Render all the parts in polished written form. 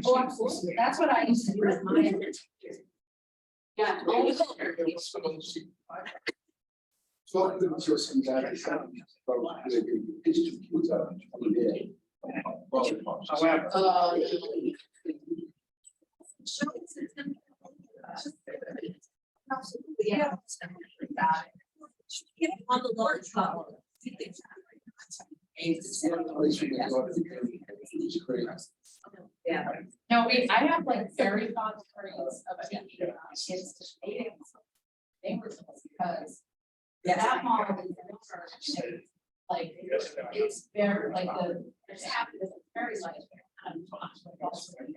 Oh, absolutely. That's what I used to do with mine. Yeah. Yeah. On the large level. Yeah. No, I have like very fond memories of taking kids to meetings. They were because that mall is like it's very like there's very like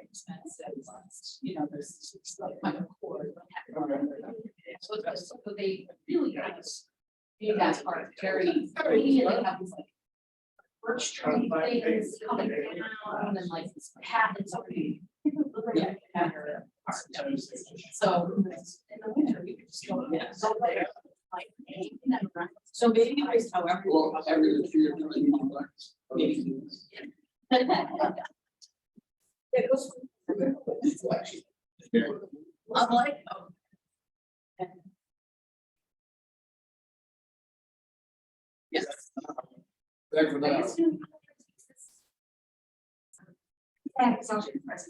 expensive. You know, there's like kind of core. So they really kind of made that part very they have these like birch tree things coming down and like habits already. Yeah. So in the winter we could just go there. Like, so maybe there's however. Well, every year, maybe. It was. I'm like, oh. Yes.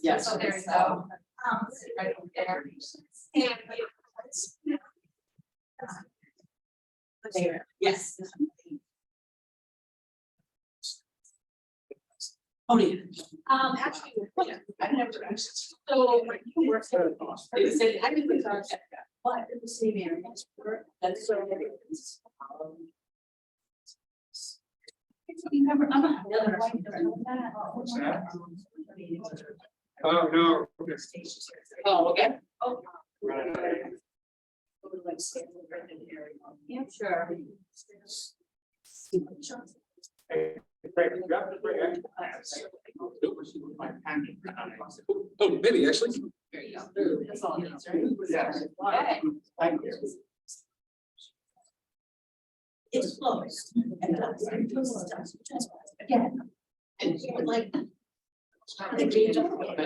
Yeah, so there you go. Right over there. Yes. Oh, yeah. Actually, I've never actually. So you work at they said I didn't think but in the same area. That's so. You never, I'm not. What's that? Oh, no. Oh, okay. Oh. Yeah, sure. Oh, maybe actually. There you go. That's all it is, right? Yes. Okay. Thank you. It's closed. And again. And you would like.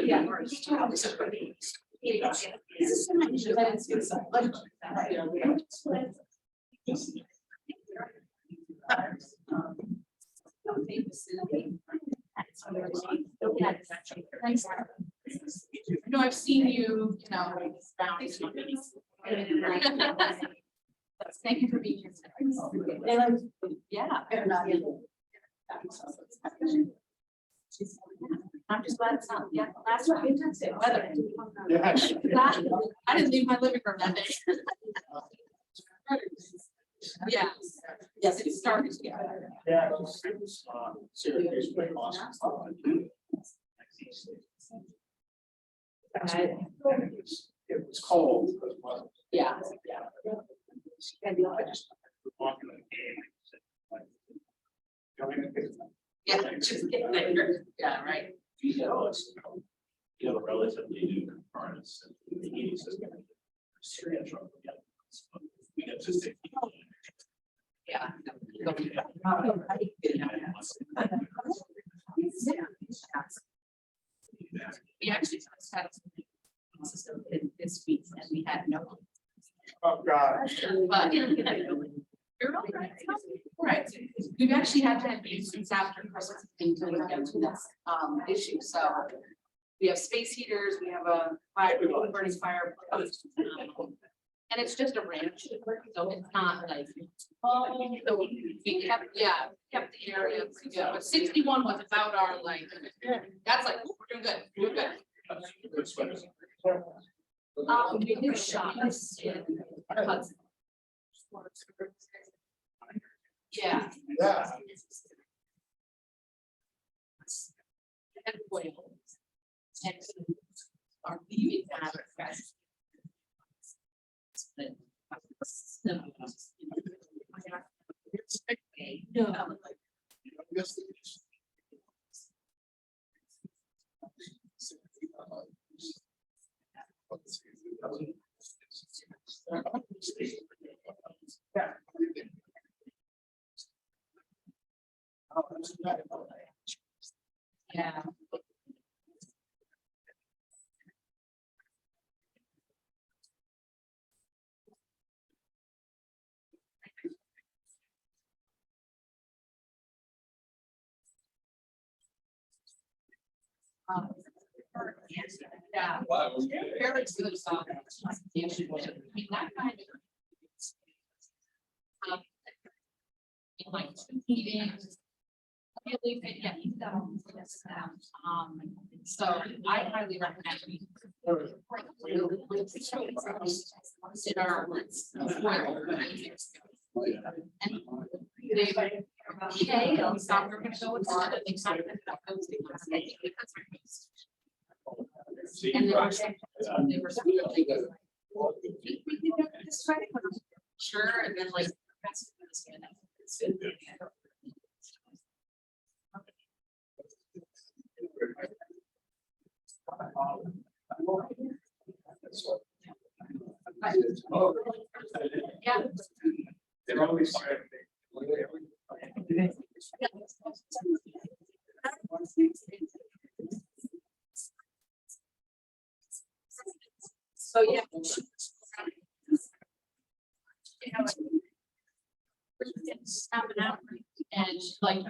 Yeah. This is so much that it's no, I've seen you, thank you for being here. Yeah. I'm just glad it's not, last week, weather. Yeah. I didn't leave my living room that day. Yeah. Yes, it started. Yeah. Syracuse, pretty awesome. It was cold. Yeah. I just walking the game. Yeah, just get later. Yeah, right. You have a relatively new components in the heating system. We got 260. Yeah. We actually had a system this week and we had no. Oh, God. But you're all right. Right. We've actually had to have since after Christmas until we get to this issue. So we have space heaters, we have a burning fire. And it's just a ranch, so it's not like, so we kept, kept the area pretty good, but 61 was about our like, that's like, we're doing good, we're good. We did shots in Hudson. Yeah. Yeah. And whales. And are leaving that. No. Yeah. Yeah. Wow. Fairly good song. I mean, that kind of. Like meetings. Really, yeah, he's got all this stuff. So I highly recommend. In our. And they, okay, I'll stop, we're gonna go with that. They talked about those things. And they were really good. We can go this Friday. Sure, and then like. Yeah. They're always. So, yeah. Snapping out and like.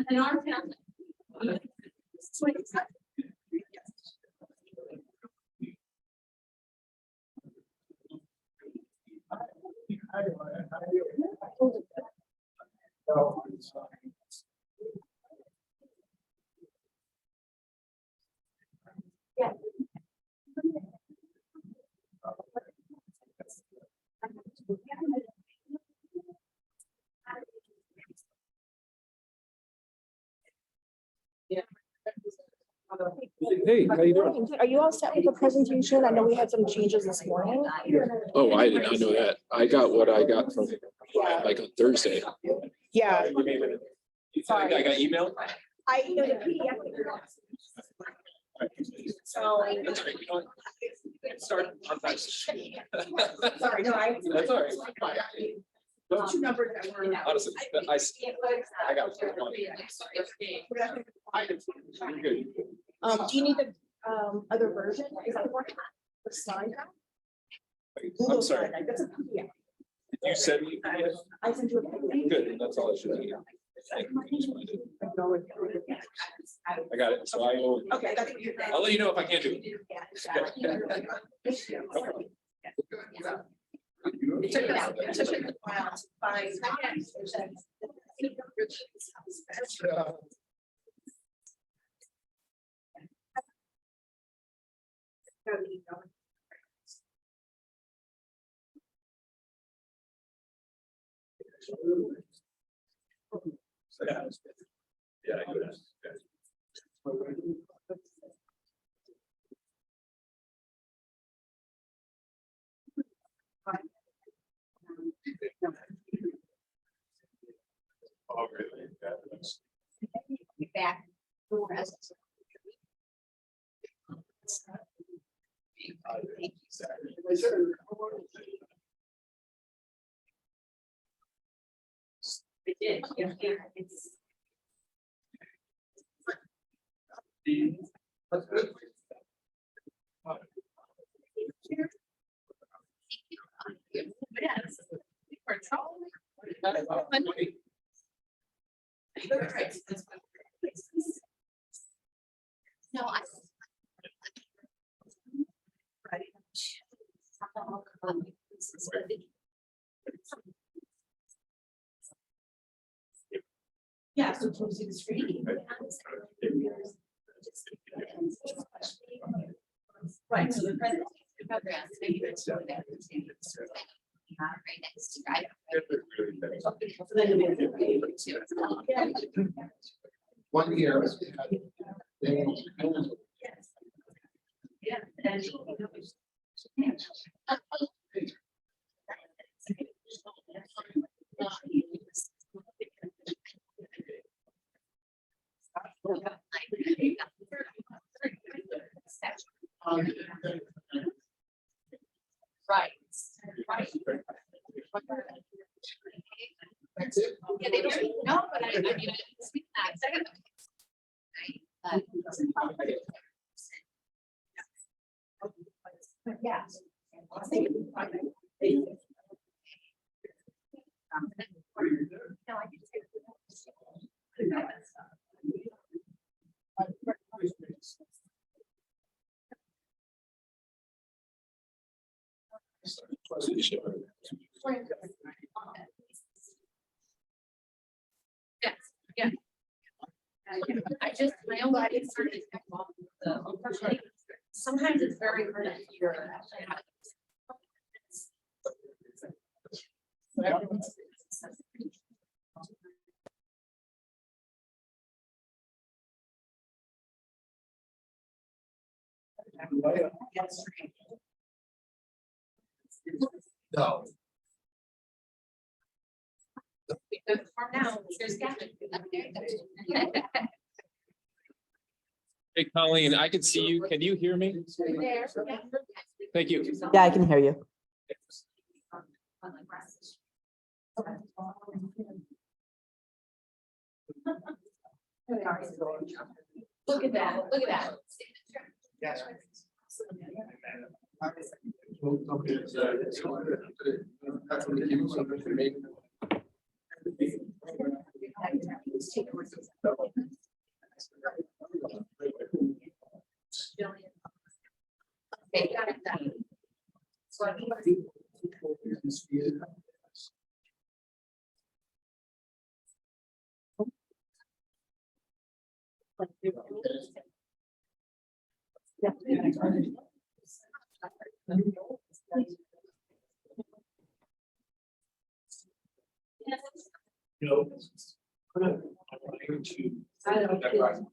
And our town. Yeah. Hey, how you doing? Are you all set with the presentation? I know we had some changes this morning. Oh, I did not know that. I got what I got from like on Thursday. Yeah. I got emailed. I emailed a PDF. So. Start on that. Sorry, no, That's all right. Two numbers that were. Honestly, I got one. You're good. Do you need the other version? Is that what? The slide? I'm sorry. That's a PDF. You said me. I sent you a PDF. Good. That's all I should need. I got it. So I will. Okay, that's what you're. I'll let you know if I can't do it. It took a while to find. Yeah. Oh, really? Back. It did, yeah, it's. Yes. For trouble. No, I. Yeah, so closing the screen. Right, so the president. Right next to, right? So then you'll be able to. 1 year. Yeah. And. Right. Right. That's it. Yeah, they don't know, but I mean, it's that. Yeah. No, I can say. Yes, yeah. I just, my only concern is the, sometimes it's very hard to hear. No. Because for now, there's Gavin. Hey, Colleen, I can see you. Can you hear me? There. Thank you. Yeah, I can hear you. Look at that, look at that. Yes. That's what they give you something to make. Okay, got it done. So I think You know. I don't feel-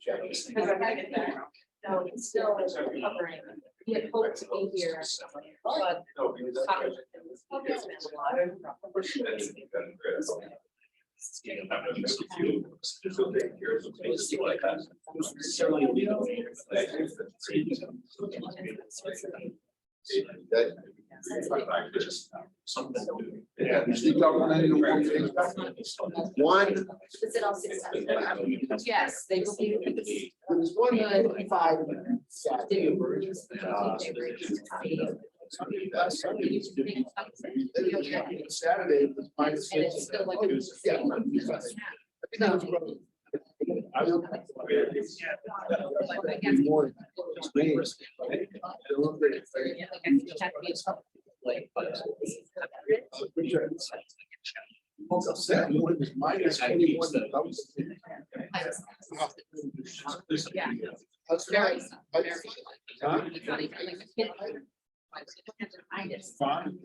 because I gotta get there. No, it's still covering. He had hoped to be here, but. Yeah, you speak up on any of one. Is it all successful? Yes, they will be. There's one good five. Saturday was minus And it's still like. Yeah. I will. Morning. Upset when it was minus 21. Yeah. That's Very. right. It's not even like a kid. Fine.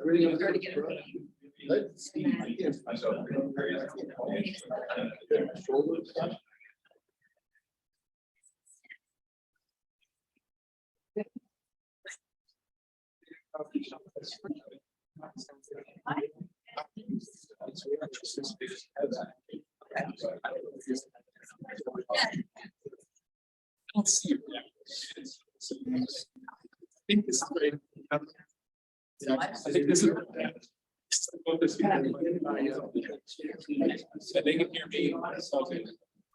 Let's see. Let's see. I think this is great. I think this is. So they can hear me,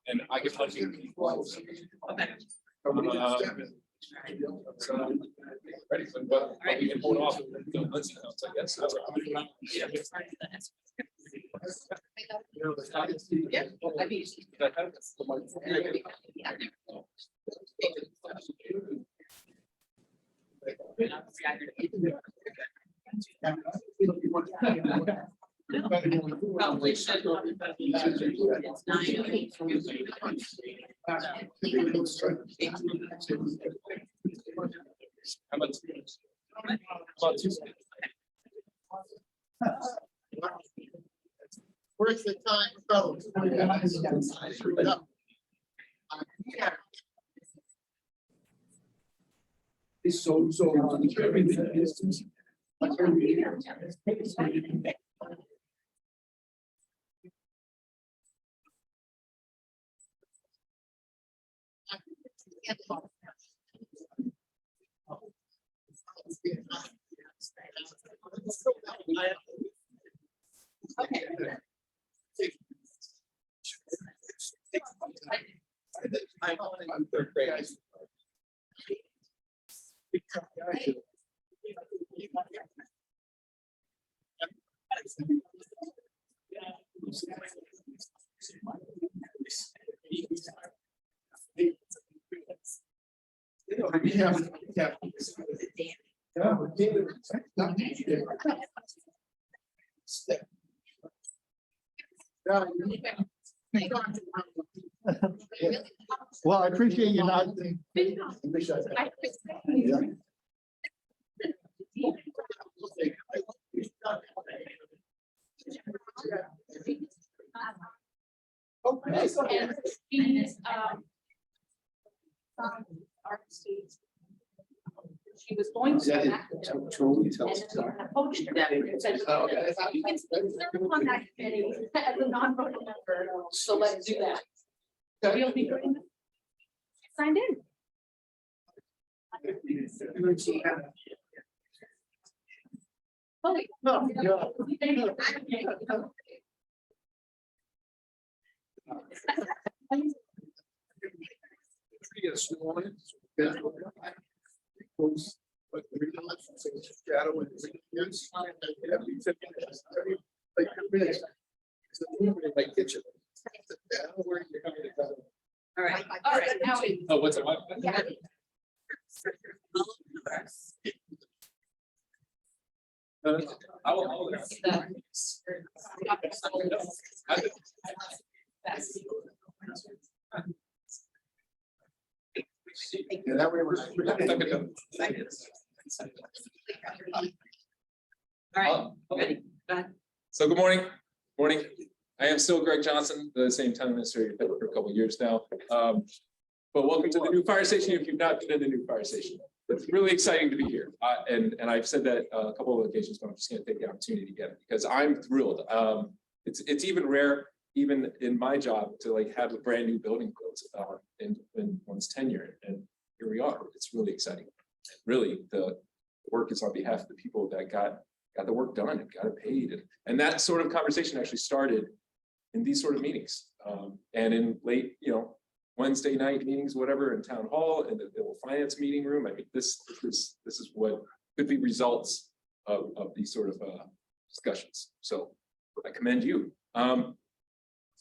and I can talk to you. Ready for but we can hold off. Let's see. I guess. Yeah. I mean, probably should. It's 9:08. How about Tuesday? Where's the time goes? It's so. Okay. I'm third grade. Well, I appreciate you not. Okay. And she's, she was going to. That is back to them, totally and tells. then we approached her. and said, Oh, okay. "You can serve on that committee as a non-voting member, so let's do that." We'll be doing that. Signed in. Oh, wait. No, Yes. All right, now we. Oh, what's it? What? Yeah. I will. And that way we're. All right, ready, go ahead. So good morning. I am still Greg Johnson, the same town administrator you've been for a couple of years now. But welcome to the new fire station. If you've not been in the new fire station, it's really exciting to be here. And I've said that a couple of occasions, but I'm just going to take the opportunity to get it because I'm thrilled. It's even rare, even in my job, to like have a brand new building built in one's tenure, and here we are. It's really exciting. Really, the work is on behalf of the people that got the work done and got it paid, and that sort of conversation actually started in these sort of meetings, and in late, Wednesday night meetings, whatever, in town hall, in the finance meeting room. I mean, this is what could be results of these sort of discussions. So I commend you. So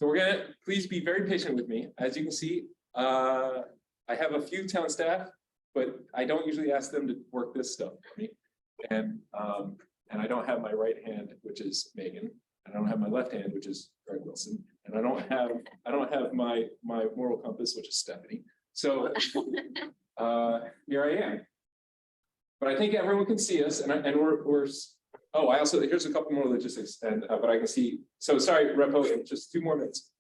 we're gonna, please be very patient with me. As you can see, I have a few town staff, but I don't usually ask them to work this stuff for me. And I don't have my right hand, which is Megan. I don't have my left hand, which is Greg Wilson, and I don't have my moral compass, which is Stephanie. So here I am. But I think everyone can see us, and we're. Oh, I also, here's a couple more logistics, and but I can see. So sorry, Repo, just 2 more minutes.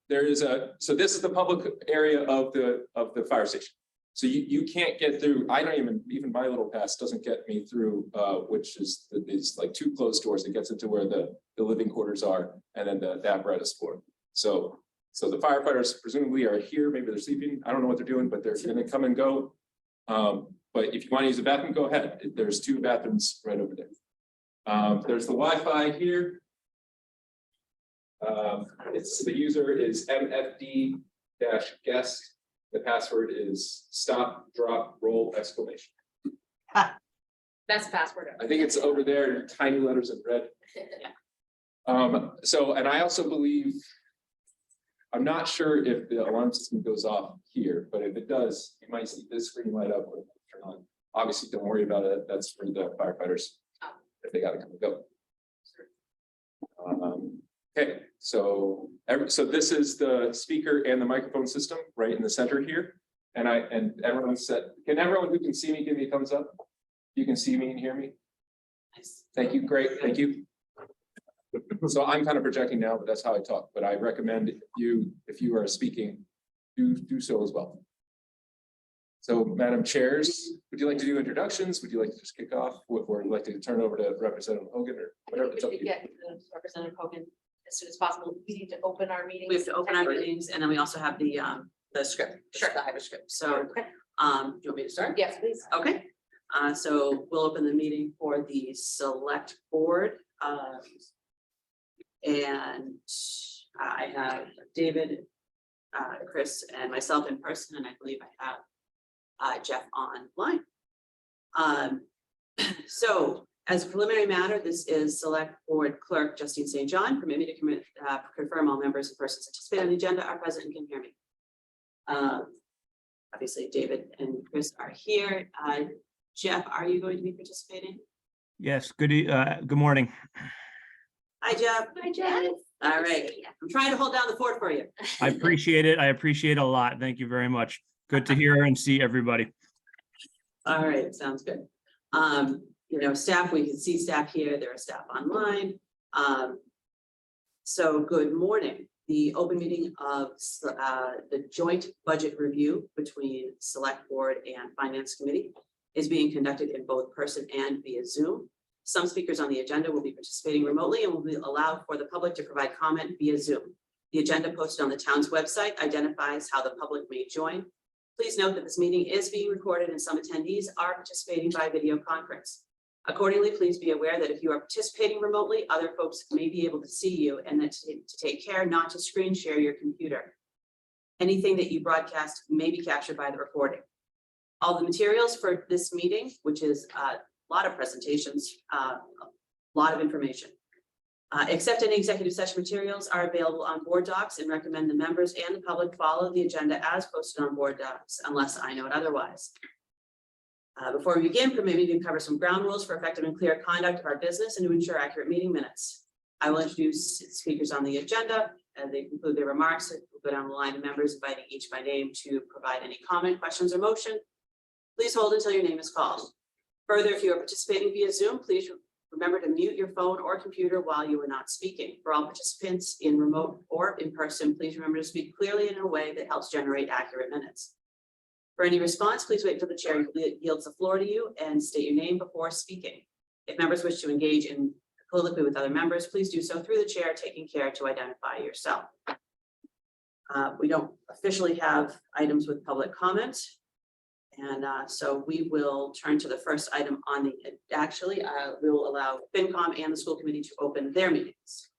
There is so this is the public area of the fire station. So you can't get through. I don't even my little pass doesn't get me through, which is these like 2 closed doors that gets into where the living quarters are, and then the apparatus floor. So the firefighters presumably are here. Maybe they're sleeping. I don't know what they're doing, but they're going to come and go. But if you want to use a bathroom, go ahead. There's 2 bathrooms right over there. There's the Wi-Fi here. It's the user is MFD-guest. The password is stop, drop, roll, exclamation. That's the password. I think it's over there in tiny letters in red. So, and I also believe, I'm not sure if the alarm system goes off here, but if it does, you might see this screen light up when it turn on. Obviously, don't worry about it. That's for the firefighters if they got to come and go. Okay, so this is the speaker and the microphone system right in the center here. And everyone said, can everyone who can see me give me a thumbs up? You can see me and hear me? Nice. Thank you, great, thank you. So I'm kind of projecting now, but that's how I talk. But I recommend if you are speaking, do so as well. So, Madam Chairs, would you like to do introductions? Would you like to just kick off? Or would you like to turn over to Representative Hogan or whatever? It's up to you. Get Representative Hogan as soon as possible. We need to open our meeting. We have to open our meetings, and then we also have the script. Sure. The hybrid script. So, Okay. do you want me to start? Yes, please. Okay. So we'll open the meeting for the select board. And I have David, Chris, and myself in person, and I believe I have Jeff online. So As a preliminary matter, this is Select Board Clerk Justine St. John. Permit me to confirm all members and persons anticipated on the agenda are present and can hear me. Obviously, David and Chris are here. Jeff, are you going to be participating? Yes, good morning. Hi, Jeff. Hi, Jen. All right. I'm trying to hold down the fort for you. I appreciate it. I appreciate it a lot. Thank you very much. Good to hear and see everybody. All right, sounds good. Staff, we can see staff here. There are staff online. So good morning. The open meeting of the joint budget review between Select Board and Finance Committee is being conducted in both person and via Zoom. Some speakers on the agenda will be participating remotely and will be allowed for the public to provide comment via Zoom. The agenda posted on the town's website identifies how the public may join. Please note that this meeting is being recorded and some attendees are participating by video conference. Accordingly, please be aware that if you are participating remotely, other folks may be able to see you and that to take care not to screen share your computer. Anything that you broadcast may be captured by the recording. All the materials for this meeting, which is a lot of presentations, a lot of information, except any executive session materials are available on board docs and recommend the members and the public follow the agenda as posted on board docs unless I note otherwise. Before we begin, permit me to cover some ground rules for effective and clear conduct of our business and to ensure accurate meeting minutes. I will introduce speakers on the agenda as they conclude their remarks. We'll go down the line of members, inviting each by name to provide any comment, questions, or motion. Please hold until your name is called. Further, if you are participating via Zoom, please remember to mute your phone or computer while you are not speaking. For all participants in remote or in person, please remember to speak clearly in a way that helps generate accurate minutes. For any response, please wait until the chair yields the floor to you and state your name before speaking. If members wish to engage in colloquy with other members, please do so through the chair, taking care to identify yourself. We don't officially have items with public comment. And so we will turn to the first item on the, we will allow FinCom and the school committee to open their meetings.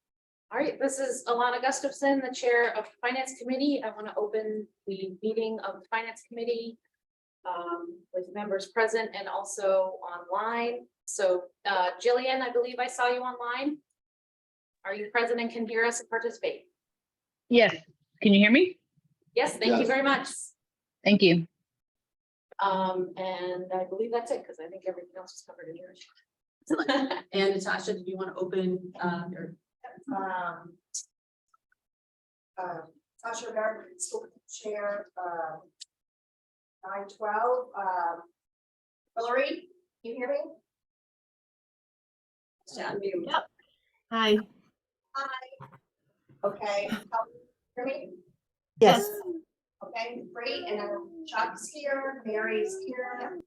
All right, this is Alana Gustafson, the Chair of the Finance Committee. I want to open the meeting of the Finance Committee with members present and also online. So Jillian, I believe I saw you online. Are you present and can hear us and participate? Yes. Can you hear me? Yes, thank you very much. Thank you. And I believe that's it because I think everything else is covered in yours. And Natasha, did you want to open your Tasha American School Chair, 912. Hillary, can you hear me? Yep. Hi. Hi. Okay. Hear me? Yes. Okay, great. And then Chuck's here, Mary's here,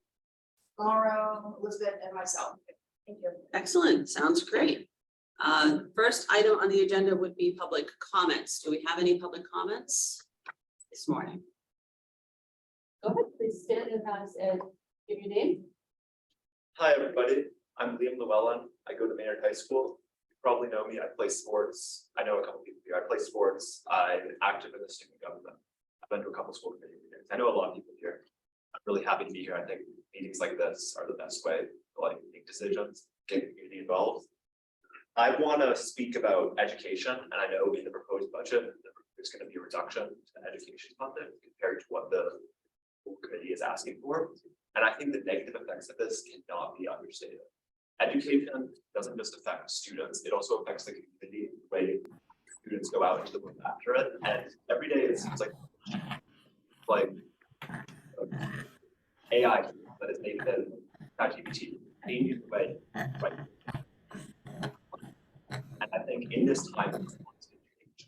Laura, Elizabeth, and myself. Thank you. Excellent. Sounds great. First item on the agenda would be public comments. Do we have any public comments this morning? Go ahead, please stand and give your name. Hi, everybody. I'm Liam Llewellyn. I go to Maynard High School. You probably know me. I play sports. I know a couple people here. I play sports. I'm active in the student government. I've been to a couple school committee meetings. I know a lot of people here. I'm really happy to be here. I think meetings like this are the best way to make decisions, get the community involved. I want to speak about education, and I know in the proposed budget, there's going to be a reduction to education funding compared to what the school committee is asking for. And I think the negative effects of this cannot be understated. Education doesn't just affect students, it also affects the community, the way students go out into the world after it. And every day it seems like AI that is made in ChatGPT, changing the way, right? And I think in this time, it's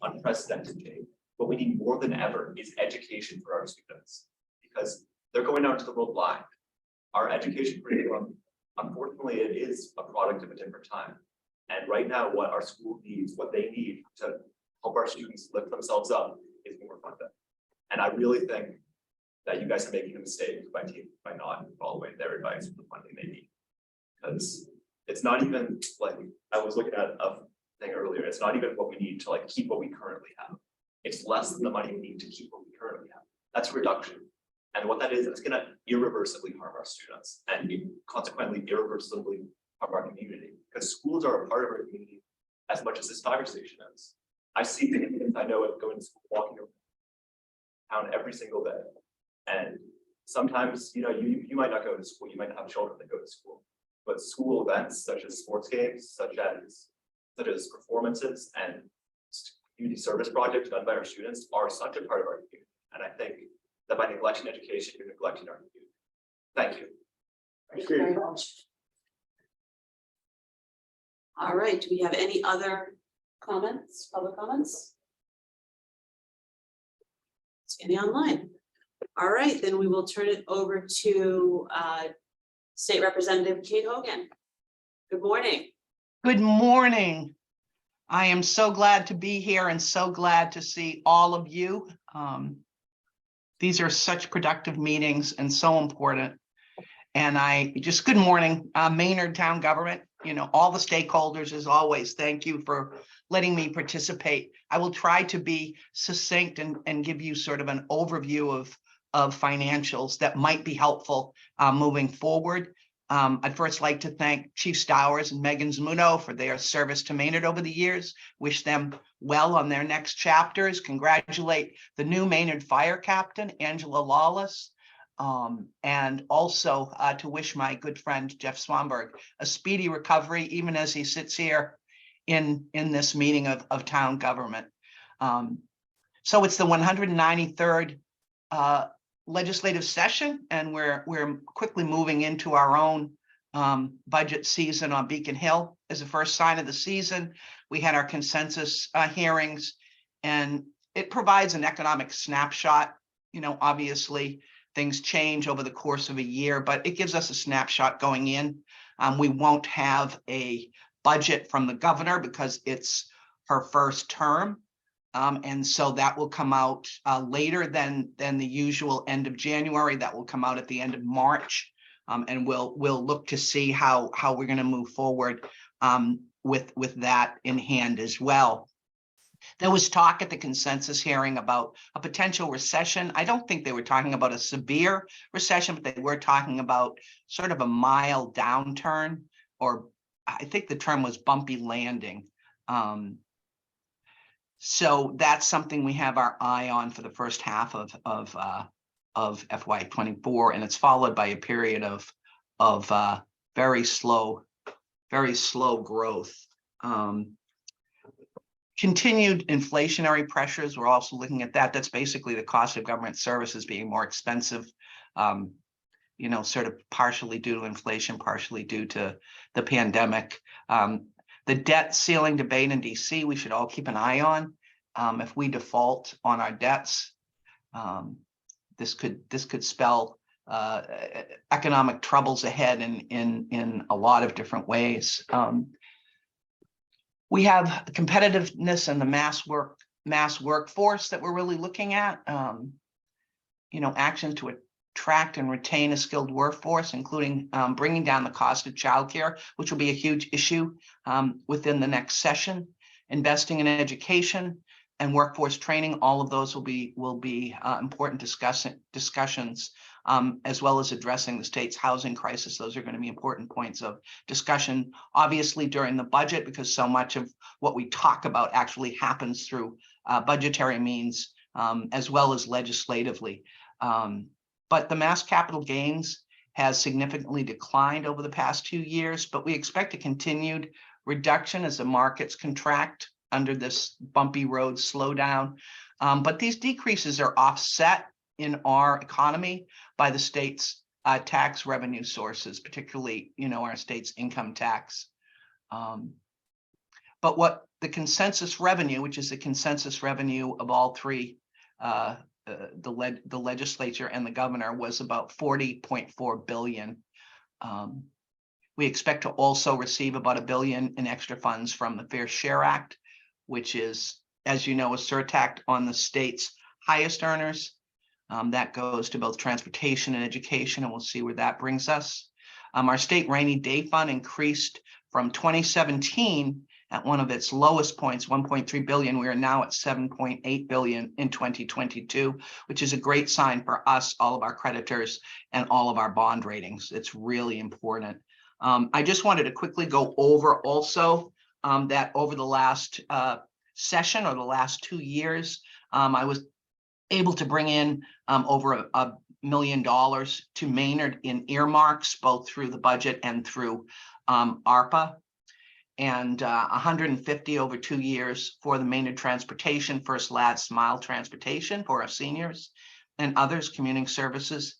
unprecedented change. What we need more than ever is education for our students, because they're going out into the world blind. Our education curriculum, unfortunately, it is a product of a different time. And right now, what our school needs, what they need to help our students lift themselves up is more funding. And I really think that you guys are making a mistake by not following their advice for the funding they need. Because it's not even like, I was looking at a thing earlier, it's not even what we need to keep what we currently have. It's less than the money we need to keep what we currently have. That's reduction. And what that is, it's gonna irreversibly harm our students and consequently irreversibly of our community, because schools are a part of our community as much as this fire station is. I see things, I know it going to school, walking around town every single day. And sometimes, you might not go to school, you might not have children that go to school. But school events such as sports games, such as performances and community service projects done by our students are such a part of our community. And I think that by neglecting education, you're neglecting our community. Thank you. Thank you very much. All right, do we have any other comments, public comments? Any online? All right, then we will turn it over to State Representative Kate Hogan. Good morning. Good morning. I am so glad to be here and so glad to see all of you. These are such productive meetings and so important. And good morning, Maynard Town Government, all the stakeholders as always, thank you for letting me participate. I will try to be succinct and give you sort of an overview of financials that might be helpful moving forward. I'd first like to thank Chief Stowers and Megan Zamuno for their service to Maynard over the years. Wish them well on their next chapters. Congratulate the new Maynard Fire Captain, Angela Lawless. And also to wish my good friend Jeff Swanberg a speedy recovery, even as he sits here in this meeting of town government. So it's the 193rd legislative session, and we're quickly moving into our own budget season on Beacon Hill. As the first sign of the season, we had our consensus hearings, and it provides an economic snapshot. Obviously things change over the course of a year, but it gives us a snapshot going in. We won't have a budget from the governor because it's her first term. And so that will come out later than the usual end of January. That will come out at the end of March. And we'll look to see how we're going to move forward with that in hand as well. There was talk at the consensus hearing about a potential recession. I don't think they were talking about a severe recession, but they were talking about sort of a mild downturn, or I think the term was bumpy landing. So that's something we have our eye on for the first half of FY24, and it's followed by a period of very slow growth. Continued inflationary pressures, we're also looking at that. That's basically the cost of government services being more expensive, sort of partially due to inflation, partially due to the pandemic. The debt ceiling debate in DC, we should all keep an eye on. If we default on our debts, this could spell economic troubles ahead in a lot of different ways. We have competitiveness in the mass workforce that we're really looking at. Actions to attract and retain a skilled workforce, including bringing down the cost of childcare, which will be a huge issue within the next session. Investing in education and workforce training, all of those will be important discussions, as well as addressing the state's housing crisis. Those are going to be important points of discussion, obviously during the budget, because so much of what we talk about actually happens through budgetary means, as well as legislatively. But the mass capital gains has significantly declined over the past 2 years, but we expect a continued reduction as the markets contract under this bumpy road slowdown. But these decreases are offset in our economy by the state's tax revenue sources, particularly, our state's income tax. But what the consensus revenue, which is the consensus revenue of all three, the legislature and the governor, was about $40.4 billion. We expect to also receive about $1 billion in extra funds from the Fair Share Act, which is, as you know, a surtax on the state's highest earners. That goes to both transportation and education, and we'll see where that brings us. Our state rainy day fund increased from 2017 at one of its lowest points, 1.3 billion. We are now at 7.8 billion in 2022, which is a great sign for us, all of our creditors, and all of our bond ratings. It's really important. I just wanted to quickly go over also that over the last session or the last 2 years, I was able to bring in over $1 million to Maynard in earmarks, both through the budget and through ARPA. And 150 over 2 years for the Maynard Transportation, First Last Mile Transportation for our seniors and others, commuting services.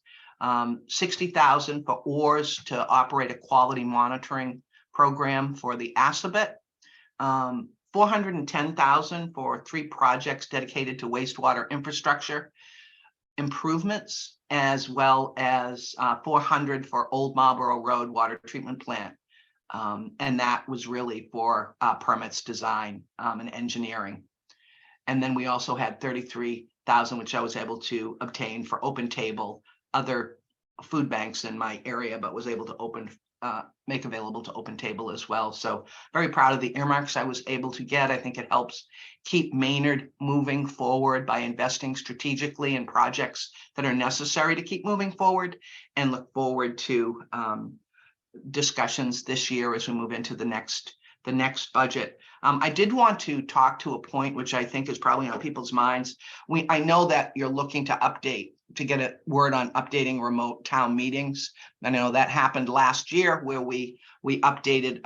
60,000 for oars to operate a quality monitoring program for the Assabet. 410,000 for 3 projects dedicated to wastewater infrastructure improvements, as well as 400 for Old Marlborough Road Water Treatment Plant. And that was really for permits, design, and engineering. And then we also had 33,000, which I was able to obtain for Open Table, other food banks in my area, but was able to make available to Open Table as well. So very proud of the earmarks I was able to get. I think it helps keep Maynard moving forward by investing strategically in projects that are necessary to keep moving forward, and look forward to discussions this year as we move into the next budget. I did want to talk to a point which I think is probably on people's minds. I know that you're looking to get a word on updating remote town meetings. I know that happened last year where we updated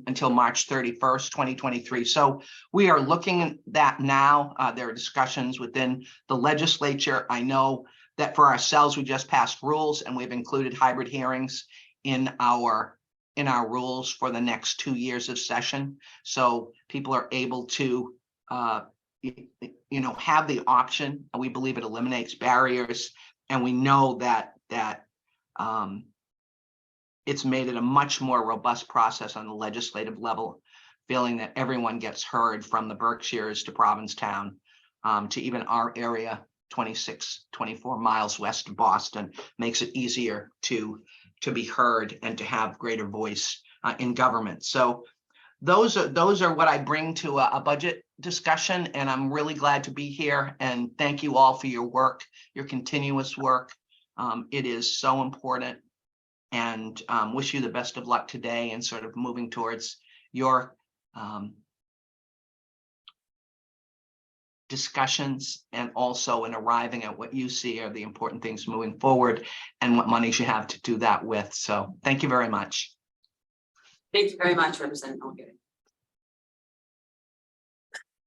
until March 31st, 2023. So we are looking at that now. There are discussions within the legislature. I know that for ourselves, we just passed rules and we've included hybrid hearings in our rules for the next 2 years of session. So people are able to have the option, and we believe it eliminates barriers. And we know that it's made it a much more robust process on the legislative level, feeling that everyone gets heard, from the Berkshires to Provincetown, to even our area, 26, 24 miles west of Boston, makes it easier to be heard and to have greater voice in government. So those are what I bring to a budget discussion, and I'm really glad to be here. And thank you all for your work, your continuous work. It is so important, and wish you the best of luck today and sort of moving towards your discussions, and also in arriving at what you see are the important things moving forward and what monies you have to do that with. So thank you very much. Thank you very much, Representative Elgin.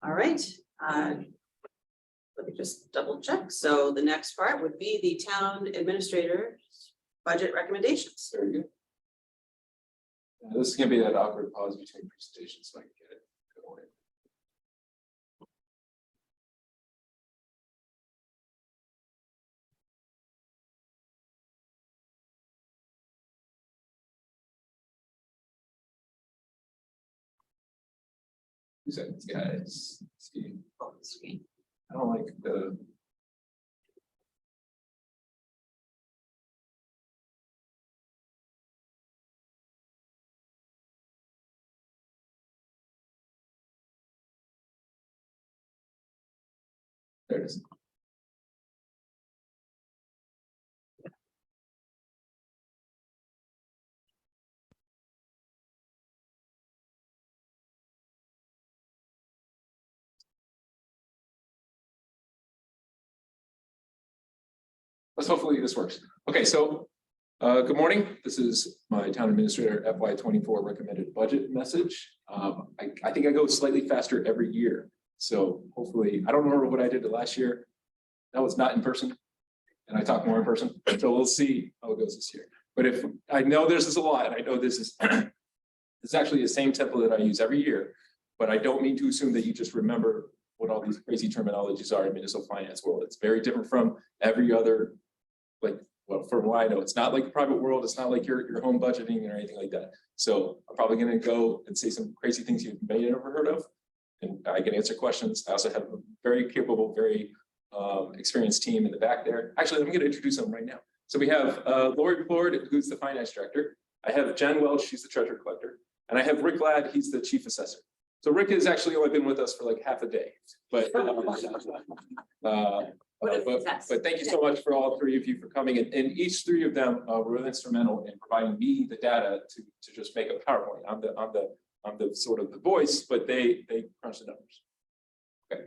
All right. Let me just double check. So the next part would be the town administrator's budget recommendations. Very good. This is gonna be that awkward pause between presentations, so I can get it going. Seconds, guys. See, I don't like the. There it is. Let's hopefully this works. Okay, so good morning. This is my town administrator FY24 recommended budget message. I think I go slightly faster every year. So hopefully, I don't remember what I did last year. That was not in person, and I talk more in person. So we'll see how it goes this year. But if I know there's a lot, and I know this is it's actually the same template that I use every year, but I don't mean to assume that you just remember what all these crazy terminologies are in municipal finance world. It's very different from every other, like, well, from what I know, it's not like the private world. It's not like your home budgeting or anything like that. So I'm probably going to go and say some crazy things you may have never heard of, and I can answer questions. I also have a very capable, very experienced team in the back there. Actually, I'm going to introduce them right now. So we have Lori Ford, who's the finance director. I have Jen Welch, she's the treasurer collector. And I have Rick Ladd, he's the chief assessor. So Rick has actually only been with us for like half a day, but But thank you so much for all three of you for coming, and each three of them were really instrumental in providing me the data to just make a PowerPoint. I'm the sort of the voice, but they crunch the numbers. Okay.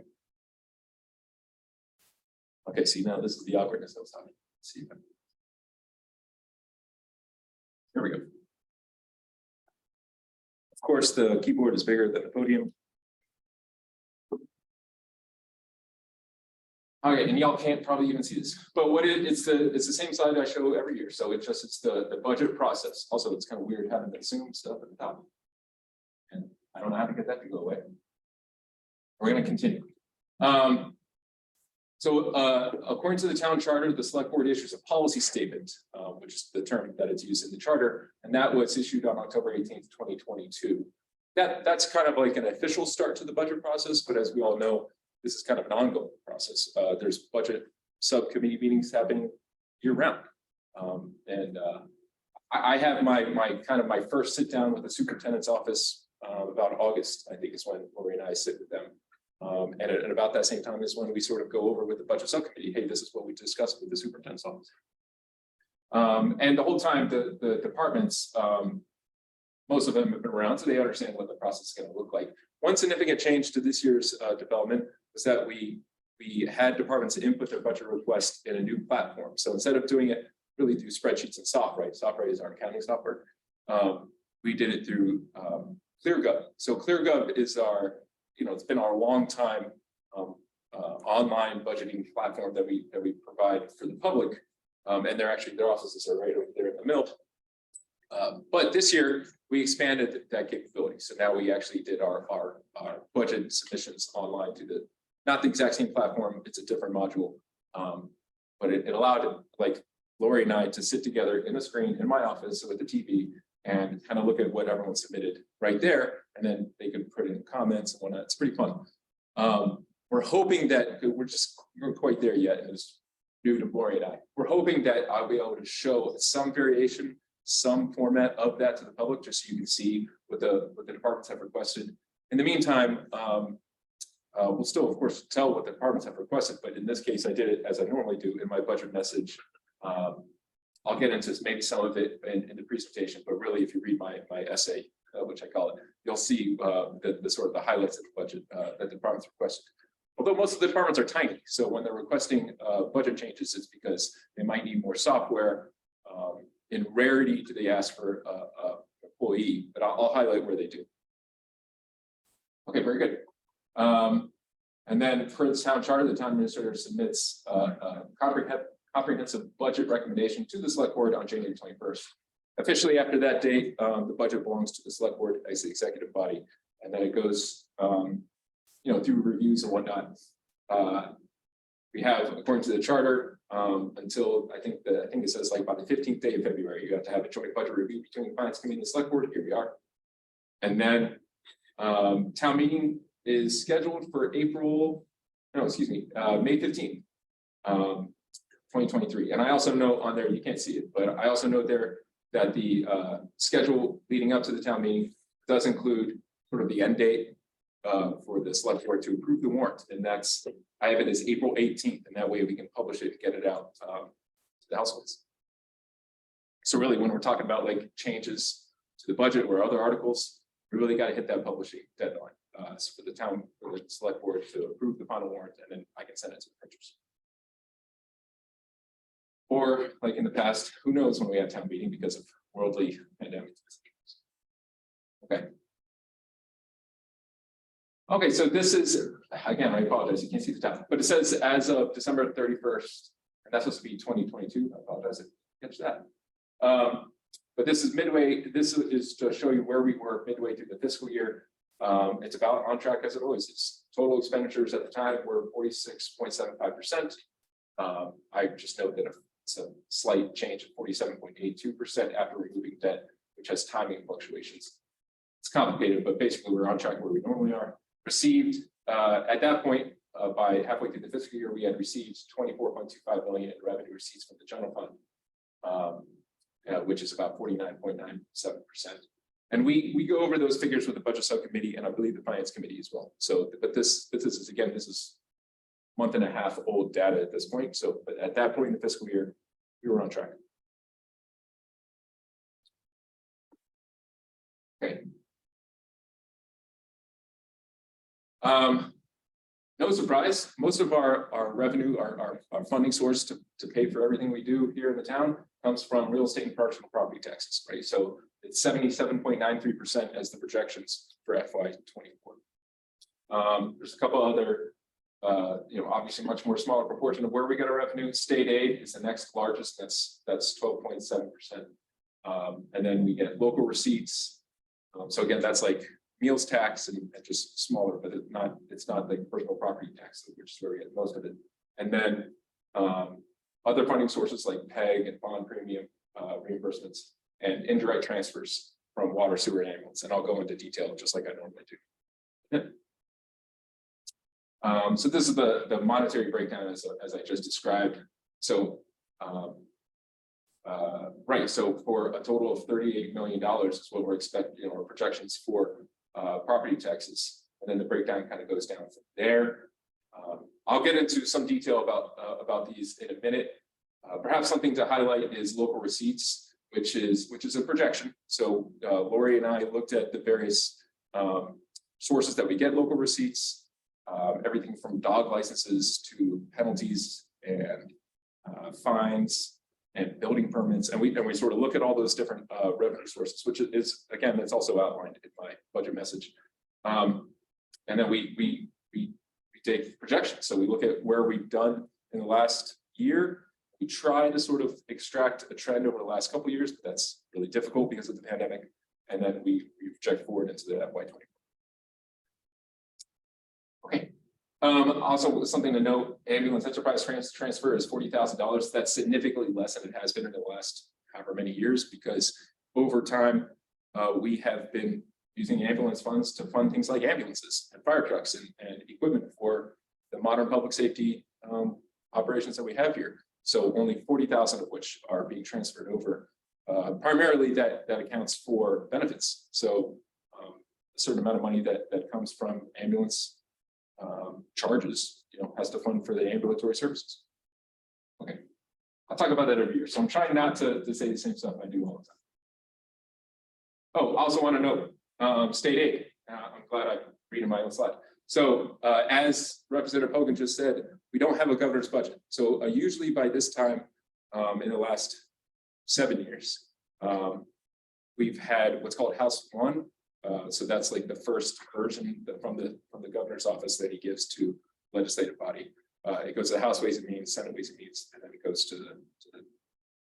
Okay, see, now this is the awkwardness I was talking. See. There we go. Of course, the keyboard is bigger than the podium. Okay, and y'all can't probably even see this, but it's the same slide I show every year. So it's the budget process. Also, it's kind of weird having the Zoom stuff at the top. And I don't know how to get that to go away. We're going to continue. So according to the town charter, the select board issues a policy statement, which is the term that it's used in the charter, and that was issued on October 18th, 2022. That's kind of like an official start to the budget process, but as we all know, this is kind of an ongoing process. There's budget subcommittee meetings happening year round. I have my first sit down with the superintendent's office about August, I think is when Lori and I sit with them. And at about that same time is when we sort of go over with the budget subcommittee, hey, this is what we discussed with the superintendent's office. And the whole time, the departments, most of them have been around, so they understand what the process is going to look like. One significant change to this year's development was that we had departments input their budget request in a new platform. So instead of doing it really through spreadsheets and SoftWrite is our accounting software, we did it through ClearGov. So ClearGov is our, it's been our long time online budgeting platform that we provide for the public. And their offices are right over there in the mill. But this year we expanded that capability. So now we actually did our budget submissions online to not the exact same platform, it's a different module. But it allowed like Lori and I to sit together in a screen in my office with the TV and kind of look at what everyone submitted right there. And then they could put in comments and whatnot. It's pretty fun. We're hoping that we're quite there yet. It's new to Lori and I. We're hoping that I'll be able to show some variation, some format of that to the public, just so you can see what the departments have requested. In the meantime, we'll still, of course, tell what the departments have requested, but in this case, I did it as I normally do in my budget message. I'll get into maybe some of it in the presentation, but really, if you read my essay, which I call it, you'll see the sort of the highlights of the budget that the departments requested. Although most of the departments are tiny, so when they're requesting budget changes, it's because they might need more software. In rarity, do they ask for employee, but I'll highlight where they do. Okay, very good. And then for the town charter, the town administrator submits a comprehensive budget recommendation to the select board on January 21st. Officially, after that date, the budget belongs to the select board as the executive body, and then it goes, through reviews and whatnot. We have, according to the charter, until I think it says like by the 15th day of February, you have to have a joint budget review between the finance committee and the select board. Here we are. And then town meeting is scheduled for May 15th, 2023. And I also know on there, you can't see it, but I also know there that the schedule leading up to the town meeting does include sort of the end date for the select board to approve the warrant. And I have it as April 18th, and that way we can publish it and get it out to the households. So really, when we're talking about like changes to the budget or other articles, we really got to hit that publishing deadline for the select board to approve the final warrant, and then I can send it to the printers. Or like in the past, who knows when we have town meeting because of worldly pandemic. Okay. Okay, so this is, again, I apologize, you can't see the top, but it says as of December 31st, and that's supposed to be 2022. I apologize if you catch that. But this is midway, this is to show you where we were midway through the fiscal year. It's about on track as it always is. Total expenditures at the time were 46.75%. I just note that it's a slight change of 47.82% after removing debt, which has timing fluctuations. It's complicated, but basically we're on track where we normally are. Received at that point, by halfway through the fiscal year, we had received 24.25 million in revenue receipts from the general fund, which is about 49.97%. And we go over those figures with the budget subcommittee, and I believe the finance committee as well. So, but this is again, this is month and a half old data at this point. So, but at that point in the fiscal year, we were on track. Okay. No surprise, most of our revenue, our funding source to pay for everything we do here in the town comes from real estate and personal property taxes, right? So it's 77.93% as the projections for FY24. There's a couple other, obviously much more smaller proportion of where we get our revenue. State aid is the next largest, that's 12.7%. And then we get local receipts. So again, that's like meals tax and just smaller, but it's not like personal property tax, which is where we get most of it. And then other funding sources like PEG and bond premium reimbursements and indirect transfers from water, sewer, and ambulance. And I'll go into detail just like I normally do. So this is the monetary breakdown as I just described. So right, so for a total of $38 million is what we're expecting, our projections for property taxes, and then the breakdown kind of goes down from there. I'll get into some detail about these in a minute. Perhaps something to highlight is local receipts, which is a projection. So Lori and I looked at the various sources that we get local receipts, everything from dog licenses to penalties and fines and building permits, and we sort of look at all those different revenue sources, which is again, that's also outlined in my budget message. And then we take projections. So we look at where we've done in the last year. We try to sort of extract a trend over the last couple of years, but that's really difficult because of the pandemic. And then we project forward into the FY24. Okay. Also something to note, ambulance enterprise transfer is $40,000. That's significantly less than it has been in the last however many years, because over time we have been using ambulance funds to fund things like ambulances and fire trucks and equipment for the modern public safety operations that we have here. So only 40,000 of which are being transferred over. Primarily that accounts for benefits. So a certain amount of money that comes from ambulance charges, has to fund for the ambulatory services. Okay, I'll talk about that every year. So I'm trying not to say the same stuff I do all the time. Oh, I also want to note state aid. I'm glad I'm reading my own slide. So as Representative Hogan just said, we don't have a governor's budget. So usually by this time in the last 7 years, we've had what's called House 1. So that's like the first version from the governor's office that he gives to legislative body. It goes to the House Ways and Means, Senate Ways and Means, and then it goes to the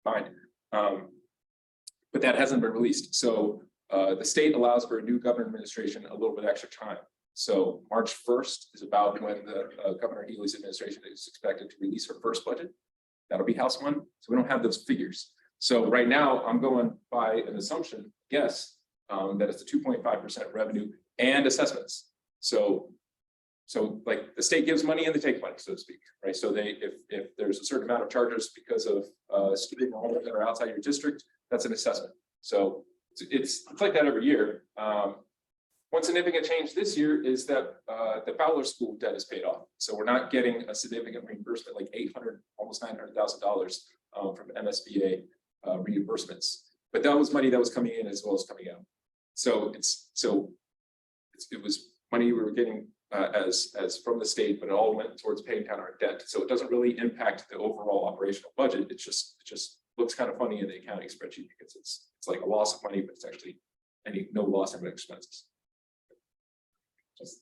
bind. But that hasn't been released. So the state allows for a new governor administration a little bit extra time. So March 1st is about when the Governor Healy's administration is expected to release her first budget. That'll be House 1. So we don't have those figures. So right now I'm going by an assumption, guess, that it's a 2.5% revenue and assessments. So like the state gives money and they take money, so to speak, right? So if there's a certain amount of charges because of student loans that are outside your district, that's an assessment. So it's like that every year. One significant change this year is that the Fowler School debt is paid off. So we're not getting a significant reimbursement, like almost $900,000 from MSBA reimbursements. But that was money that was coming in as well as coming out. So it was money we were getting as from the state, but it all went towards paying down our debt. So it doesn't really impact the overall operational budget. It just looks kind of funny in the accounting spreadsheet because it's like a loss of money, but it's actually no loss in expenses.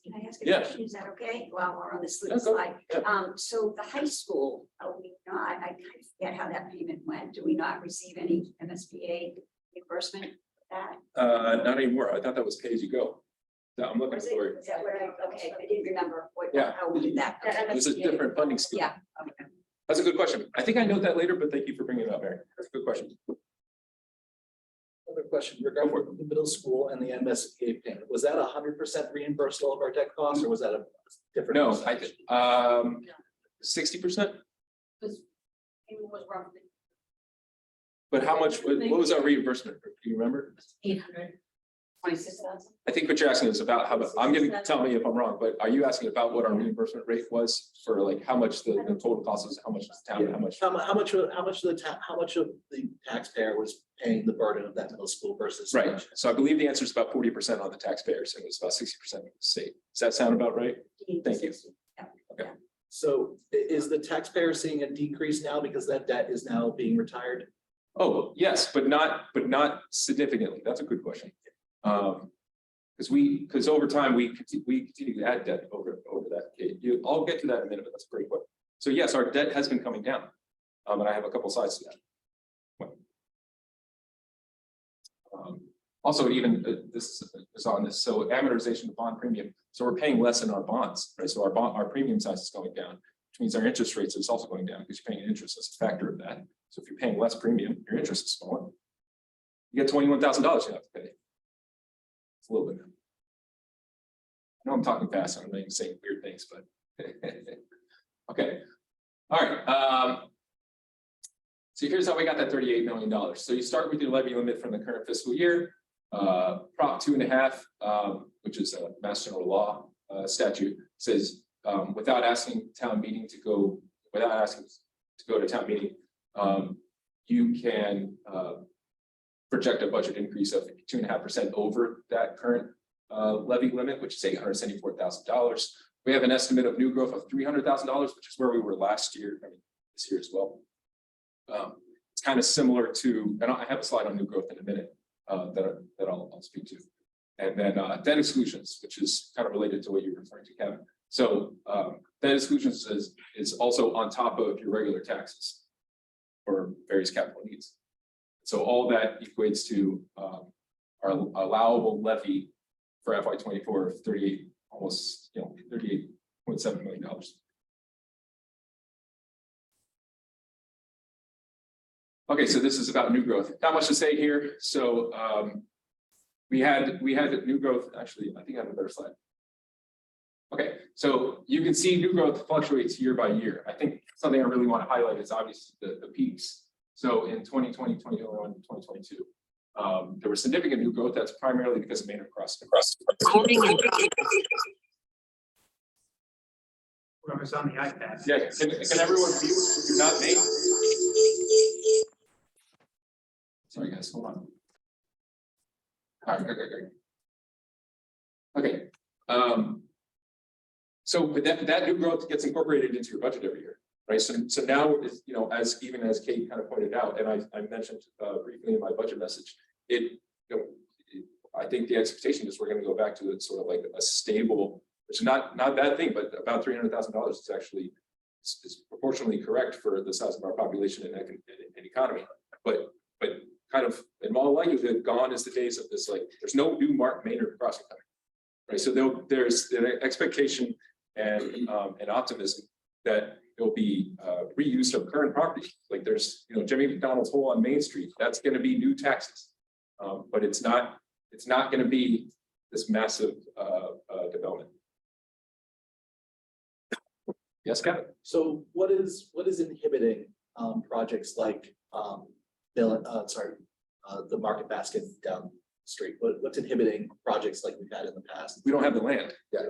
Can I ask a Yeah. question? Is that okay? While we're on this Yeah, go. slide. Yeah. So the high school, I kind of forget how that payment went. Do we not receive any MSBA reimbursement for that? Not anymore. I thought that was pay as you go. No, I'm looking Was for it. Is that what okay, I didn't remember Yeah. how we did that. It was a different funding scheme. Yeah, okay. That's a good question. I think I know that later, but thank you for bringing it up, Mary. That's a good question. Another question regarding the middle school and the MSBA payment. Was that 100% reimbursed all of our debt costs, or was that a different? No, percentage? 60%. It was roughly But how much? What was our reimbursement? Do you remember? 800. 26,000. I think what you're asking is about how, I'm gonna, tell me if I'm wrong, but are you asking about what our reimbursement rate was for like how much the total cost is, how much is the town, how much? How much of the taxpayer was paying the burden of that middle school versus? Right, so I believe the answer is about 40% on the taxpayers, and it's about 60% of the state. Does that sound about right? Thank you. Okay. So is the taxpayer seeing a decrease now because that debt is now being retired? Oh, yes, but not significantly. That's a good question. Because over time, we continue to add debt over that. I'll get to that in a minute, but that's a great question. So yes, our debt has been coming down. And I have a couple sides to that. Also, even this is on this. So amortization of bond premium. So we're paying less in our bonds, right? So our premium size is going down, which means our interest rates is also going down because you're paying an interest as a factor of that. So if you're paying less premium, your interest is smaller. You get $21,000 you have to pay. It's a little bit. I know I'm talking fast, I'm not even saying weird things, but okay. All right. So here's how we got that $38 million. So you start with your levy limit from the current fiscal year, Prop 2.5, which is a Mass General Law statute, says without asking town meeting to go, to town meeting, you can project a budget increase of 2.5% over that current levy limit, which is $874,000. We have an estimate of new growth of $300,000, which is where we were last year, this year as well. It's kind of similar to, and I have a slide on new growth in a minute that I'll speak to. And then debt exclusions, which is kind of related to what you're referring to, Kevin. So debt exclusions is also on top of your regular taxes for various capital needs. So all that equates to our allowable levy for FY24 of 38, almost $38.7 million. Okay, so this is about new growth. Not much to say here. So we had new growth. Actually, I think I have a better slide. Okay, so you can see new growth fluctuates year by year. I think something I really want to highlight is obviously the peaks. So in 2020, 2021, and 2022, there was significant new growth. That's primarily because of Maynard crossing. Whoever's on the iPad. Yeah, can everyone mute if you're not me? Sorry guys, hold on. All right, okay. So but that new growth gets incorporated into your budget every year, right? So now, as Kate kind of pointed out, and I mentioned briefly in my budget message, I think the expectation is we're going to go back to it sort of like a stable, which is not a bad thing, but about $300,000 is actually is proportionally correct for the size of our population and economy. But kind of in all likelihood, gone is the days of this, like there's no new Maynard crossing coming, right? So there's an expectation and optimism that there'll be reuse of current property. Like there's, Jimmy McDonald's hole on Main Street, that's going to be new taxes, but it's not going to be this massive development. Yes, Kevin. So what is inhibiting projects like the Market Basket down the street? What's inhibiting projects like we've had in the past? We don't have the land. Yeah.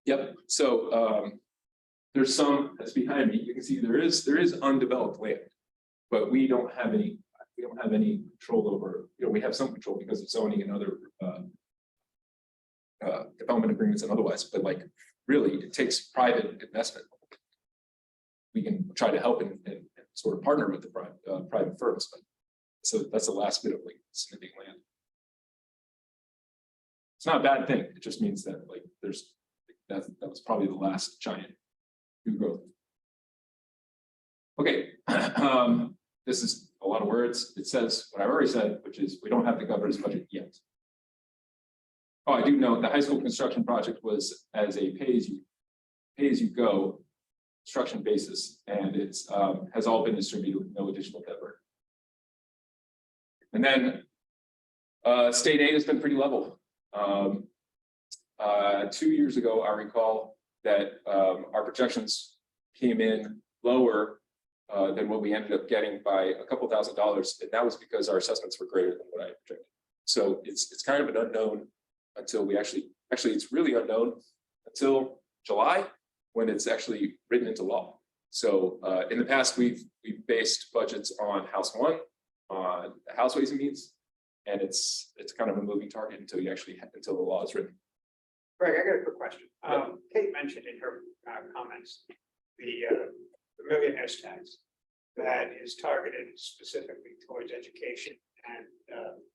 Yep. So there's some that's behind me. You can see there is undeveloped land, but we don't have any control over. We have some control because of zoning and other development agreements and otherwise. But like really, it takes private investment. We can try to help and sort of partner with the private firms, but so that's the last bit of like snipping land. It's not a bad thing. It just means that like that was probably the last giant new growth. Okay, this is a lot of words. It says what I've already said, which is we don't have the governor's budget yet. Oh, I do know the high school construction project was as a pay as you go construction basis, and it's has all been distributed with no additional debt burden. And then state aid has been pretty level. 2 years ago, I recall that our projections came in lower than what we ended up getting by a couple $1,000s, and that was because our assessments were greater than what I projected. So it's kind of an unknown until we actually it's really unknown until July, when it's actually written into law. So in the past, we've based budgets on House 1, on the House Ways and Means, and it's kind of a moving target until the law is written. Greg, I got a quick question. Yeah. Kate mentioned in her comments, the millionaire's tax that is targeted specifically towards education and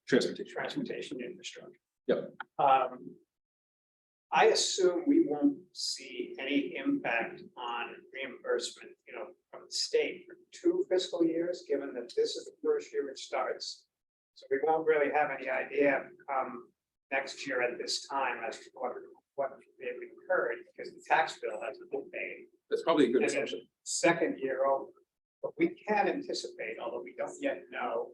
transportation infrastructure. Yep. I assume we won't see any impact on reimbursement, from the state for 2 fiscal years, given that this is the first year it starts. So we won't really have any idea next year at this time as to what they've incurred, because the tax bill hasn't been paid. That's probably a good And then assumption. second year over, but we can anticipate, although we don't yet know,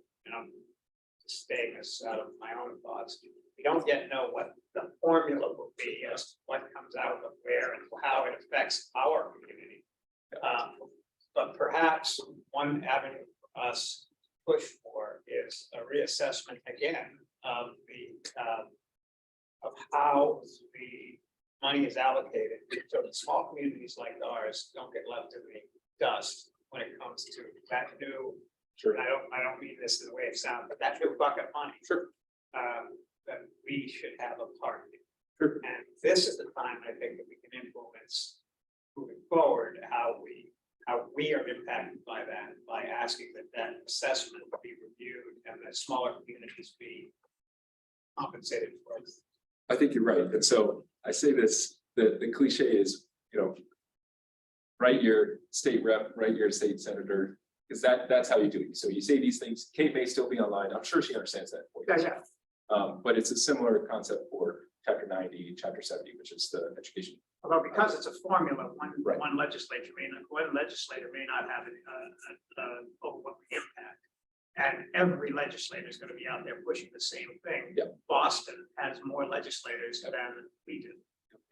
staying this out of my own thoughts, we don't yet know what the formula will be as to what comes out of where and how it affects our community. But perhaps one avenue for us to push for is a reassessment again of how the money is allocated, so that small communities like ours don't get left in the dust when it comes to that new. Sure. And I don't mean this in the way it sounds, but that new bucket money. Sure. That we should have a part in. Sure. And this is the time, I think, that we can influence moving forward, how we are impacted by that, by asking that assessment be reviewed and that smaller communities be compensated for it. I think you're right. And so I say this, the cliche is, write your state rep, write your state senator, because that's how you do it. So you say these things. Kate may still be online. I'm sure she understands that. Yeah. But it's a similar concept for Chapter 90, Chapter 70, which is the education. Although because it's a formula, Right. one legislator may not have an overwhelming impact. And every legislator is going to be out there pushing the same thing. Yep. Boston has more legislators than we do.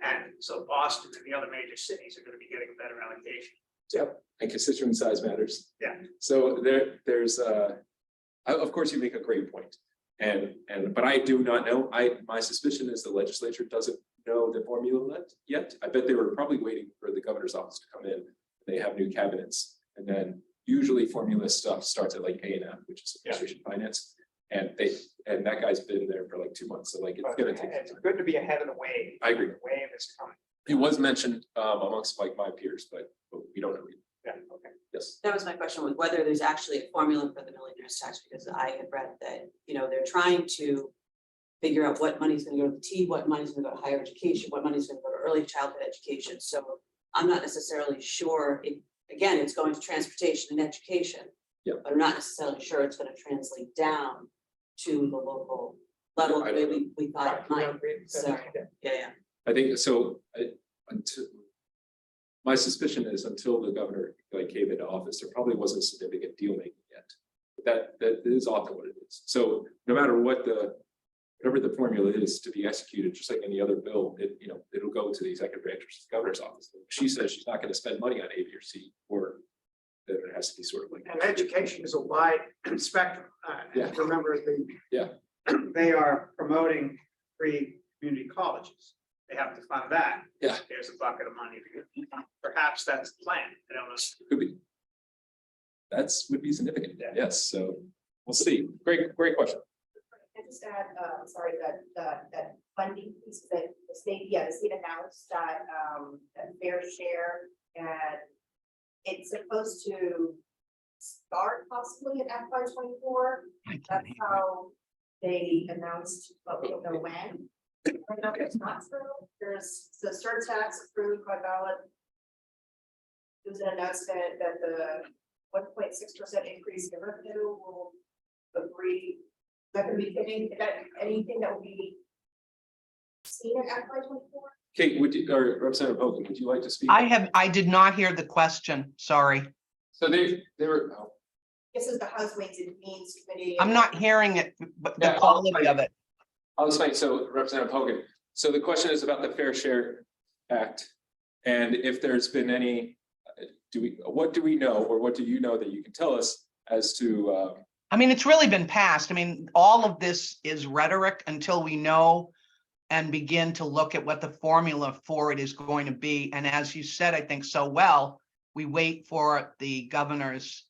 And so Boston and the other major cities are going to be getting a better allocation. Yep. And constituent size matters. Yeah. So there's of course you make a great point. But I do not know. My suspicion is the legislature doesn't know the formula yet. I bet they were probably waiting for the governor's office to come in. They have new cabinets, and then usually formula stuff starts at like A&F, which is administration finance. And that guy's been there for like 2 months. So like it's gonna take. It's good to be ahead of the wave. I agree. The wave is coming. It was mentioned amongst like my peers, but we don't know. Yeah, okay. Yes. That was my question, was whether there's actually a formula for the millionaire's tax, because I had read that, they're trying to figure out what money's gonna go to the T, what money's gonna go to higher education, what money's gonna go to early childhood education. So I'm not necessarily sure, again, it's going to transportation and education. Yeah. But I'm not necessarily sure it's gonna translate down to the local level the way we thought it might. So, yeah. I think so. My suspicion is until the governor came into office, there probably wasn't significant deal making yet. But that is often what it is. So no matter whatever the formula is to be executed, just like any other bill, it'll go to the executive branch, which is the governor's office. She says she's not going to spend money on A, B, or C, or that it has to be sort of like. And education is a wide spectrum. Yeah. Remember, they are promoting free community colleges. They have to fund that. Yeah. There's a bucket of money. Perhaps that's the plan. I don't know. Could be. Would be significant. Yeah. Yes. So we'll see. Great question. I just add, sorry, that funding piece that the state announced that, that fair share, and it's supposed to start possibly in FY 24. That's how they announced, but we don't know when. Right now, it's not true. There's the surtax approved by ballot. It was an announcement that the 1.6% increase in revenue will agree. That could be hitting, is that anything that will be seen in FY 24? Kate, or Representative Hogan, would you like to speak? I did not hear the question, sorry. So they were. Oh. This is the House Ways and Means Committee. I'm not hearing it, but the Yeah, quality of it. I'll explain. So Representative Hogan, so the question is about the Fair Share Act. And if there's been any, what do we know, or what do you know that you can tell us as to I mean, it's really been passed. I mean, all of this is rhetoric until we know and begin to look at what the formula for it is going to be. And as you said, I think so well, we wait for the governor's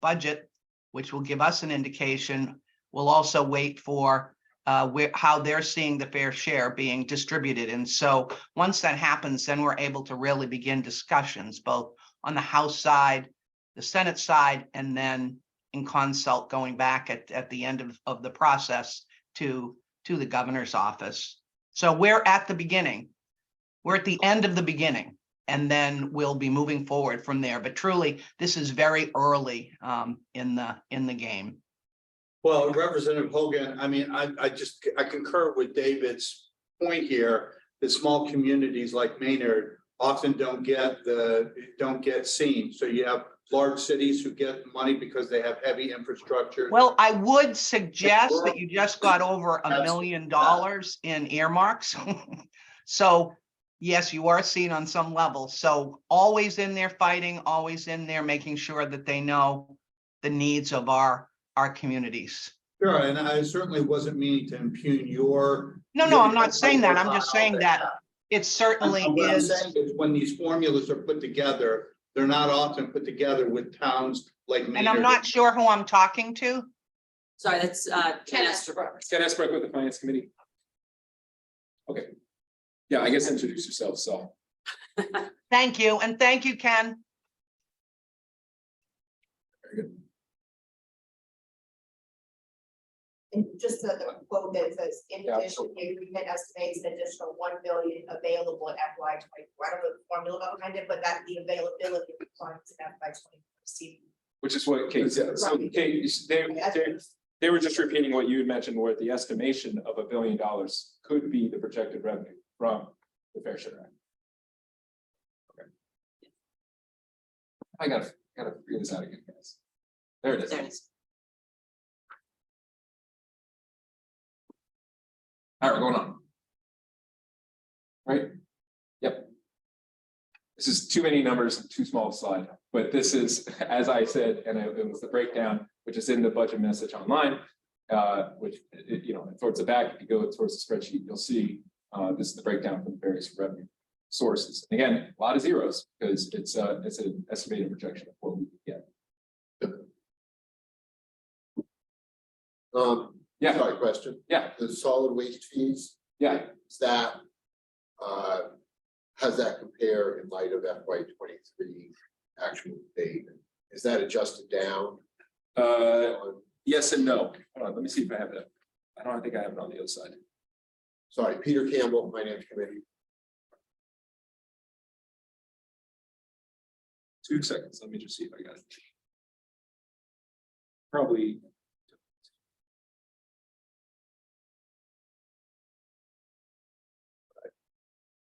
budget, which will give us an indication. We'll also wait for how they're seeing the fair share being distributed. And so once that happens, then we're able to really begin discussions, both on the House side, the Senate side, and then in consult going back at the end of the process to the governor's office. So we're at the beginning. We're at the end of the beginning, and then we'll be moving forward from there. But truly, this is very early in the game. Well, Representative Hogan, I mean, I concur with David's point here, that small communities like Maynard often don't get seen. So you have large cities who get money because they have heavy infrastructure. Well, I would suggest that you just got over $1 million in earmarks. So yes, you are seen on some level. So always in there fighting, always in there making sure that they know the needs of our communities. Sure, and I certainly wasn't meaning to impugn your. No, I'm not saying that. I'm just saying that it certainly What I'm is. saying is when these formulas are put together, they're not often put together with towns like Maynard. And I'm not sure who I'm talking to. Sorry, that's Ken Estabrook. Ken Estabrook with the Finance Committee. Okay. Yeah, I guess introduce yourself, so. Thank you. And thank you, Ken. Very good. And just the quote that says, in Yeah, addition, the agreement estimates an additional 1 billion available in FY 24. I don't know the formula behind it, but that's the availability of funds in FY 24. Which is what Kate said. So Kate, they were just repeating what you had mentioned, where the estimation of $1 billion could be the projected revenue from the Fair Share Act. Okay. I gotta figure this out again, guys. There it is. There it is. All right, we're going on. Right? Yep. This is too many numbers, too small a slide, but this is, as I said, and it was the breakdown, which is in the budget message online, which, towards the back, if you go towards the spreadsheet, you'll see this is the breakdown for the various revenue sources. And again, a lot of zeros because it's an estimated projection of what we get. Yeah. Sorry, question. Yeah. The solid waste fees, Yeah. is that, how's that compare in light of FY 23 actual paid? Is that adjusted down? Yes and no. Hold on, let me see if I have that. I don't think I have it on the other side. Sorry, Peter Campbell, Finance Committee. 2 seconds. Let me just see if I got it. Probably.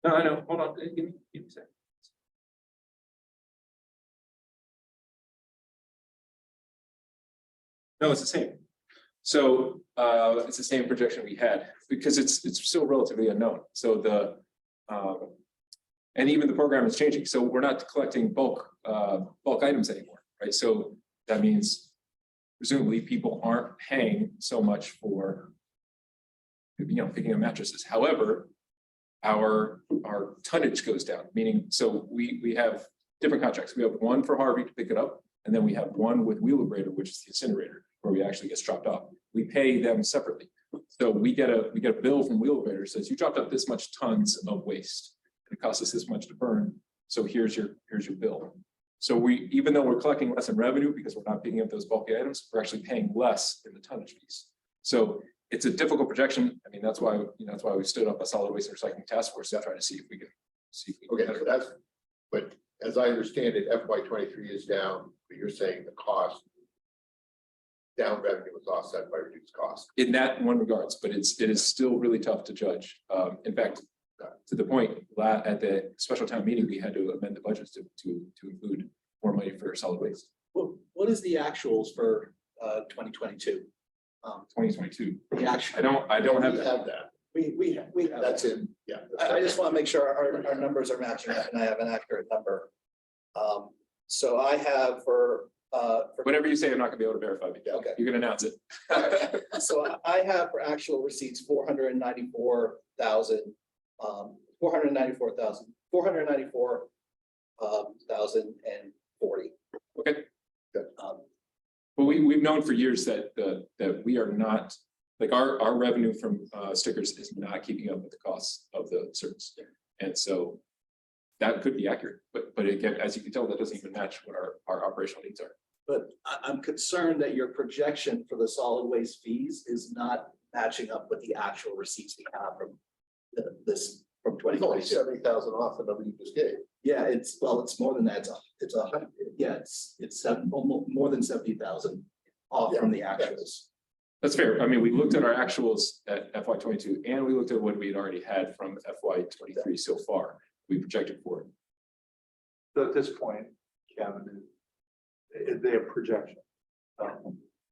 No, I know. Hold on. Give me a second. No, it's the same. So it's the same projection we had because it's still relatively unknown. So the and even the program is changing. So we're not collecting bulk items anymore, right? So that means presumably people aren't paying so much for picking up mattresses. However, our tonnage goes down, meaning so we have different contracts. We have one for Harvey to pick it up, and then we have one with Wheelabrator, which is the incinerator, where we actually get dropped off. We pay them separately. So we get a bill from Wheelabrator that says you dropped off this much tons of waste. It costs us this much to burn. So here's your bill. So even though we're collecting less in revenue because we're not picking up those bulky items, we're actually paying less in the tonnage fees. So it's a difficult projection. I mean, that's why we stood up a solid waste and recycling task force to try to see if we can Okay, so that's, but as I understand it, FY 23 is down, but you're saying the cost down revenue was offset by reduced cost. in that one regards, but it is still really tough to judge. In fact, to the point at the special town meeting, we had to amend the budgets to include more money for solid waste. Well, what is the actuals for 2022? 2022. The actual, I don't have We that. have that. we have. That's in, yeah. I just want to make sure our numbers are matching up and I have an accurate number. So I have for Whatever you say, I'm not gonna be able to verify. But Okay. You can announce it. So I have for actual receipts, 494,000, 494,040. Okay. Um, Well, we've known for years that we are not, like, our revenue from stickers is not keeping up with the costs of the service. And so that could be accurate, but again, as you can tell, that doesn't even match what our operational needs are. But I'm concerned that your projection for the solid waste fees is not matching up with the actual receipts we have from this from It's only 2020. 70,000 off the number you just gave. Yeah, it's more than that. It's a hundred, yeah, it's more than 70,000 off from the actuals. That's fair. I mean, we looked at our actuals at FY '22 and we looked at what we had already had from FY '23 so far. We projected for it. So at this point, Kevin, they're projection.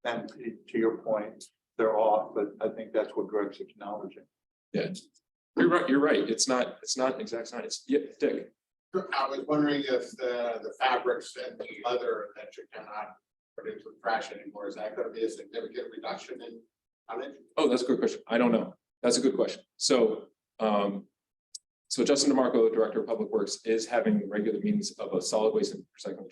And to your point, they're off, but I think that's what Greg's acknowledging. Yeah, you're right. You're right. It's not exact science. Yeah, Dick. I was wondering if the fabrics and the leather that you cannot put into the trash anymore, is that gonna be a significant reduction in tonnage? Oh, that's a good question. I don't know. That's a good question. So, Justin DeMarco, Director of Public Works, is having regular meetings of a solid waste and recycling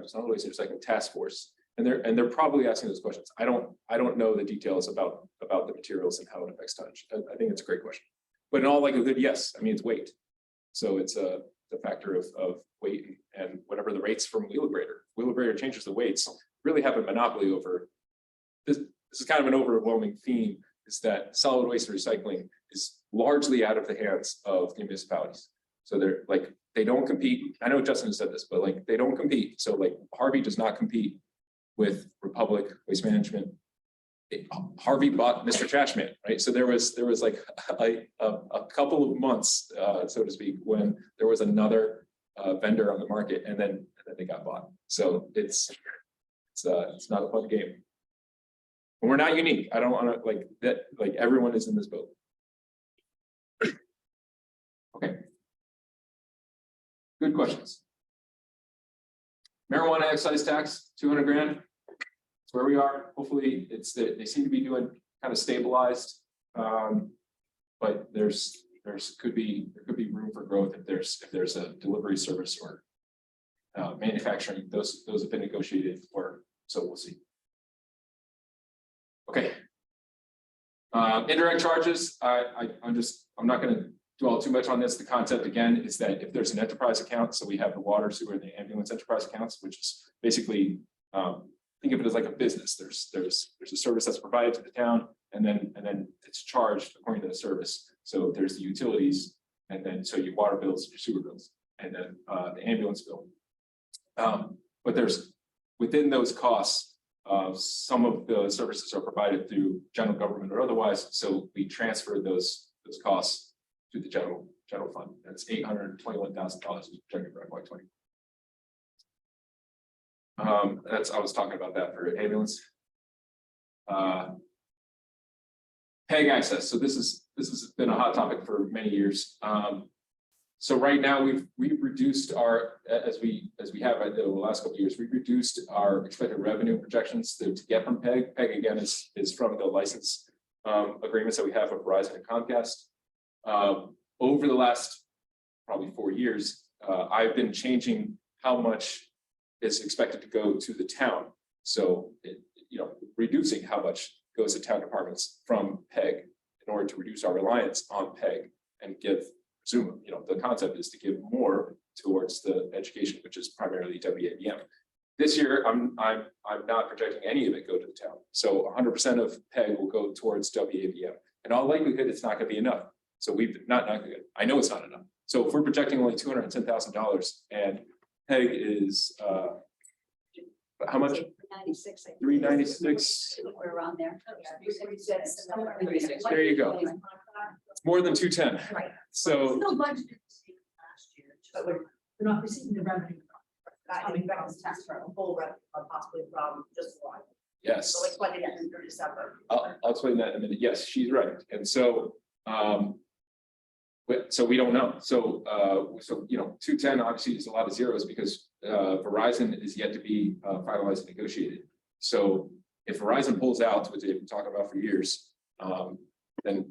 solid waste and recycling task force. And they're probably asking those questions. I don't know the details about the materials and how it affects tonnage. I think it's a great question. But in all likelihood, yes. I mean, it's weight. So it's the factor of weight and whatever the rates from Wheelabrator. Wheelabrator changes the weights, really have a monopoly over this. This is kind of an overwhelming theme, is that solid waste and recycling is largely out of the hands of the municipalities. So they don't compete. I know Justin said this, but like they don't compete. So like Harvey does not compete with Republic Waste Management. Harvey bought Mr. Trashman, right? So there was like a couple of months, so to speak, when there was another vendor on the market, and then they got bought. So it's not a fun game. And we're not unique. I don't want to like that. Like everyone is in this boat. Okay. Good questions. Marijuana excise tax, 200 grand. That's where we are. Hopefully they seem to be doing kind of stabilized. But there could be room for growth if there's a delivery service or manufacturing. Those have been negotiated for, so we'll see. Okay. Indirect charges. I'm not going to dwell too much on this. The concept again is that if there's an enterprise account, so we have the water, sewer, and the ambulance enterprise accounts, which is basically think of it as like a business. There's a service that's provided to the town, and then it's charged according to the service. So there's the utilities, and then so your water bills, your sewer bills, and then the ambulance bill. But there's within those costs. Some of the services are provided through general government or otherwise, so we transfer those costs to the general fund. That's $821,000 projected for FY20. I was talking about that for ambulance. PEG access. So this has been a hot topic for many years. So right now we've reduced our, as we have the last couple of years, we've reduced our expected revenue projections to get from PEG. PEG again is from the license agreements that we have with Verizon and Comcast. Over the last probably 4 years, I've been changing how much is expected to go to the town. So reducing how much goes to town departments from PEG in order to reduce our reliance on PEG and give. The concept is to give more towards the education, which is primarily WABM. This year, I'm not projecting any of it go to the town. So 100% of PEG will go towards WABM. In all likelihood, it's not going to be enough. So we've not good. I know it's not enough. So if we're projecting only $210,000 and PEG is how much? 396. 396. We're around there. There you go. It's more than 210. Right. So Still budgeted last year, but we're not receiving the revenue. I mean, this tax for a full revenue, possibly from just one. yes. So it's funded at through December. I'll explain that in a minute. Yes, she's right. And so So we don't know. So, you know, 210 obviously is a lot of zeros because Verizon is yet to be finalized and negotiated. So if Verizon pulls out, which they've been talking about for years, then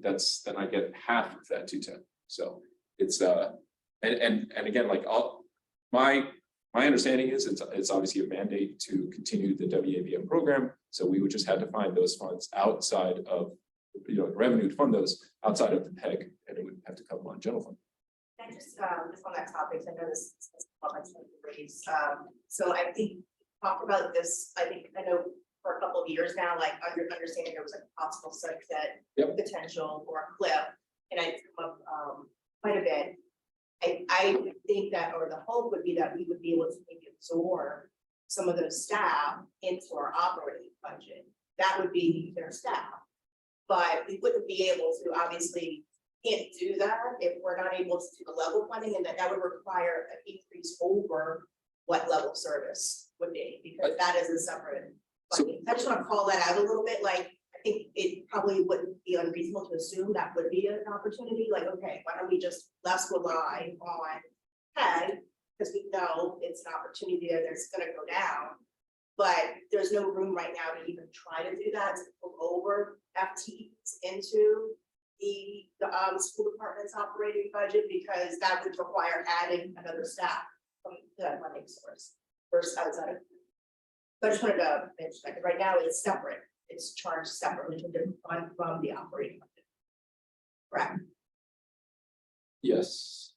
I get half of that 210. So it's and again, like my understanding is it's obviously a mandate to continue the WAVM program. So we would just have to find those funds outside of, you know, revenue to fund those outside of the PEG, and it would have to come on general fund. And just on that topic, I know this is raised. So I think talk about this, I know for a couple of years now, like understanding there was like a possible sunset potential or a cliff, and I come up quite a bit. I think that, or the hope would be that we would be able to maybe absorb some of those staff into our operating budget. That would be their staff. But we wouldn't be able to, obviously, can't do that if we're not able to do the level funding, and that would require an increase over what level service would be, because that is a separate funding. I just want to call that out a little bit, like, I think it probably wouldn't be unreasonable to assume that would be an opportunity, like, okay, why don't we just less rely on PEG, because we know it's an opportunity that's gonna go down. But there's no room right now to even try to do that, to pull over FTEs into the school department's operating budget, because that would require adding another staff from the funding source versus outside of. But I just wanted to mention that, 'cause right now it's separate, it's charged separately to different fund from the operating budget. Correct. Yes.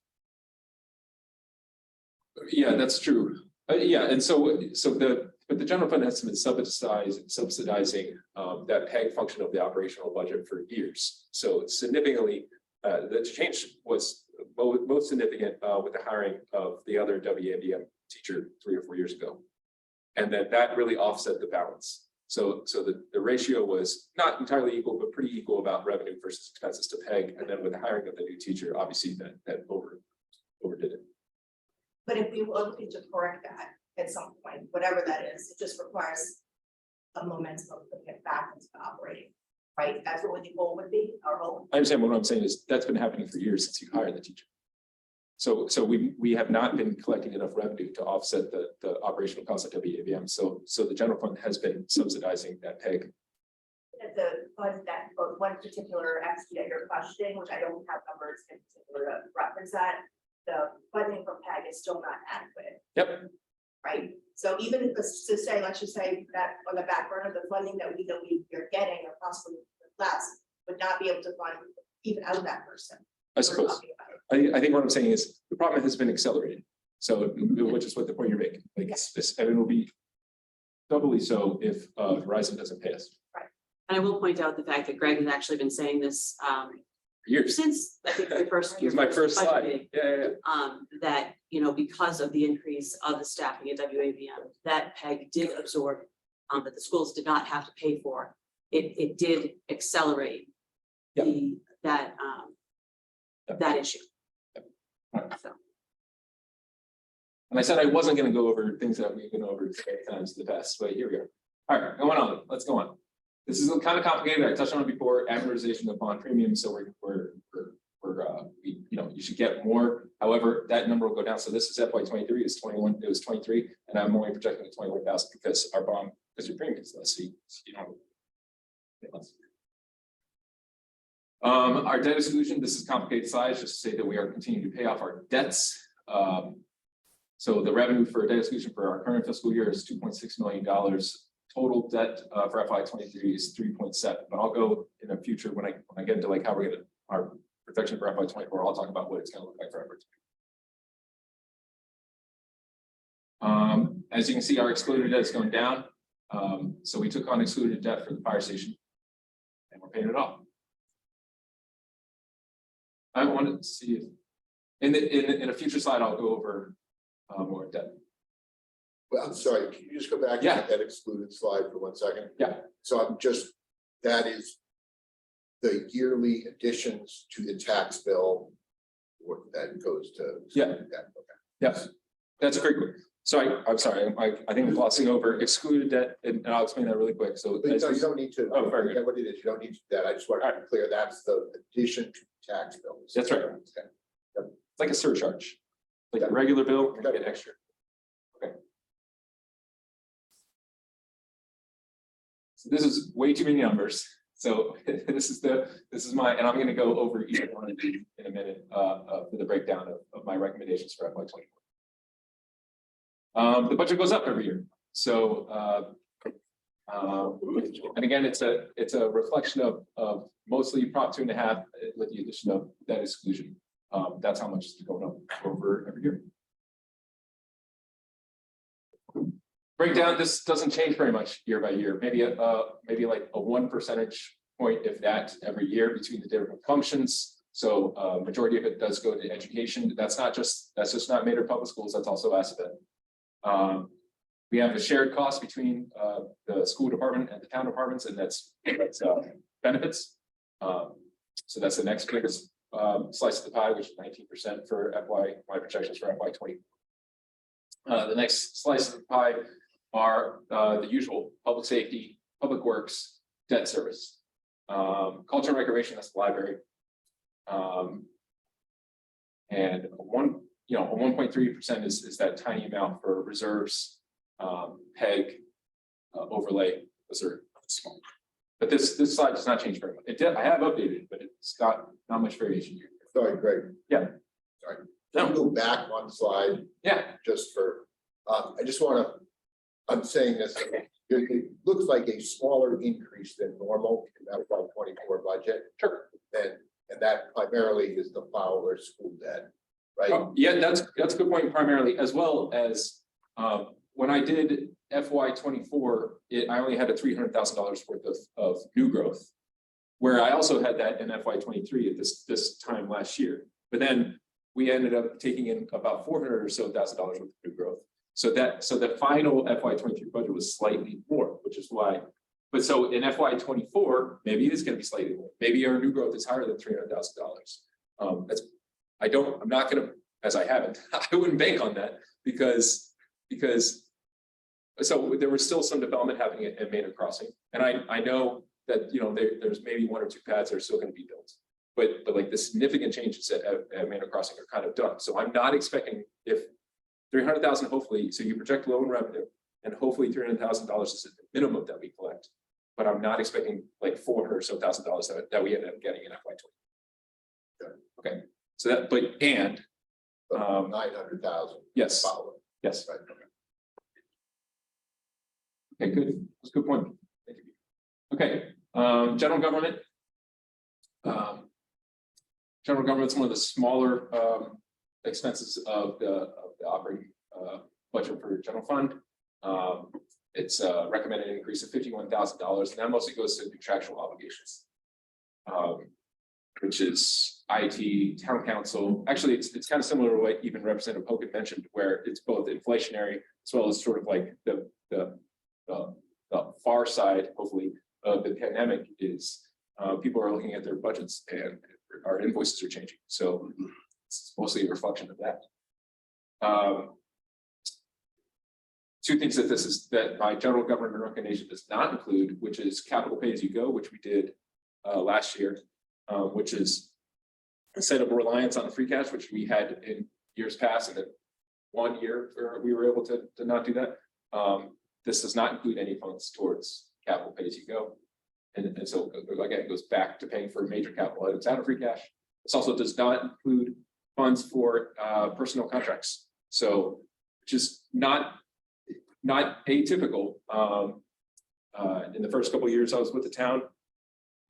Yeah, that's true. Yeah, and so the general fund has been subsidizing that PEG function of the operational budget for years. So significantly, the change was most significant with the hiring of the other WAVM teacher 3 or 4 years ago. And then that really offset the balance. So the ratio was not entirely equal, but pretty equal about revenue versus expenses to PEG. And then with the hiring of the new teacher, obviously that overdid it. But if we were looking to correct that at some point, whatever that is, it just requires a momentum of putting it back into the operating, right? That's what the goal would be, our goal. I understand what I'm saying is that's been happening for years since you hired the teacher. So we have not been collecting enough revenue to offset the operational costs at WAVM. So the general fund has been subsidizing that PEG. The fund that one particular FT that you're questioning, which I don't have numbers in particular to reference that, the funding from PEG is still not adequate. Yep. Right, so even if it's to say, let's just say that on the back burner, the funding that we're getting or possibly less would not be able to fund even out that person. I suppose. I think what I'm saying is the problem has been accelerated. So which is what the point you're making. Like this, and it will be doubly so if Verizon doesn't pay us. Right. And I will point out the fact that Greg has actually been saying this Years. since I think the first. It was my first budget slide. meeting, Yeah. that, you know, because of the increase of the staffing at WAVM, that PEG did absorb, that the schools did not have to pay for. It did accelerate that issue. So. And I said I wasn't going to go over things that we've been over 10 times in the past, but here we are. All right, going on. Let's go on. This is kind of complicated. I touched on it before. Amortization of bond premium. So you should get more. However, that number will go down. So this is FY23. It's 21. It was 23, and I'm only projecting to 21,000 because our bond, because your premium is less. So you don't get less. Our debt exclusion. This is complicated size. Just to say that we are continuing to pay off our debts. So the revenue for debt exclusion for our current fiscal year is $2.6 million. Total debt for FY23 is 3.7. But I'll go in the future when I get into like how we're going to our projection for FY24. I'll talk about what it's going to look like for FY24. As you can see, our excluded debt is going down. So we took on excluded debt for the fire station, and we're paying it off. I wanted to see if in a future slide I'll go over more debt. Well, I'm sorry, can you just go back to that excluded slide for 1 second? Yeah. So that is the yearly additions to the tax bill, or that goes to. Okay. Yes, that's a great question. So I'm sorry, I think I'm glossing over excluded debt, and I'll explain that really quick. So No, you don't need to. Oh, very good. What it is, you don't need to do that. I just want to be clear, that's the addition to tax bill. That's right. Okay. It's like a surcharge, like a regular bill, you get extra. Okay. So this is way too many numbers. So this is my, and I'm going to go over each one in a minute for the breakdown of my recommendations for FY24. The budget goes up every year. So and again, it's a reflection of mostly Prop 2.5 with the addition of debt exclusion. That's how much is going up over every year. Breakdown, this doesn't change very much year by year, maybe like a 1 percentage point, if that, every year between the different functions. So majority of it does go to education. That's just not Maynard Public Schools, that's also ASAPED. We have a shared cost between the school department and the town departments, and that's benefits. So that's the next biggest slice of the pie, which is 19% for my projections for FY20. The next slice of the pie are the usual public safety, public works, debt service, culture and recreation, that's the library. And a 1.3% is that tiny amount for reserves, PEG, overlay. Those are small. But this slide does not change very much. I have updated it, but it's got not much variation here. Sorry, Greg. Yeah. Sorry. No. Go back one slide. Yeah. Just for, I just want to, I'm saying this, it looks like a smaller increase than normal in that FY24 budget. Sure. And that primarily is the Fowler school debt, right? Yeah, that's a good point primarily, as well as when I did FY24, I only had a $300,000 worth of new growth, where I also had that in FY23 at this time last year. But then we ended up taking in about $400,000 or so worth of new growth. So the final FY23 budget was slightly more, which is why. But so in FY24, maybe it is going to be slightly more. Maybe our new growth is higher than $300,000. I'm not going to, as I haven't, I wouldn't bank on that because so there was still some development happening at Maynard Crossing, and I know that there's maybe 1 or 2 pads that are still going to be built, but like the significant changes at Maynard Crossing are kind of done. So I'm not expecting, if 300,000, hopefully, so you project low in revenue, and hopefully $300,000 is the minimum that we collect, but I'm not expecting like $400,000 or so that we ended up getting in FY20. Okay, so that, and 900,000. Yes. Fowler. Yes. Right. Okay, good. That's a good point. Thank you. Okay, general government. General government's one of the smaller expenses of the operating budget for general fund. It's a recommended increase of $51,000, and that mostly goes to contractual obligations, which is IT, town council. Actually, it's kind of similar to what even Representative Hogan mentioned, where it's both inflationary as well as sort of like the far side, hopefully, of the pandemic is people are looking at their budgets and our invoices are changing. So it's mostly a reflection of that. 2 things that my general government recommendation does not include, which is capital pay as you go, which we did last year, which is instead of reliance on free cash, which we had in years past, and then 1 year where we were able to not do that. This does not include any funds towards capital pay as you go. And so again, it goes back to paying for major capital items out of free cash. This also does not include funds for personnel contracts. So, which is not atypical. In the first couple of years I was with the town,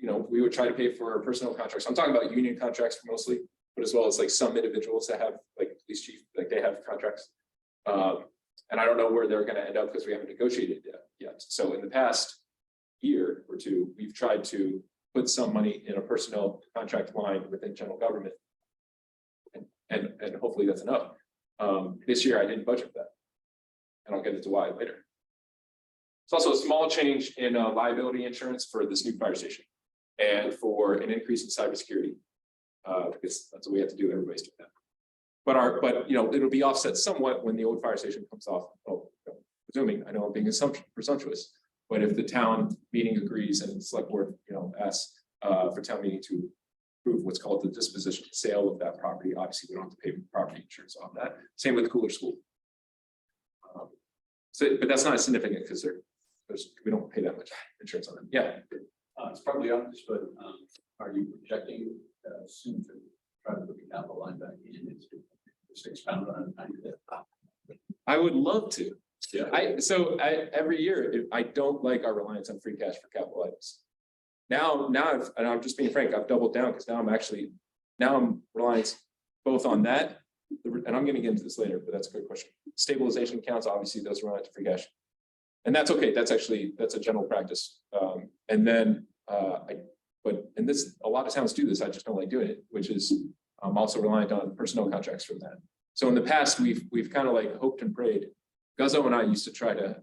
we would try to pay for personnel contracts. I'm talking about union contracts mostly, but as well as like some individuals that have like police chief, like they have contracts. And I don't know where they're going to end up because we haven't negotiated yet. So in the past year or 2, we've tried to put some money in a personnel contract line within general government. And hopefully that's enough. This year I didn't budget that. And I'll get into why later. It's also a small change in liability insurance for this new fire station and for an increase in cybersecurity. Because that's what we have to do. Everybody's doing that. But it'll be offset somewhat when the old fire station comes off. Presuming, I know I'm being presumptuous, but if the town meeting agrees and the select board, asks for town meeting to approve what's called the disposition sale of that property. Obviously, we don't have to pay property insurance on that. Same with Cooler School. But that's not significant because we don't pay that much insurance on them. Yeah. It's probably obvious, but are you projecting soon to try to put the capital line back in? It's expounded on it. I would love to. Yeah. Every year, I don't like our reliance on free cash for capital items. Now, and I'm just being frank, I've doubled down because now I'm reliant both on that, and I'm gonna get into this later, but that's a good question. Stabilization accounts, obviously, those run to free cash. And that's okay, that's a general practice. And then, a lot of towns do this, I just don't like doing it, which is, I'm also reliant on personnel contracts from that. So in the past, we've kind of like hoped and prayed. Guzzo and I used to try to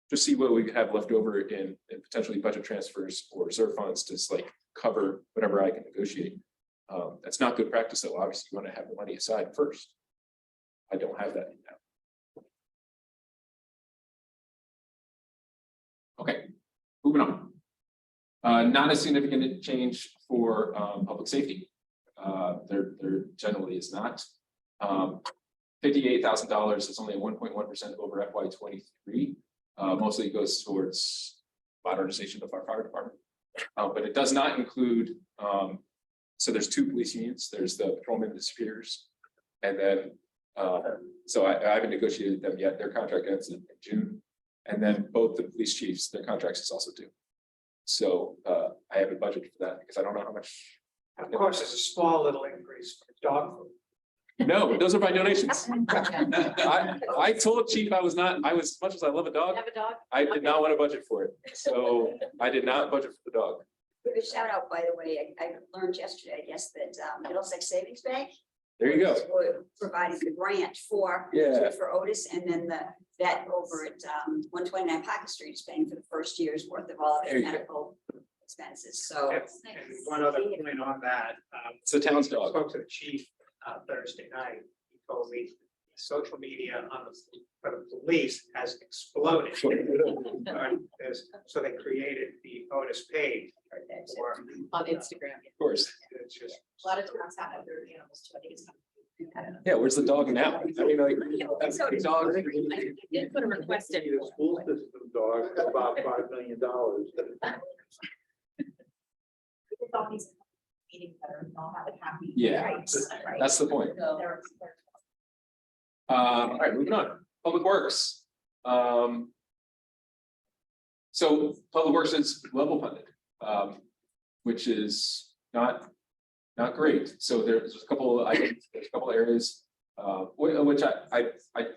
just see what we could have left over in potentially budget transfers or reserve funds to just like cover whatever I can negotiate. That's not good practice, though. Obviously, you want to have the money aside first. I don't have that now. Okay, moving on. Not a significant change for public safety. There generally is not. $58,000 is only 1.1% over FY23. Mostly goes towards modernization of our fire department. But it does not include, so there's two police unions, there's the patrolmen and the superiors. And then, so I haven't negotiated them yet, their contract ends in June. And then both the police chiefs, their contracts is also due. So I haven't budgeted for that because I don't know how much. Of course, it's a small little increase for dog food. No, those are my donations. I told Chief as much as I love a dog, Have a dog? I did not want to budget for it. So I did not budget for the dog. Give a shout out, by the way, I learned yesterday, I guess, that Middlesex Savings Bank. There you go. Providing the grant for Otis, and then that over at 129 Pocket Street is paying for the first year's worth of all of their medical expenses, so. And one other point on that. It's the town's dog. Spoke to the chief Thursday night. He told me social media for the police has exploded. So they created the Otis page On Instagram. Of course. It's just. A lot of towns have their animals too. I think it's. Yeah, where's the dog now? I mean, like, that's the dog. I did put a request in. The school system dog, about $5 million. All these meetings that are all have a happy. Yeah, rights, right? That's the point. So they're- All right, moving on. Public Works. So Public Works is level funded, which is not great. So there's a couple of items, there's a couple of areas, which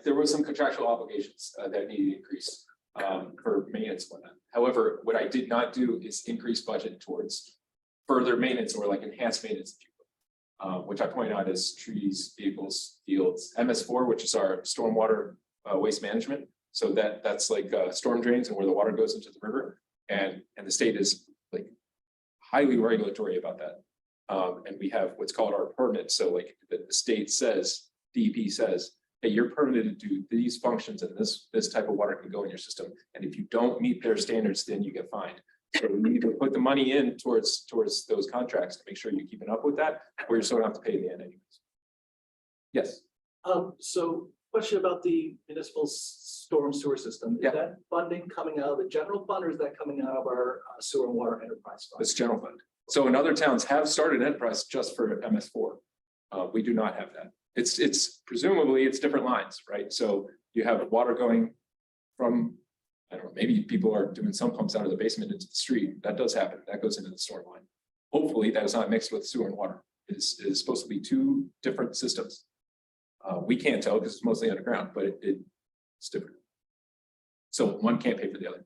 there was some contractual obligations that needed to increase for maintenance and whatnot. However, what I did not do is increase budget towards further maintenance or like enhanced maintenance, which I point out as trees, vehicles, fields, MS4, which is our stormwater waste management. So that's like storm drains and where the water goes into the river. And the state is like highly regulatory about that. And we have what's called our permit. So like the state says, DEP says, hey, you're permitted to do these functions and this type of water can go in your system. And if you don't meet their standards, then you get fined. So we need to put the money in towards those contracts to make sure you're keeping up with that, or you're still gonna have to pay in the end anyways. Yes. So question about the municipal storm sewer system. Is that funding coming out of the general fund, or is that coming out of our sewer and water enterprise fund? It's general fund. So in other towns have started enterprise just for MS4. We do not have that. It's presumably it's different lines, right? So you have water going from, I don't know, maybe people are doing some pumps out of the basement into the street. That does happen. That goes into the storm line. Hopefully that is not mixed with sewer and water. It is supposed to be two different systems. We can't tell because it's mostly underground, but it's different. So one can't pay for the other.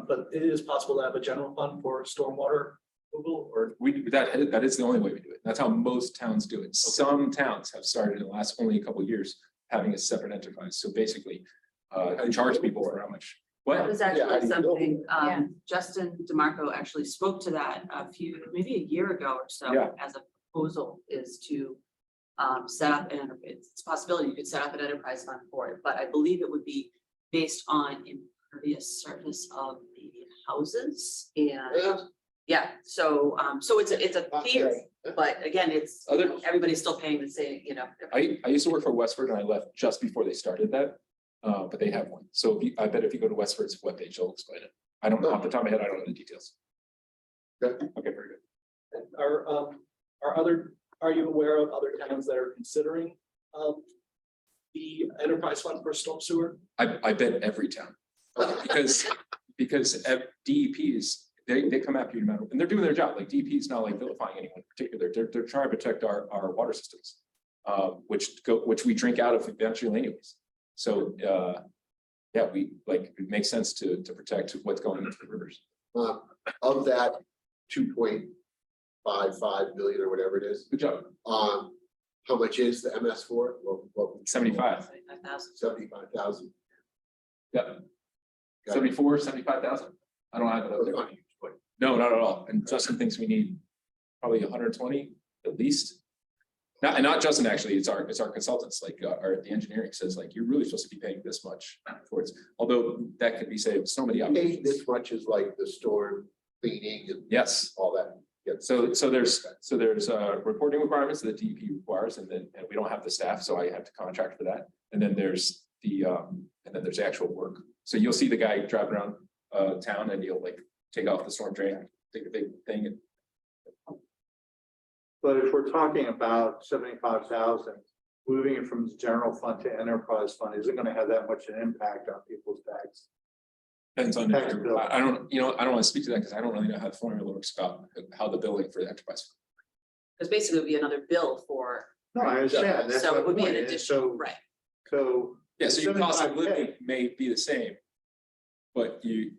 But it is possible to have a general fund for stormwater removal, or that is the only way we do it. That's how most towns do it. Some towns have started in the last only a couple of years having a separate enterprise. So basically, charge people for how much. What? That was actually something, Yeah. Justin DeMarco actually spoke to that maybe a year ago or so. Yeah. As a proposal is to set up it's a possibility you could set up an enterprise fund for it, but I believe it would be based on impervious surface of the houses Yeah, so, so it's a tier, but again, it's, Other- everybody's still paying the same, I used to work for Westford and I left just before they started that. But they have one. So I bet if you go to Westford's webpage, they'll explain it. I don't know off the top of my head, I don't know the details. Good. Okay, very good. Are you aware of other towns that are considering the enterprise fund for storm sewer? I bet every town. Because DEPs, they come after you no matter, and they're doing their job. Like DEP is not like vilifying anyone in particular. They're trying to protect our water systems. Which we drink out of eventually anyways. So yeah, it makes sense to protect what's going into the rivers. Of that 2.55 billion or whatever it is, Good job. how much is the MS4? Well, 75. 75,000. 75,000. Yeah. 74, 75,000. I don't have it up there. No, not at all. And Justin thinks we need probably 120 at least. Not Justin, actually, it's our consultants, like the engineering says, like, you're really supposed to be paying this much towards, although that could be saved so many Paying options. this much is like the storm cleaning and Yes. all that. Yeah. So there's reporting requirements that DEP requires, and we don't have the staff, so I have to contract for that. And then there's the actual work. So you'll see the guy driving around town and he'll like take off the storm drain, take a big thing. And But if we're talking about 75,000, moving it from the general fund to enterprise fund, isn't gonna have that much an impact on people's tax. Depends on, Tax bill. I don't want to speak to that because I don't really know how the formula works about how the billing for the enterprise. Because basically it would be another bill for, No, I understand. That's so my it would be an point. And additional, so- right? So. Yeah, so your cost of 75K. living may be the same. But the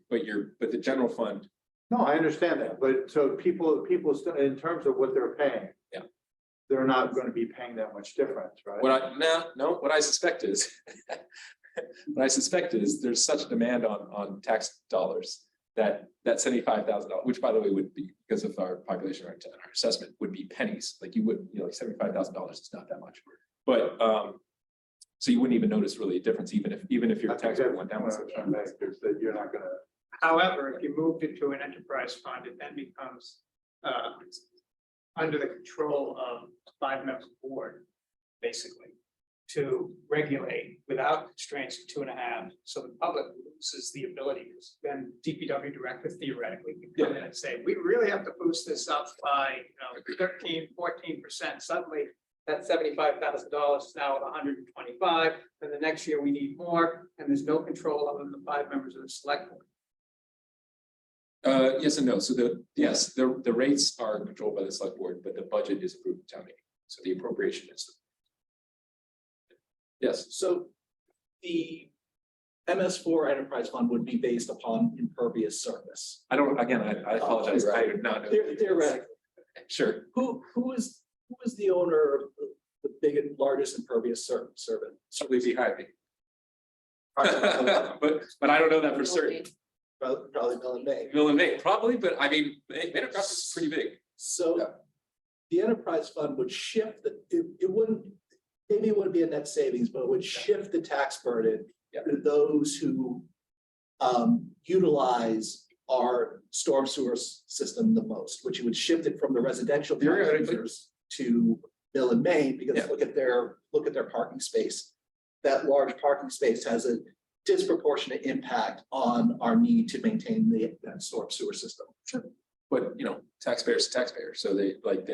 general fund, No, I understand that, but so people still, in terms of what they're paying. Yeah. They're not gonna be paying that much difference, right? what I suspect is. What I suspect is there's such demand on tax dollars that $75,000, which by the way would be because of our population, our assessment would be pennies. Like you would, like $75,000 is not that much. But so you wouldn't even notice really a difference, even if your tax bill went down. Is that you're not gonna. However, if you moved it to an enterprise fund, it then becomes under the control of a 5-member board, basically, to regulate without constraints of 2.5. So the public loses the ability, because then DPW director theoretically can come in and say, we really have to boost this up by 13, 14%. Suddenly that $75,000 is now at 125. Then the next year we need more, and there's no control other than the 5 members of the select board. Yes and no. So the rates are controlled by the select board, but the budget is approved at town meeting. So the appropriation is. Yes. So the MS4 enterprise fund would be based upon impervious surface. I apologize. I do not know. Theoretically, Sure. who is the owner of the biggest, largest impervious surface? Certainly be happy. But I don't know that for certain. Probably Mill and May. Mill and May, probably, but I mean, Maynard is pretty big. So the enterprise fund would shift it wouldn't, maybe it wouldn't be a net savings, but it would shift the tax burden to those who utilize our storm sewer system the most, which would shift it from the residential users to Mill and May, because look at their parking space. That large parking space has a disproportionate impact on our need to maintain that storm sewer system. Sure. But taxpayers, so they're going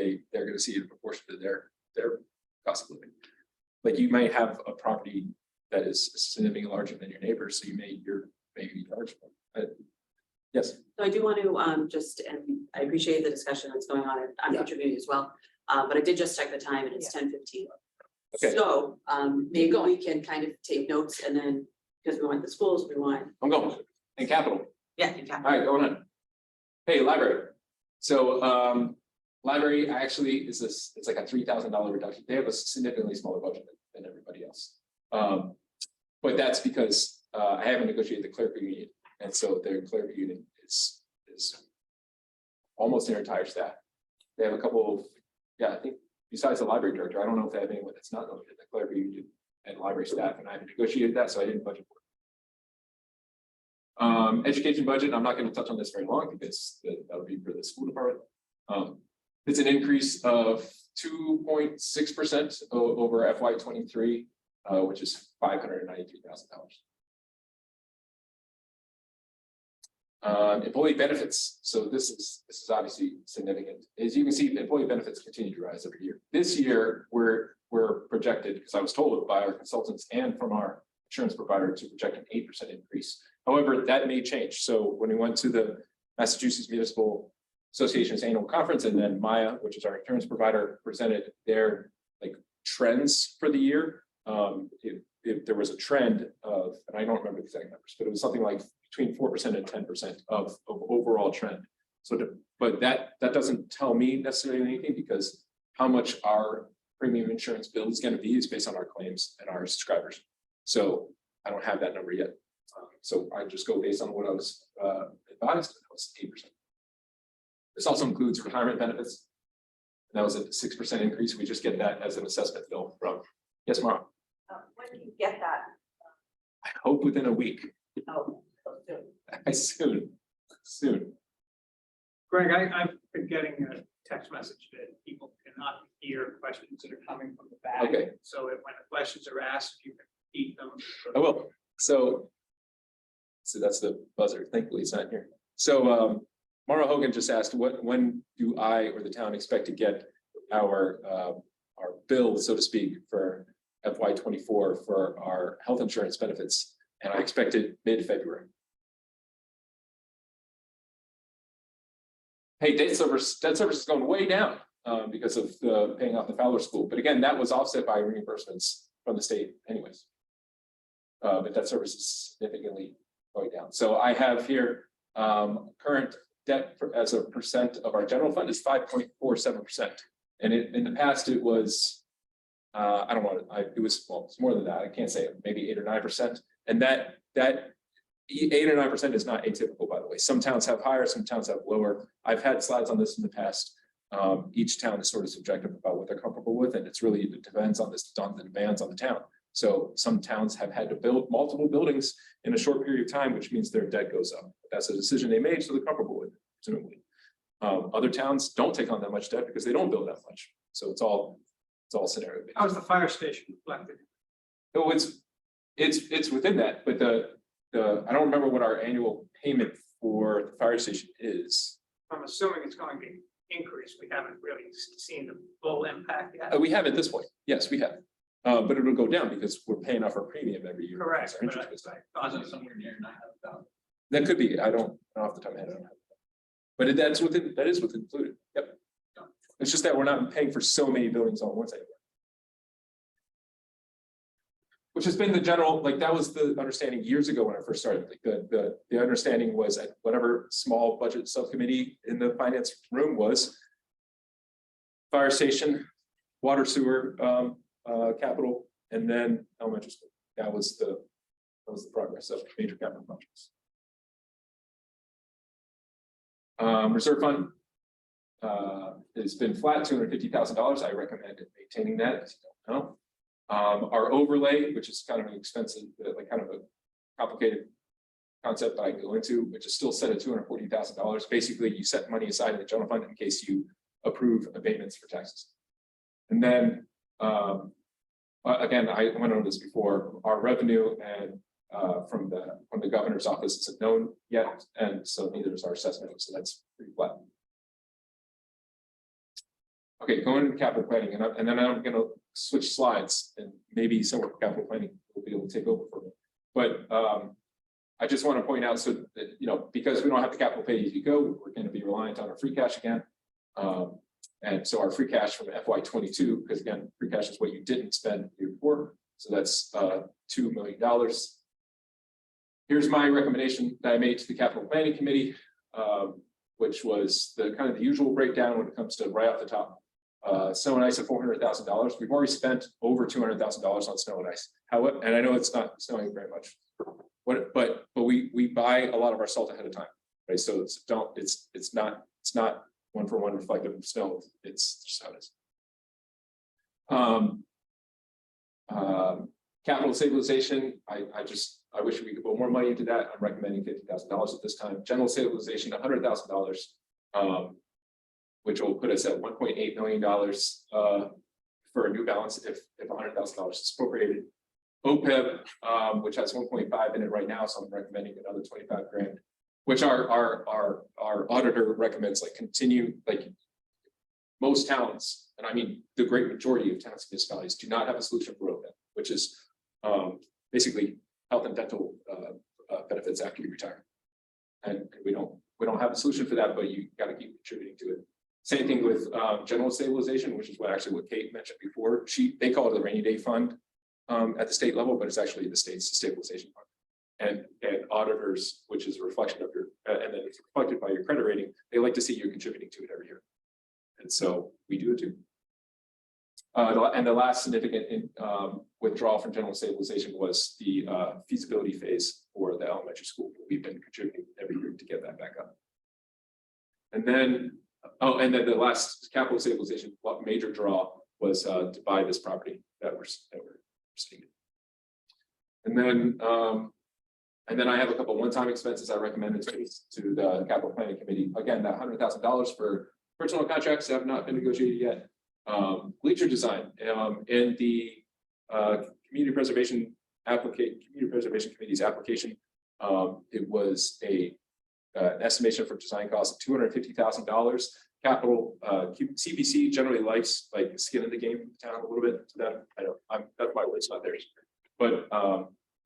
to see it in proportion to their cost of living. Like you may have a property that is significantly larger than your neighbors, so you're maybe charged. Yes. So I do want to and I appreciate the discussion that's going on. I'm contributing as well. But I did just check the time and it's 10:15. Okay. So maybe we can kind of take notes and then, because we want the schools, we want. I'm going in capital. Yeah, in capital. All right, going on. Hey, library. So library actually it's like a $3,000 reduction. They have a significantly smaller budget than everybody else. But that's because I haven't negotiated the clerk union, and so their clerk union is almost their entire staff. They have a couple of, I think besides the library director, I don't know if they have anyone that's not the clerk union and library staff, and I haven't negotiated that, so I didn't budget for Education budget, I'm not going to touch on this very long because that'll be for the school department. It's an increase of 2.6% over FY 23, which is $593,000. Employee benefits. So this is obviously significant. As you can see, the employee benefits continue to rise every year. This year, we're projected, because I was told by our consultants and from our insurance provider, to project an 8% increase. However, that may change. So when we went to the Massachusetts Municipal Association's annual conference, and then Maya, which is our insurance provider, presented their trends for the year. If there was a trend of, and I don't remember the exact numbers, but it was something like between 4% and 10% of overall trend. So, but that doesn't tell me necessarily anything, because how much our premium insurance bill is going to be is based on our claims and our subscribers. So I don't have that number yet. So I just go based on what I was advised. That was 8%. This also includes retirement benefits. That was a 6% increase. We just get that as an assessment bill from. Yes, Mara. When do you get that? I hope within a week. Oh, so Soon. Greg, I've been getting a text message that people cannot hear questions that are coming from the back. Okay. So when the questions are asked, you can repeat them. I will. So that's the buzzer. Thankfully, it's not here. So Mara Hogan just asked, when do I or the town expect to get our bill, so to speak, for FY24 for our health insurance benefits? And I expect it mid-February. Hey, debt service is going way down because of the paying off the Fowler School. But again, that was offset by reimbursements from the state anyways. But debt service is significantly going down. So I have here current debt as a percent of our general fund is 5.47%. And in the past it was, it was it's more than that. I can't say it, maybe 8 or 9%. And that 8 or 9% is not atypical, by the way. Some towns have higher, some towns have lower. I've had slides on this in the past. Each town is sort of subjective about what they're comfortable with, and it depends on the demands on the town. So some towns have had to build multiple buildings in a short period of time, which means their debt goes up. That's a decision they made, so they're comfortable with it, presumably. Other towns don't take on that much debt because they don't build that much. So it's all scenario based. How's the fire station reflected? So it's within that, but I don't remember what our annual payment for the fire station is. I'm assuming it's going to increase. We haven't really seen the full impact yet. We have at this point. Yes, we have. But it'll go down because we're paying off our premium every year. Correct. Our interest goes down. Somewhere near 900,000. That could be. I don't know off the top of my head. I don't have that. But that is within included. Yep. It's just that we're not paying for so many buildings all at once anymore. Which has been the general, that was the understanding years ago when I first started. The understanding was that whatever small budget subcommittee in the finance room was fire station, water sewer, capital, and then elementary school. That was the progress of major capital projects. Reserve fund has been flat, $250,000. I recommend maintaining that, as you don't know. Our overlay, which is kind of an expensive, kind of a complicated concept that I can go into, which is still set at $240,000. Basically, you set money aside in the general fund in case you approve abatements for taxes. And then, again, I went over this before. Our revenue and from the governor's office isn't known yet, and so neither is our assessment. So that's pretty flat. Okay, going into capital planning, and then I'm going to switch slides, and maybe someone from capital planning will be able to take over for me. But I just want to point out, so that, because we don't have the capital pay as you go, we're going to be reliant on our free cash again. And so our free cash from FY22, because again, free cash is what you didn't spend the year before. So that's $2 million. Here's my recommendation that I made to the capital planning committee, which was the kind of the usual breakdown when it comes to right off the top. Snow and ice at $400,000. We've already spent over $200,000 on snow and ice. However, and I know it's not snowing very much, but we buy a lot of our salt ahead of time, right? So it's not one for one reflective of snow. It's just how it is. Capital stabilization. I just I wish we could put more money into that. I'm recommending $50,000 at this time. General stabilization, $100,000. Which will put us at $1.8 million for a new balance if $100,000 is appropriated. OPEB, which has 1.5 in it right now, so I'm recommending another 25 grand, which our auditor recommends, like, continue, like, most towns, and I mean the great majority of towns and municipalities do not have a solution for OPEB, which is basically health and dental benefits after you retire. And we don't have a solution for that, but you got to keep contributing to it. Same thing with general stabilization, which is what Kate mentioned before. They call it the rainy day fund at the state level, but it's actually the state's stabilization fund. And auditors, which is a reflection of your, and then it's reflected by your credit rating, they like to see you contributing to it every year. And so we do it too. And the last significant withdrawal from general stabilization was the feasibility phase for the elementary school. We've been contributing every year to get that back up. And then, and then the last capital stabilization major draw was to buy this property that we're seeing. And then I have a couple one-time expenses I recommended to the capital planning committee. Again, that $100,000 for personal contracts that have not been negotiated yet. Bleacher design in the community preservation committee's application. It was an estimation for design costs of $250,000. Capital CPC generally likes like skin in the game town a little bit. That that's why it's not there, but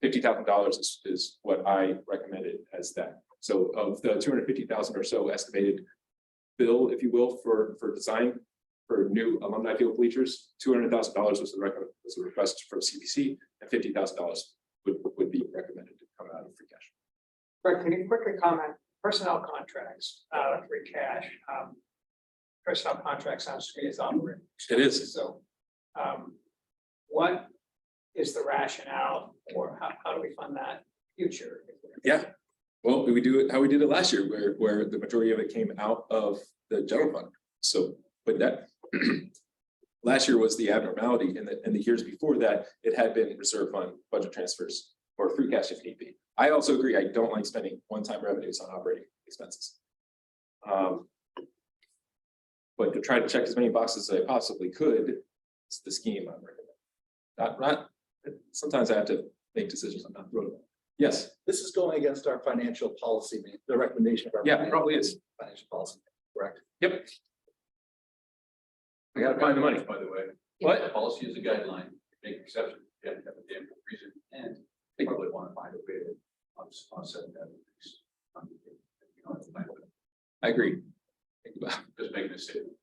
$50,000 is what I recommended as that. So of the $250,000 or so estimated bill, if you will, for design for new alumni field bleachers, $200,000 was the request from CPC, and $50,000 would be recommended to come out of free cash. Greg, can you quickly comment, personnel contracts, free cash, personnel contracts sounds to me as operating. It is. So, what is the rationale, or how do we fund that future? Yeah, well, we do it how we did it last year, where the majority of it came out of the general fund. So, but that last year was the abnormality, and the years before that, it had been reserve fund budget transfers or free cash if need be. I also agree, I don't like spending one-time revenues on operating expenses. But to try to check as many boxes as I possibly could, is the scheme I'm recommending. Sometimes I have to make decisions on that road. Yes. This is going against our financial policy, the recommendation of our. Yeah, it probably is. Financial policy, correct? Yep. We gotta find the money. By the way. What? Policy is a guideline, make exceptions, you have to have a damn good reason, and they probably want to find a way to offset that. I agree. Just making a statement.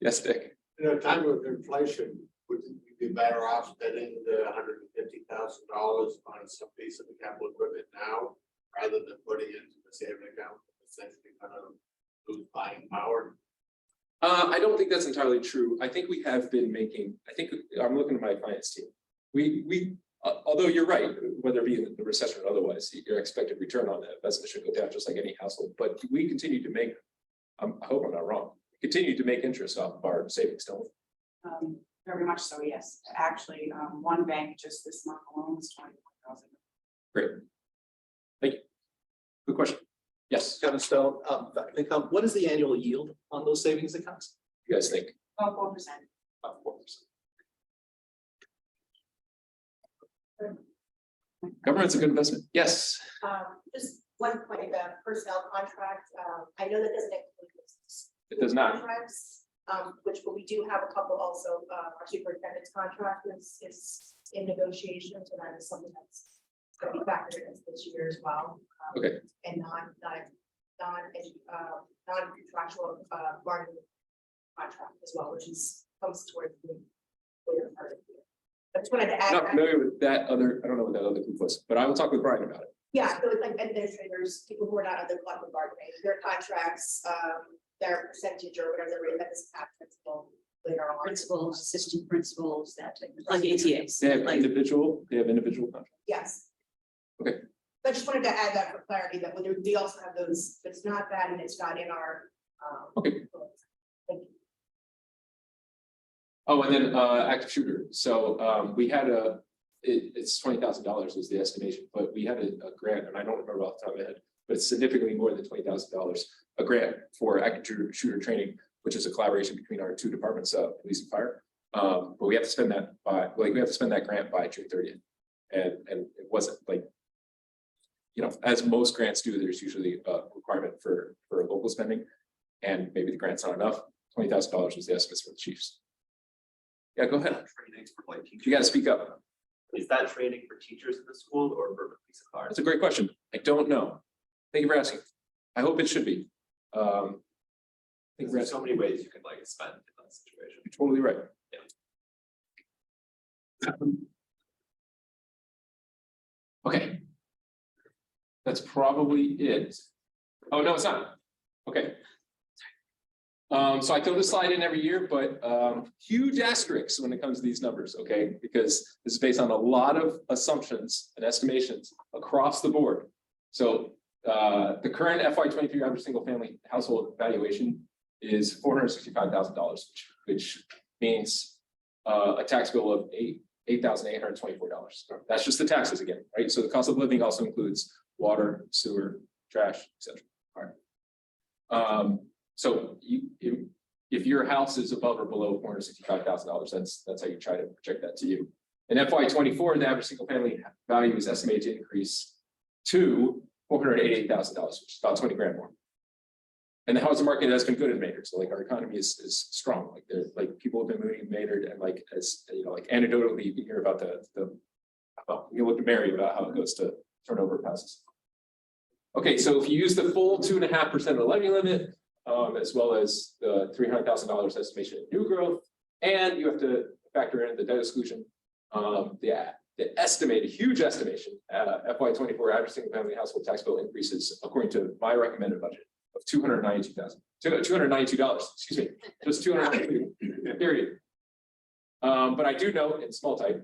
Yes, Dick. In a time of inflation, wouldn't you be better off spending the $150,000 on some piece of the capital equipment now, rather than putting it into the saving account, essentially kind of lose buying power? I don't think that's entirely true. I think we have been making, I'm looking at my finance team. We although you're right, whether it be in the recession or otherwise, your expected return on that investment should go down just like any household. But we continue to make, I hope I'm not wrong, continue to make interest off of our savings, don't we? Very much so, yes. Actually, one bank just this month alone was 21,000. Great. Thank you. Good question. Yes. Kevin Stone, what is the annual yield on those savings accounts? You guys think? About 4%. About 4%. Government's a good investment. Yes. Just one point about personnel contract, I know that doesn't include. It does not. Contracts, but we do have a couple also, our superintendent's contract is in negotiation, so that is something that's going to be factored in this year as well. Okay. And non-contractual bargaining contract as well, which comes towards the later part of the year. I just wanted to add. Not familiar with that other, I don't know what that other group was, but I will talk with Brian about it. Yeah, so it's like administrators, people who are not under collective bargaining, their contracts, their percentage or whatever the rate that is applicable later on. Principals, assistant principals, that type of, like ATAs. They have like, individual contracts. Yes. Okay. I just wanted to add that for clarity, that whether we also have those, if it's not that and it's not in our. Okay. Thank you. Oh, and then active shooter. So we had it's $20,000 was the estimation, but we had a grant, and I don't remember off the top of my head, but it's significantly more than $20,000, a grant for active shooter training, which is a collaboration between our two departments, police and fire. But we have to spend that grant by June 30th. And it wasn't like, as most grants do, there's usually a requirement for local spending. And maybe the grant's not enough. $20,000 was the estimate for the chiefs. Yeah, go ahead. Training for like teachers. You got to speak up. Is that training for teachers in the school or for police and fire? That's a great question. I don't know. Thank you for asking. I hope it should be. There's so many ways you can like spend in that situation. You're totally right. Okay. That's probably it. Oh, no, it's not. Okay. So I throw this slide in every year, but huge asterisks when it comes to these numbers, okay? Because this is based on a lot of assumptions and estimations across the board. So the current FY23 average single family household valuation is $465,000, which means a tax bill of $8,824. That's just the taxes again, right? So the cost of living also includes water, sewer, trash, etc. All right. So if your house is above or below $465,000, that's how you try to project that to you. In FY24, the average single family value is estimated to increase to $488,000, which is about 20 grand more. And the housing market has been good in Maynard. So like our economy is strong. Like there's like people have been moving in Maynard, and like as like anecdotally you can hear about you look to Mary about how it goes to turnover passes. Okay, so if you use the full 2.5% of the levy limit, as well as the $300,000 estimation of new growth, and you have to factor in the debt exclusion, the estimated huge estimation FY24 average single family household tax bill increases according to my recommended budget of $292, excuse me, just $292, period. But I do note in small type,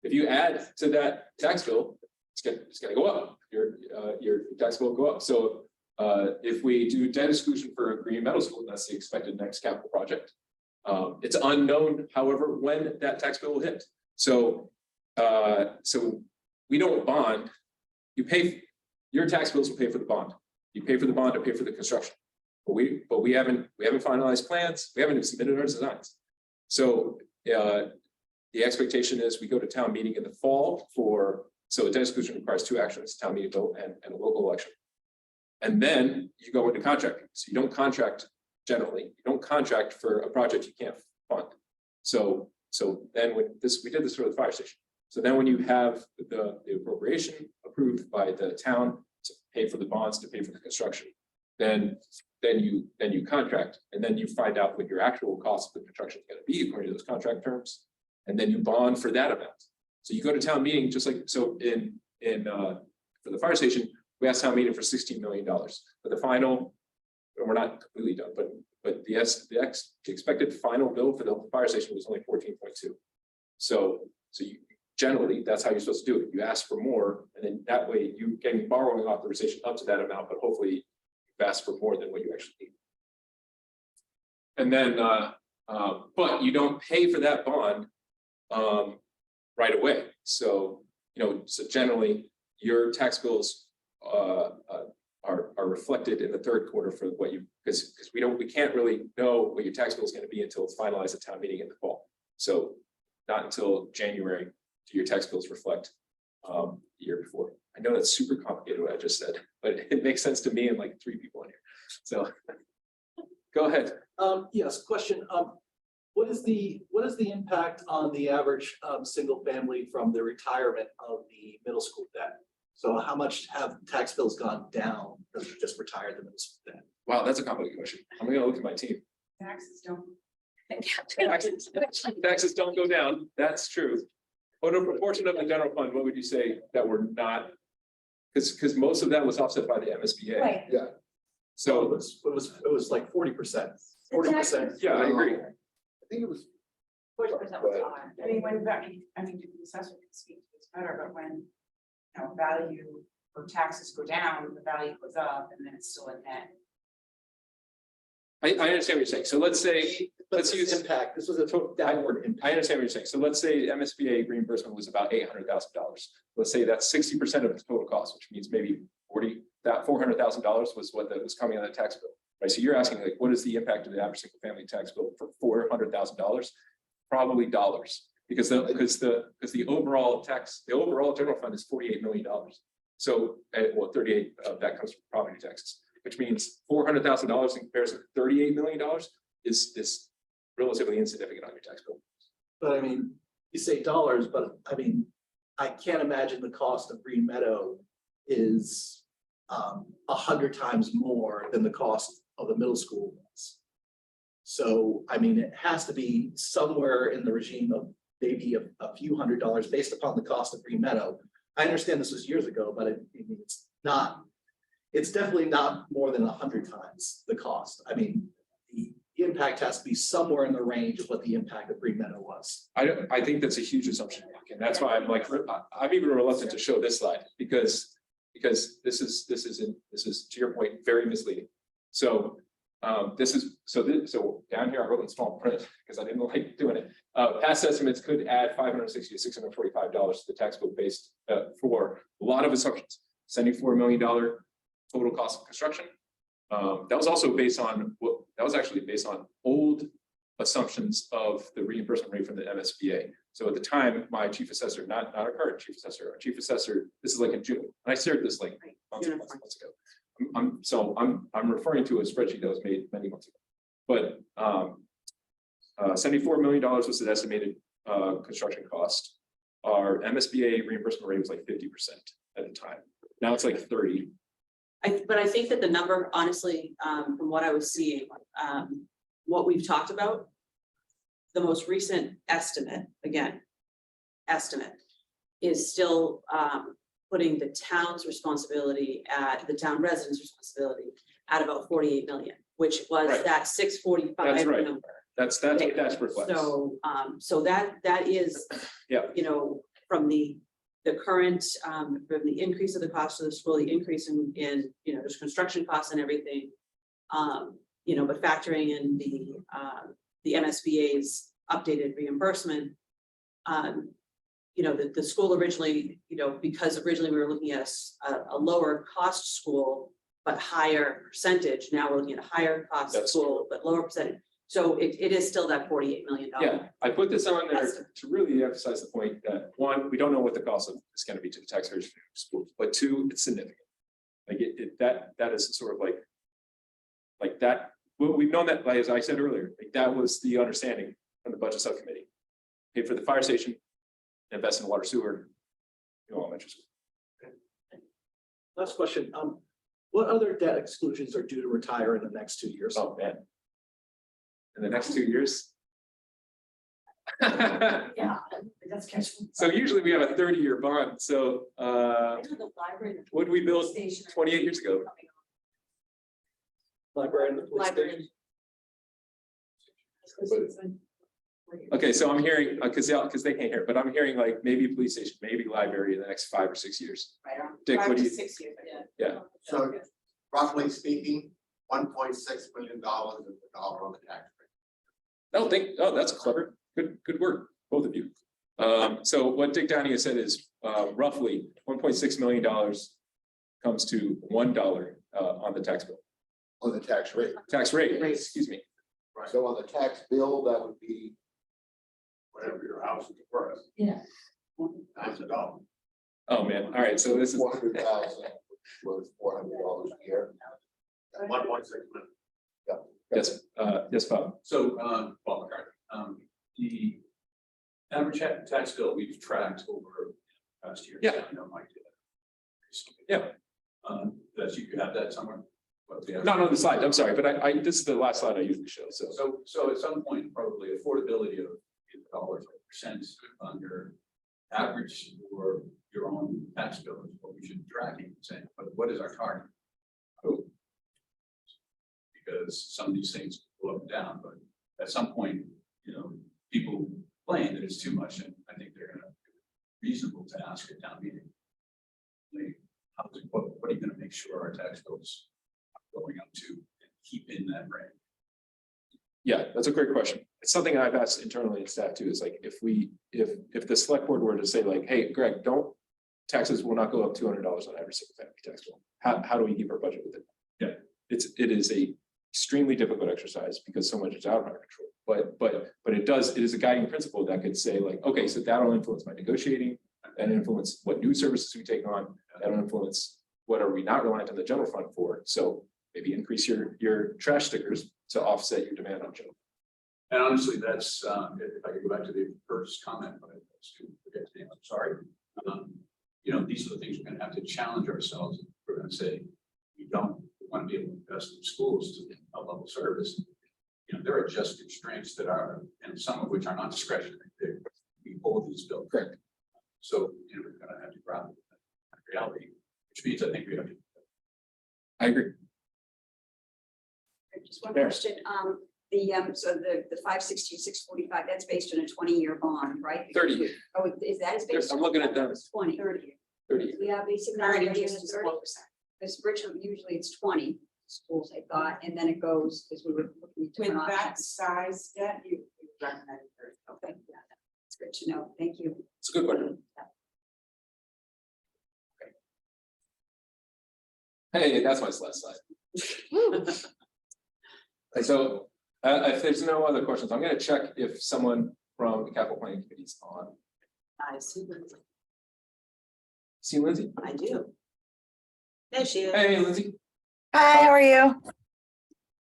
if you add to that tax bill, it's going to go up. Your tax bill will go up. So if we do debt exclusion for Green Meadow School, that's the expected next capital project. It's unknown, however, when that tax bill will hit. So we don't bond. You pay. Your tax bills will pay for the bond. You pay for the bond to pay for the construction. But we haven't finalized plans. We haven't even submitted our designs. So the expectation is we go to town meeting in the fall so debt exclusion requires two actions: town meeting vote and a local election. And then you go into contracting. So you don't contract generally. You don't contract for a project you can't fund. So then we did this for the fire station. So then when you have the appropriation approved by the town to pay for the bonds, to pay for the construction, then you contract, and then you find out what your actual cost of the construction is going to be according to those contract terms, and then you bond for that amount. So you go to town meeting, just like so for the fire station, we asked town meeting for $16 million. But the final, and we're not completely done, but the expected final bill for the fire station was only 14.2. So you generally, that's how you're supposed to do it. You ask for more, and then that way you getting borrowing authorization up to that amount, but hopefully you ask for more than what you actually need. And then, but you don't pay for that bond right away. So so generally your tax bills are reflected in the third quarter for what you because we can't really know what your tax bill is going to be until it's finalized at town meeting in the fall. So not until January do your tax bills reflect the year before. I know that's super complicated what I just said, but it makes sense to me and like 3 people in here. So go ahead. Yes, question. What is the impact on the average single family from the retirement of the middle school debt? So how much have tax bills gone down because you just retired the middle school debt? Wow, that's a complicated question. I'm going to look at my team. Taxes don't. Taxes don't go down. That's true. What a proportion of the general fund, what would you say that were not? Because most of that was offset by the MSBA. Right. Yeah. So it was like 40%. 40%. yeah, I agree. I think it was. 40% was high. I mean, when, I mean, the assessor can speak to this better, but when, value or taxes go down, the value goes up, and then it's still a net. I understand what you're saying. So let's say, let's use. Impact, this was a total downward impact. I understand what you're saying. So let's say MSBA reimbursement was about $800,000. Let's say that's 60% of the total cost, which means maybe $400,000 was what that was coming on the tax bill, right? So you're asking like, what is the impact of the average single family tax bill for $400,000? Probably dollars, because the overall general fund is $48 million. So, well, 38 of that comes from property taxes, which means $400,000 in comparison to $38 million is relatively insignificant on your tax bill. But I mean, you say dollars, but I mean, I can't imagine the cost of Green Meadow is 100 times more than the cost of the middle school was. So, I mean, it has to be somewhere in the regime of maybe a few $100s based upon the cost of Green Meadow. I understand this was years ago, but it's definitely not more than 100 times the cost. I mean, the impact has to be somewhere in the range of what the impact of Green Meadow was. I think that's a huge assumption, Mark, and that's why I'm like, I'm even reluctant to show this slide because this is to your point, very misleading. So so down here I wrote in small print because I didn't like doing it. Past estimates could add $560 to $645 to the tax bill based for a lot of assumptions. $74 million total cost of construction. That was also based on actually based on old assumptions of the reimbursement rate from the MSBA. So at the time, my chief assessor, not our current chief assessor, our chief assessor, this is like in June, and I shared this like months ago. I'm referring to a spreadsheet that was made many months ago. But $74 million was an estimated construction cost. Our MSBA reimbursement rate was like 50% at the time. Now it's like 30. But I think that the number, honestly, from what I was seeing, what we've talked about, the most recent estimate, is still putting the town's responsibility the town residents' responsibility at about 48 million, which was Right. that 645 That's right. number. That's what that reflects. So that is, Yeah. you know, from the current, from the increase of the cost of the school, the increase in you know, there's construction costs and everything. You know, but factoring in the MSBA's updated reimbursement. You know, the school originally, you know, because originally we were looking at a lower cost school, but higher percentage. Now we're looking at a higher cost That's school, but lower percentage. So it is still that $48 million. Yeah, I put this on there to really emphasize the point that one, we don't know what the cost of is going to be to the taxpayers for schools, but two, it's significant. Like that is sort of like that. Well, we've known that, like, as I said earlier, like that was the understanding from the budget subcommittee. Pay for the fire station, invest in water sewer, elementary school. Last question, what other debt exclusions are due to retire in the next 2 years? Oh, man. In the next 2 years. Yeah, that's catching. So usually we have a 30-year bond. So The library. what did we build 28 years ago? Library and the police Library. station? Okay, so I'm hearing, because they can't hear, but I'm hearing like maybe police station, maybe library in the next 5 or 6 years. Right on. Dick, 5 what do to you- 6 years. Yeah. So roughly speaking, $1.6 million is the dollar on the tax rate. Oh, that's clever. Good work, both of you. So what Dick Downey has said is roughly $1.6 million comes to $1 on the tax bill. On the tax rate. Tax rate, excuse me. Right. So on the tax bill, that would be whatever your house is worth. Yeah. Times a dollar. Oh, man. All right, so this is. 400,000 was $400 a year. 1.6 million. Yes, yes, Bob. So, Bob McCarthy, the average tax bill we've tracked over the past year. Yeah. I know Mike did Yeah. that. That you have that somewhere? Not on the slide, I'm sorry, but I this is the last slide I usually show, so. So at some point, probably affordability of dollars or percent on your average or your own tax bill is what we should be tracking, saying, but what is our target? Because some of these things go up and down, but at some point, you know, people complain that it's too much, and I think they're gonna be reasonable to ask at town meeting. Like, what are you gonna make sure our tax bills are going up to and keep in that range? Yeah, that's a great question. It's something I've asked internally in staff too, is like, if the select board were to say like, hey, Greg, taxes will not go up $200 on every single family tax bill. How do we keep our budget with it? Yeah, it is a extremely difficult exercise because so much is out of our control. But it is a guiding principle that could say like, okay, so that'll influence my negotiating, that influence what new services we take on, that'll influence what are we not reliant on the general fund for. So maybe increase your trash stickers to offset your demand on general. And honestly, that's, if I could go back to the first comment, but I forget the name, I'm sorry. These are the things we're gonna have to challenge ourselves. We're gonna say, we don't want to be able to invest in schools to a level service. There are just constraints that are, and some of which are not discretionary. We hold these bills. Correct. So, we're gonna have to grapple with that reality, which means I think we have to. I agree. Just one There. question, so the 560, 645, that's based on a 20-year bond, right? 30 years. Oh, is that is based? I'm on- looking at that. It's 20, 30. 30. Yeah, basically. Current already interest is 30%. Because originally, usually it's 20 schools, I thought, and then it goes, as we were looking at With different that options. size debt, you recommend. Okay, yeah, that's good to know, thank you. It's a good question. Hey, that's my last slide. So if there's no other questions, I'm gonna check if someone from the capital planning committee is on. I see. See Lindsay? I do. There she is. Hey, Lindsay. Hi, how are you?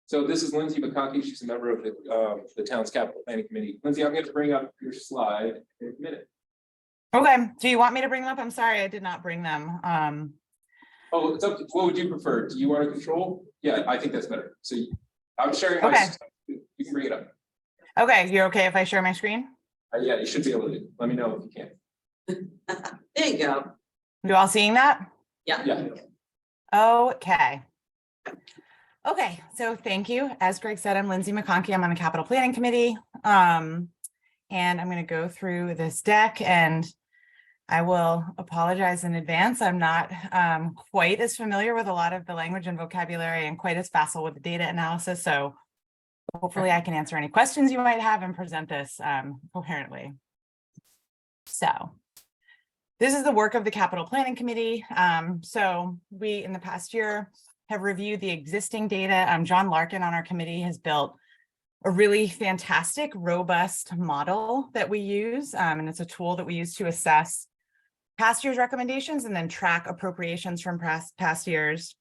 So this is Lindsay McConkey. She's a member of the town's capital planning committee. Lindsay, I'm going to bring up your slide in a minute. Okay, do you want me to bring them up? I'm sorry, I did not bring them. Oh, it's up to, what would you prefer? Do you want to control? Yeah, I think that's better. So I'm sharing my, Okay. You can bring it up. Okay, you're okay if I share my screen? Yeah, you should be able to. Let me know if you can. There you go. You all seeing that? Yeah. Okay. Okay, so thank you. As Greg said, I'm Lindsay McConkey. I'm on the capital planning committee. And I'm going to go through this deck, and I will apologize in advance. I'm not quite as familiar with a lot of the language and vocabulary and quite as facile with the data analysis. So hopefully I can answer any questions you might have and present this coherently. So this is the work of the capital planning committee. So we, in the past year, have reviewed the existing data. John Larkin on our committee has built a really fantastic, robust model that we use. And it's a tool that we use to assess past year's recommendations and then track appropriations from past years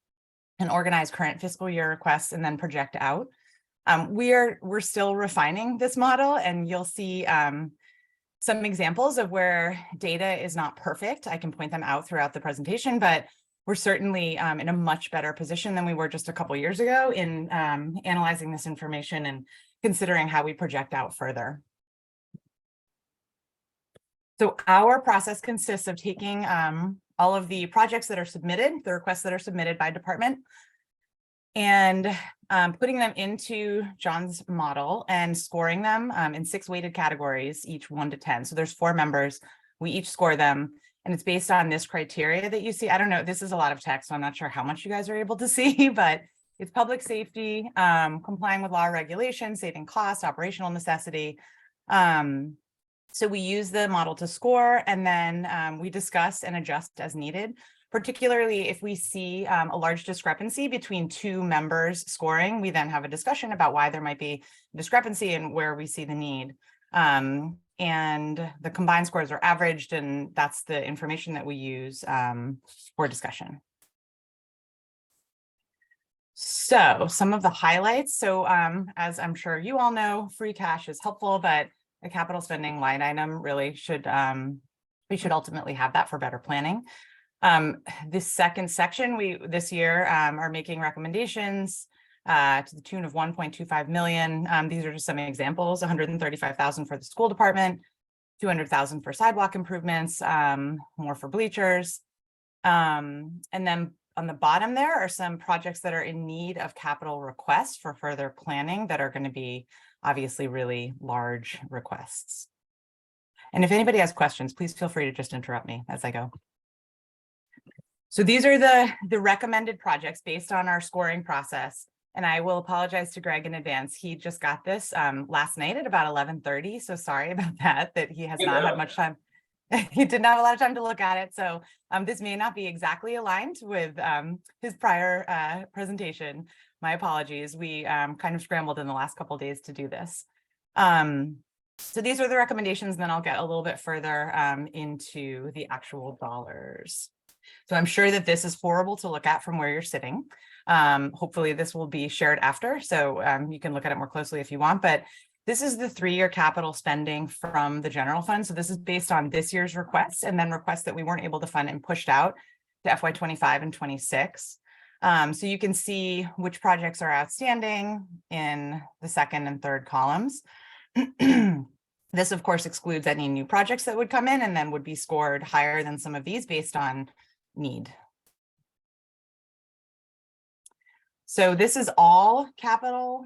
and organize current fiscal year requests and then project out. We're still refining this model, and you'll see some examples of where data is not perfect. I can point them out throughout the presentation, but we're certainly in a much better position than we were just a couple years ago in analyzing this information and considering how we project out further. So our process consists of taking all of the projects that are submitted, the requests that are submitted by department, and putting them into John's model and scoring them in 6 weighted categories, each 1 to 10. So there's 4 members. We each score them, and it's based on this criteria that you see. I don't know, this is a lot of text, so I'm not sure how much you guys are able to see, but it's public safety, complying with law regulations, saving costs, operational necessity. So we use the model to score, and then we discuss and adjust as needed. Particularly if we see a large discrepancy between 2 members scoring, we then have a discussion about why there might be discrepancy and where we see the need. And the combined scores are averaged, and that's the information that we use for discussion. So some of the highlights. So as I'm sure you all know, free cash is helpful, but a capital spending line item really should, we should ultimately have that for better planning. This second section, we this year are making recommendations to the tune of 1.25 million. These are just some examples: 135,000 for the school department, 200,000 for sidewalk improvements, more for bleachers. And then on the bottom there are some projects that are in need of capital requests for further planning that are going to be obviously really large requests. And if anybody has questions, please feel free to just interrupt me as I go. So these are the recommended projects based on our scoring process. And I will apologize to Greg in advance. He just got this last night at about 11:30. So sorry about that he has not had much time. He did not have a lot of time to look at it. So this may not be exactly aligned with his prior presentation. My apologies. We kind of scrambled in the last couple of days to do this. So these are the recommendations, and then I'll get a little bit further into the actual dollars. So I'm sure that this is horrible to look at from where you're sitting. Hopefully this will be shared after, so you can look at it more closely if you want, but this is the 3-year capital spending from the general fund. So this is based on this year's requests and then requests that we weren't able to fund and pushed out to FY25 and 26. So you can see which projects are outstanding in the second and third columns. This, of course, excludes any new projects that would come in and then would be scored higher than some of these based on need. So this is all capital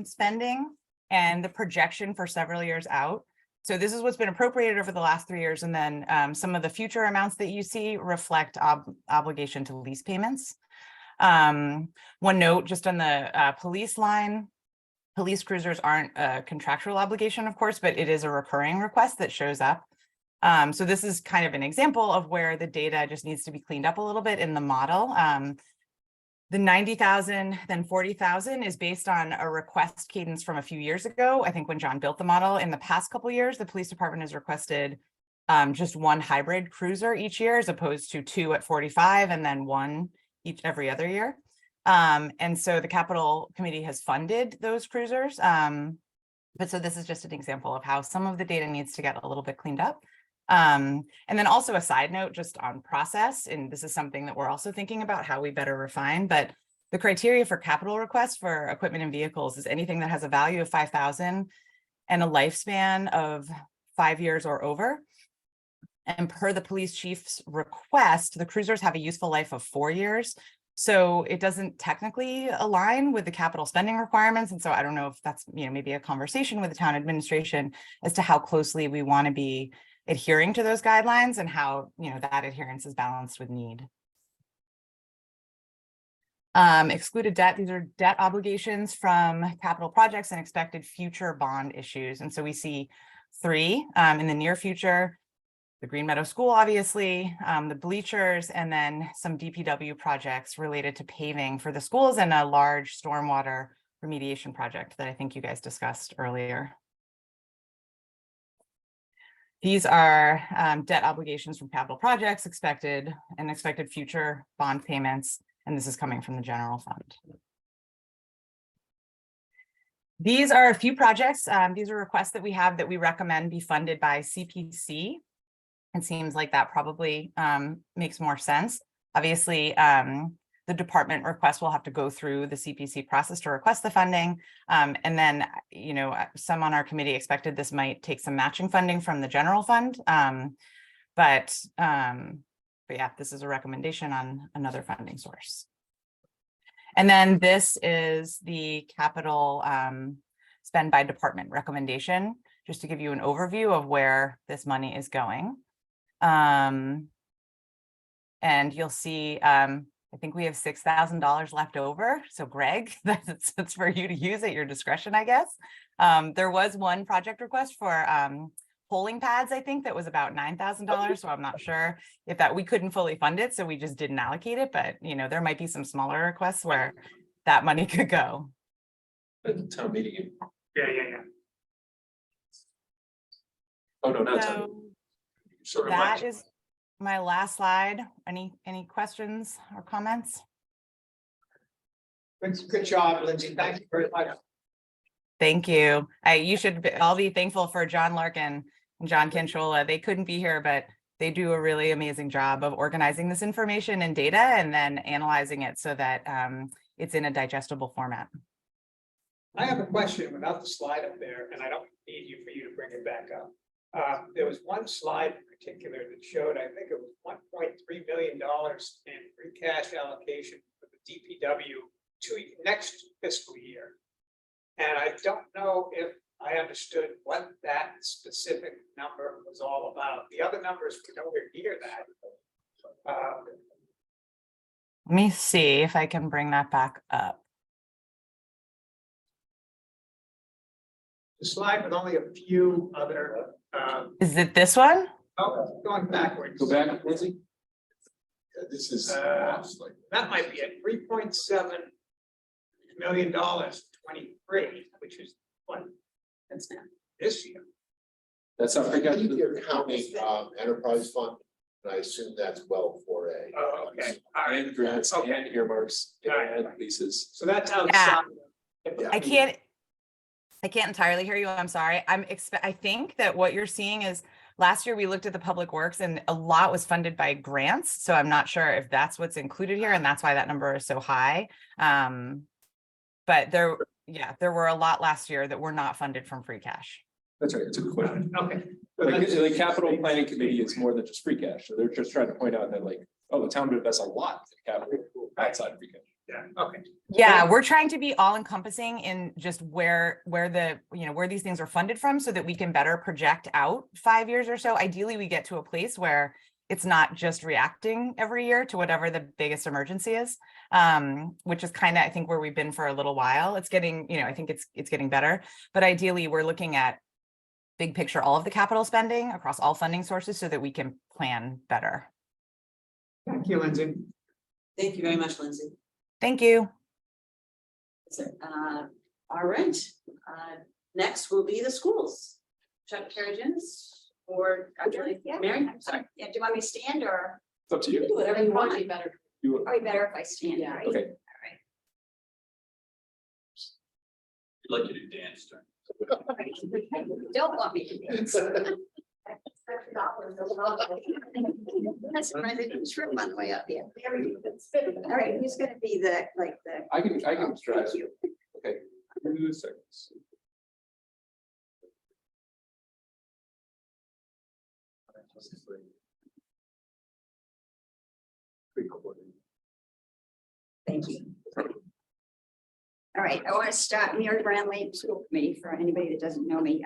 spending and the projection for several years out. So this is what's been appropriated over the last 3 years. And then some of the future amounts that you see reflect obligation to lease payments. One note just on the police line, police cruisers aren't a contractual obligation, of course, but it is a recurring request that shows up. So this is kind of an example of where the data just needs to be cleaned up a little bit in the model. The 90,000, then 40,000 is based on a request cadence from a few years ago. I think when John built the model. In the past couple of years, the police department has requested just one hybrid cruiser each year, as opposed to 2 at 45 and then 1 every other year. And so the capital committee has funded those cruisers. But so this is just an example of how some of the data needs to get a little bit cleaned up. And then also a side note just on process, and this is something that we're also thinking about how we better refine, but the criteria for capital requests for equipment and vehicles is anything that has a value of 5,000 and a lifespan of 5 years or over. And per the police chief's request, the cruisers have a useful life of 4 years. So it doesn't technically align with the capital spending requirements. And so I don't know if that's, maybe a conversation with the town administration as to how closely we want to be adhering to those guidelines and how, that adherence is balanced with need. Excluded debt, these are debt obligations from capital projects and expected future bond issues. And so we see 3 in the near future: the Green Meadow School, obviously, the bleachers, and then some DPW projects related to paving for the schools and a large stormwater remediation project that I think you guys discussed earlier. These are debt obligations from capital projects, expected future bond payments, and this is coming from the general fund. These are a few projects. These are requests that we have that we recommend be funded by CPC. It seems like that probably makes more sense. Obviously, the department request will have to go through the CPC process to request the funding. And then, some on our committee expected this might take some matching funding from the general fund. But yeah, this is a recommendation on another funding source. And then this is the capital spend by department recommendation, just to give you an overview of where this money is going. And you'll see, I think we have $6,000 left over. So Greg, that's for you to use at your discretion, I guess. There was one project request for polling pads, I think that was about $9,000. So I'm not sure if we couldn't fully fund it. So we just didn't allocate it, but there might be some smaller requests where that money could go. At the town meeting. Yeah. Oh, no, not town. So Sort of that is my last slide. Any questions or comments? Good job, Lindsay. Thank you very much. Thank you. You should all be thankful for John Larkin and John Canchola. They couldn't be here, but they do a really amazing job of organizing this information and data and then analyzing it so that it's in a digestible format. I have a question without the slide up there, and I don't need you for you to bring it back up. There was one slide in particular that showed, I think it was $1.3 million in free cash allocation for the DPW to next fiscal year. And I don't know if I understood what that specific number was all about. The other numbers were nowhere near that. Let me see if I can bring that back up. the slide with only a few other, Is it this one? oh, going backwards. Go back, Lindsay. Yeah, this is. like- That might be at $3.7 million, 23, which is what? That's now this year. That's not. I think you're counting enterprise fund, and I assume that's well for a. Oh, okay. All right. And grants Okay. and earmarks Alright. and leases. So that's outside. I can't entirely hear you. I'm sorry. I think that what you're seeing is last year we looked at the public works and a lot was funded by grants. So I'm not sure if that's what's included here and that's why that number is so high. But there were a lot last year that were not funded from free cash. That's right. It's a good question. Okay. Like the capital planning committee is more than just free cash. So they're just trying to point out that like, oh, the town would invest a lot in capital outside of free cash. Yeah, okay. Yeah, we're trying to be all encompassing in just where these things are funded from so that we can better project out 5 years or so. Ideally, we get to a place where it's not just reacting every year to whatever the biggest emergency is, which is kind of, I think, where we've been for a little while. It's getting, I think it's getting better. But ideally, we're looking at big picture, all of the capital spending across all funding sources so that we can plan better. Thank you, Lindsay. Thank you very much, Lindsay. Thank you. All right, next will be the schools. Chuck Carrigan or actually, Yeah, Mary? I'm sorry. Yeah, do you want me to stand or It's up to You you. do whatever you want. Better. You- probably better if I stand, Yeah. right? Okay. We'd like you to dance during. Don't want me to dance. That's right, they didn't trip on the way up here. All right, who's gonna be the, like, the? I can try. Thank you. Okay. 2 seconds. Thank you. All right, I want to start, Mary Brandley, School Committee, for anybody that doesn't know me.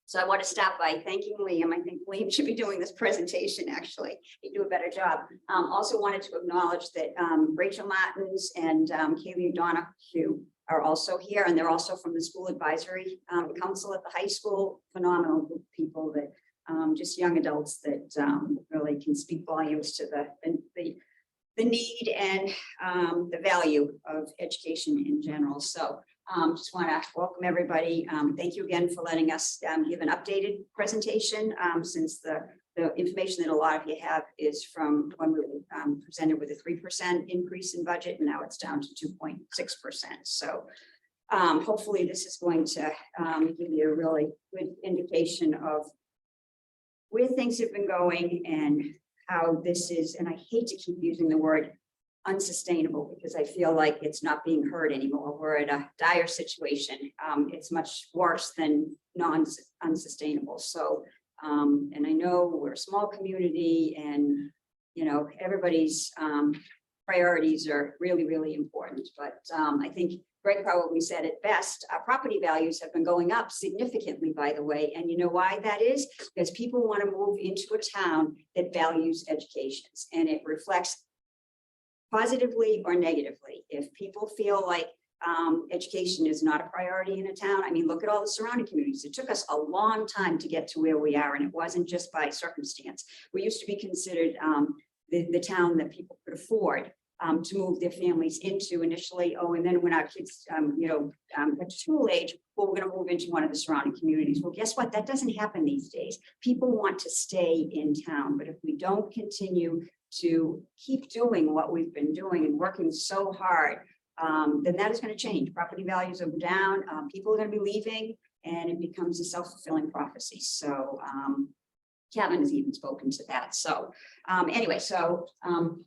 So I want to start by thanking Liam. I think Liam should be doing this presentation, actually. He'd do a better job. Also wanted to acknowledge that Rachel Martins and Kaylee Donahue are also here, and they're also from the School Advisory Council at the high school. Phenomenal group of people that, just young adults that really can speak volumes to the need and the value of education in general. So just want to welcome everybody. Thank you again for letting us give an updated presentation since the information that a lot of you have is from when we were presented with a 3% increase in budget, and now it's down to 2.6%. So hopefully this is going to give you a really good indication of where things have been going and how this is, and I hate to keep using the word unsustainable because I feel like it's not being heard anymore. We're in a dire situation. It's much worse than unsustainable. So, and I know we're a small community and, everybody's priorities are really, really important. But I think Greg probably said it best. Our property values have been going up significantly, by the way. And you know why that is? Because people want to move into a town that values education, and it reflects positively or negatively. If people feel like education is not a priority in a town, I mean, look at all the surrounding communities. It took us a long time to get to where we are, and it wasn't just by circumstance. We used to be considered the town that people could afford to move their families into initially. Oh, and then when our kids, get to school age, well, we're going to move into one of the surrounding communities. Well, guess what? That doesn't happen these days. People want to stay in town, but if we don't continue to keep doing what we've been doing and working so hard, then that is going to change. Property values will go down. People are going to be leaving, and it becomes a self-fulfilling prophecy. So Kevin has even spoken to that. So anyway, so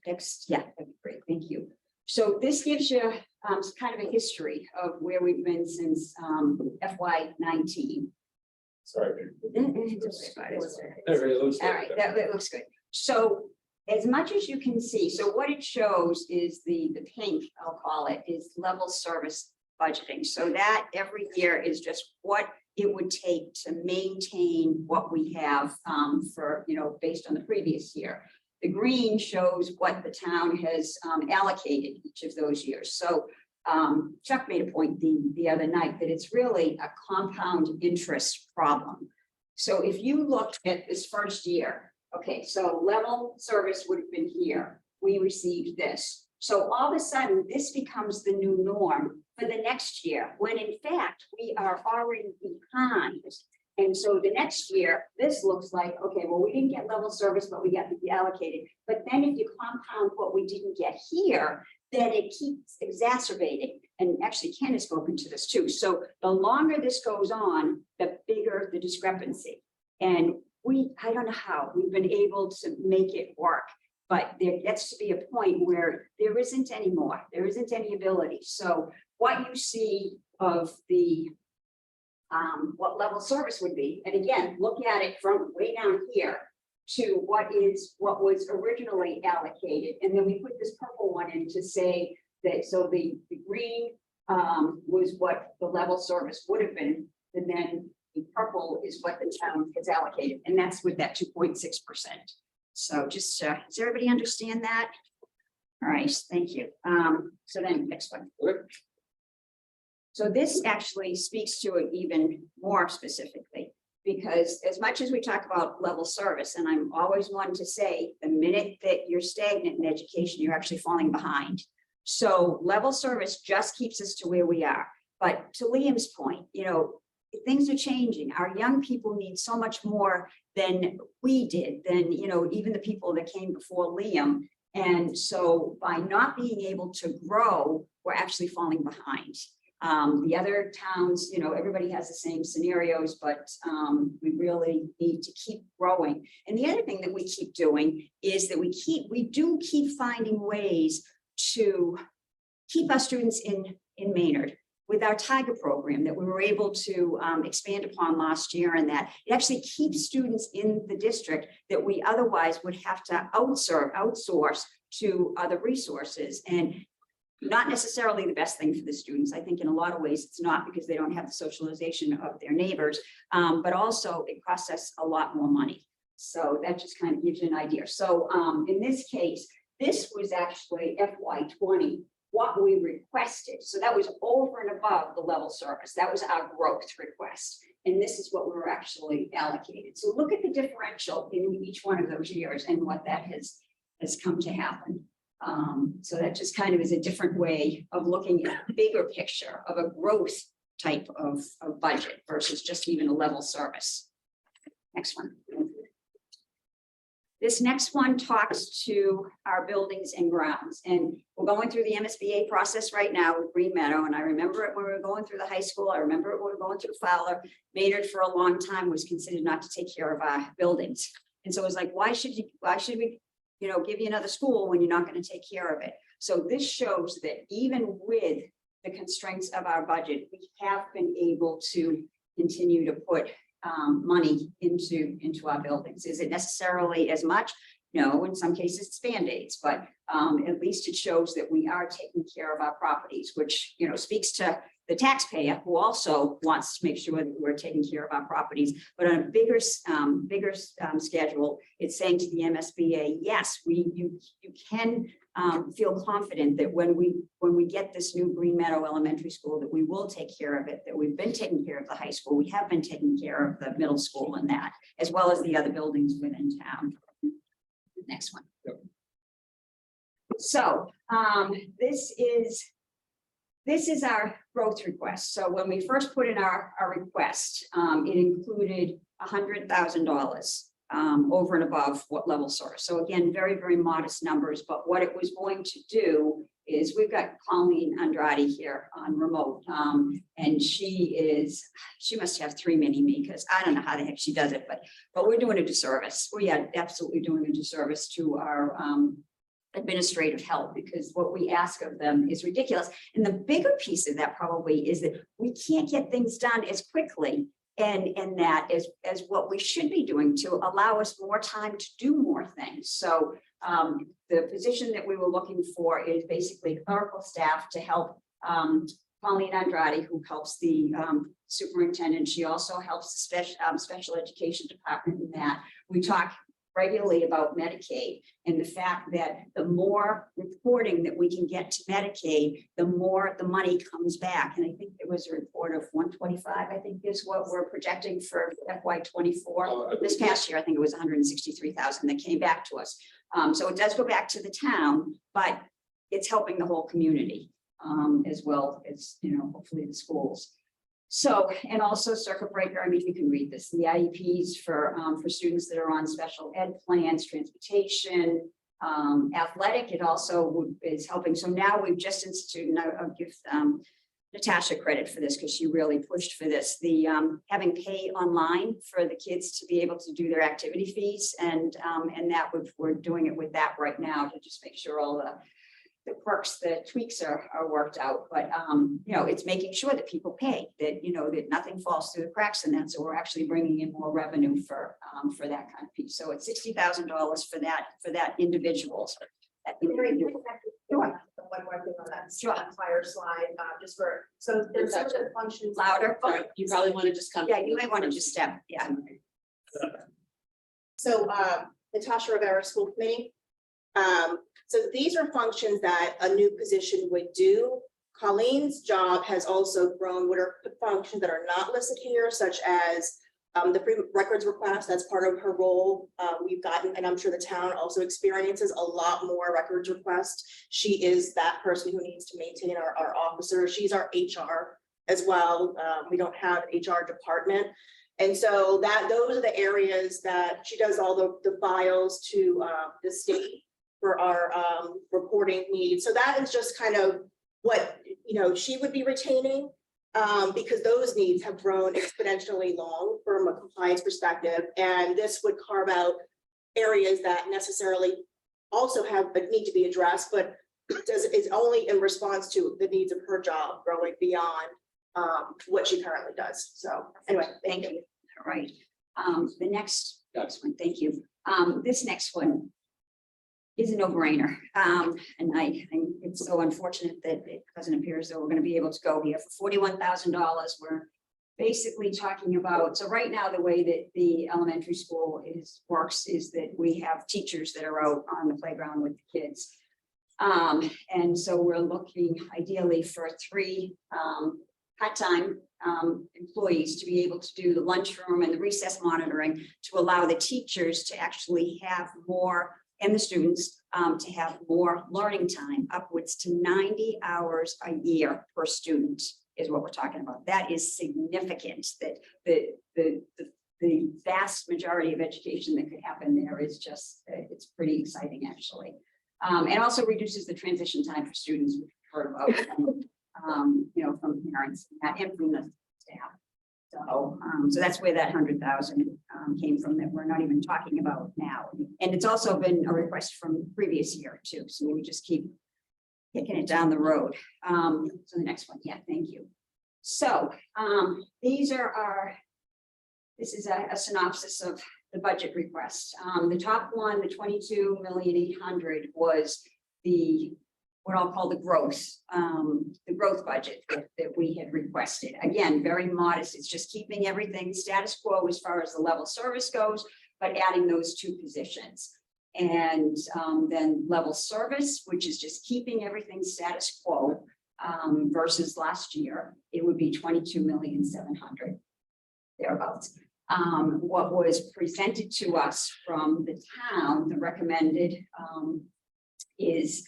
next, yeah, that'd be great. Thank you. So this gives you kind of a history of where we've been since FY19. Sorry. All All right, that looks good. So as much as you can see, so what it shows is the pink, I'll call it, is level service budgeting. So that every year is just what it would take to maintain what we have for, based on the previous year. The green shows what the town has allocated each of those years. So Chuck made a point the other night that it's really a compound interest problem. So if you looked at this first year, okay, so level service would have been here, we received this. So all of a sudden, this becomes the new norm for the next year, when in fact, we are already behind. And so the next year, this looks like, okay, well, we didn't get level service, but we got the allocated. But then if you compound what we didn't get here, then it keeps exacerbating. And actually Ken has spoken to this too. So the longer this goes on, the bigger the discrepancy. And I don't know how we've been able to make it work, but there gets to be a point where there isn't any more, there isn't any ability. So what you see of the what level service would be, and again, look at it from way down here to what was originally allocated. And then we put this purple one in to say that, so the green was what the level service would have been, and then the purple is what the town has allocated, and that's with that 2.6%. So just, does everybody understand that? All right, thank you. So then next one. So this actually speaks to it even more specifically, because as much as we talk about level service, and I'm always one to say, the minute that you're stagnant in education, you're actually falling behind. So level service just keeps us to where we are. But to Liam's point, you know, things are changing. Our young people need so much more than we did, than, you know, even the people that came before Liam. And so by not being able to grow, we're actually falling behind. The other towns, you know, everybody has the same scenarios, but we really need to keep growing. And the other thing that we keep doing is that we do keep finding ways to keep our students in Maynard with our Tiger program that we were able to expand upon last year, and that it actually keeps students in the district that we otherwise would have to outsource to other resources. And not necessarily the best thing for the students. I think in a lot of ways it's not, because they don't have the socialization of their neighbors, but also it costs us a lot more money. So that just kind of gives you an idea. So in this case, this was actually FY20, what we requested. So that was over and above the level service. That was our growth request. And this is what we were actually allocated. So look at the differential in each one of those years and what that has come to happen. So that just kind of is a different way of looking at the bigger picture of a growth type of budget versus just even a level service. Next one. This next one talks to our buildings and grounds, and we're going through the MSBA process right now with Green Meadow. And I remember it when we were going through the high school. I remember it when we were going through Fowler. Maynard for a long time was considered not to take care of our buildings. And so it was like, why should we, you know, give you another school when you're not going to take care of it? So this shows that even with the constraints of our budget, we have been able to continue to put money into our buildings. Is it necessarily as much? No, in some cases it's Band-Aids, but at least it shows that we are taking care of our properties, which, you know, speaks to the taxpayer, who also wants to make sure that we're taking care of our properties. But on a bigger schedule, it's saying to the MSBA, yes, you can feel confident that when we get this new Green Meadow Elementary School, that we will take care of it, that we've been taking care of the high school, we have been taking care of the middle school and that, as well as the other buildings within town. Next one. Yep. So this is our growth request. So when we first put in our request, it included $100,000 over and above what level service. So again, very, very modest numbers, but what it was going to do is, we've got Colleen Andrade here on remote, and she must have 3 mini-me, because I don't know how the heck she does it, but we're doing a disservice. We are absolutely doing a disservice to our administrative help, because what we ask of them is ridiculous. And the bigger piece of that probably is that we can't get things done as quickly and that as what we should be doing to allow us more time to do more things. So the position that we were looking for is basically clerical staff to help Colleen Andrade, who helps the superintendent. She also helps the special education department in that. We talk regularly about Medicaid and the fact that the more reporting that we can get to Medicaid, the more the money comes back. And I think there was a report of 125, I think is what we're projecting for FY24. This past year, I think it was 163,000 that came back to us. So it does go back to the town, but it's helping the whole community as well as, hopefully the schools. So, and also circuit breaker, I mean, you can read this, the IEPs for students that are on special ed plans, transportation, athletic, it also is helping. So now we've just instituted, and I'll give Natasha credit for this because she really pushed for this, the having pay online for the kids to be able to do their activity fees. And that we're doing it with that right now to just make sure all the quirks, the tweaks are worked out, but it's making sure that people pay, that that nothing falls through the cracks in that. So we're actually bringing in more revenue for that kind of piece. So it's $60,000 for that individual. One more thing on that entire slide, just for, so there's some of the functions. Louder. Sorry, you probably want to just come. Yeah, you might want to just step, yeah. So Natasha Rivera, School Committee. So these are functions that a new position would do. Colleen's job has also grown. What are functions that are not listed here, such as the free records request, that's part of her role. We've gotten, and I'm sure the town also experiences a lot more records requests. She is that person who needs to maintain our officers. She's our HR as well. We don't have an HR department. And so those are the areas that she does all the files to the state for our reporting needs. So that is just kind of what she would be retaining, because those needs have grown exponentially long from a compliance perspective. And this would carve out areas that necessarily also need to be addressed, but is only in response to the needs of her job growing beyond what she currently does. So anyway, thank you. All right. The next one, thank you. This next one is a no-brainer. And it's so unfortunate that it doesn't appear as though we're going to be able to go here for $41,000. We're basically talking about, so right now, the way that the elementary school works is that we have teachers that are out on the playground with the kids. And so we're looking ideally for 3 part-time employees to be able to do the lunchroom and the recess monitoring to allow the teachers to actually have more, and the students to have more learning time, upwards to 90 hours a year per student is what we're talking about. That is significant, that the vast majority of education that could happen there is just, it's pretty exciting actually. And also reduces the transition time for students, which we've heard about from parents and from the staff. So that's where that 100,000 came from that we're not even talking about now. And it's also been a request from previous year too. So we just keep kicking it down the road. So the next one, yeah, thank you. So this is a synopsis of the budget request. The top one, the 22,800,000 was what I'll call the growth budget that we had requested. Again, very modest. It's just keeping everything status quo as far as the level service goes, but adding those 2 positions. And then level service, which is just keeping everything status quo versus last year, it would be 22,700,000 thereabouts. What was presented to us from the town, the recommended is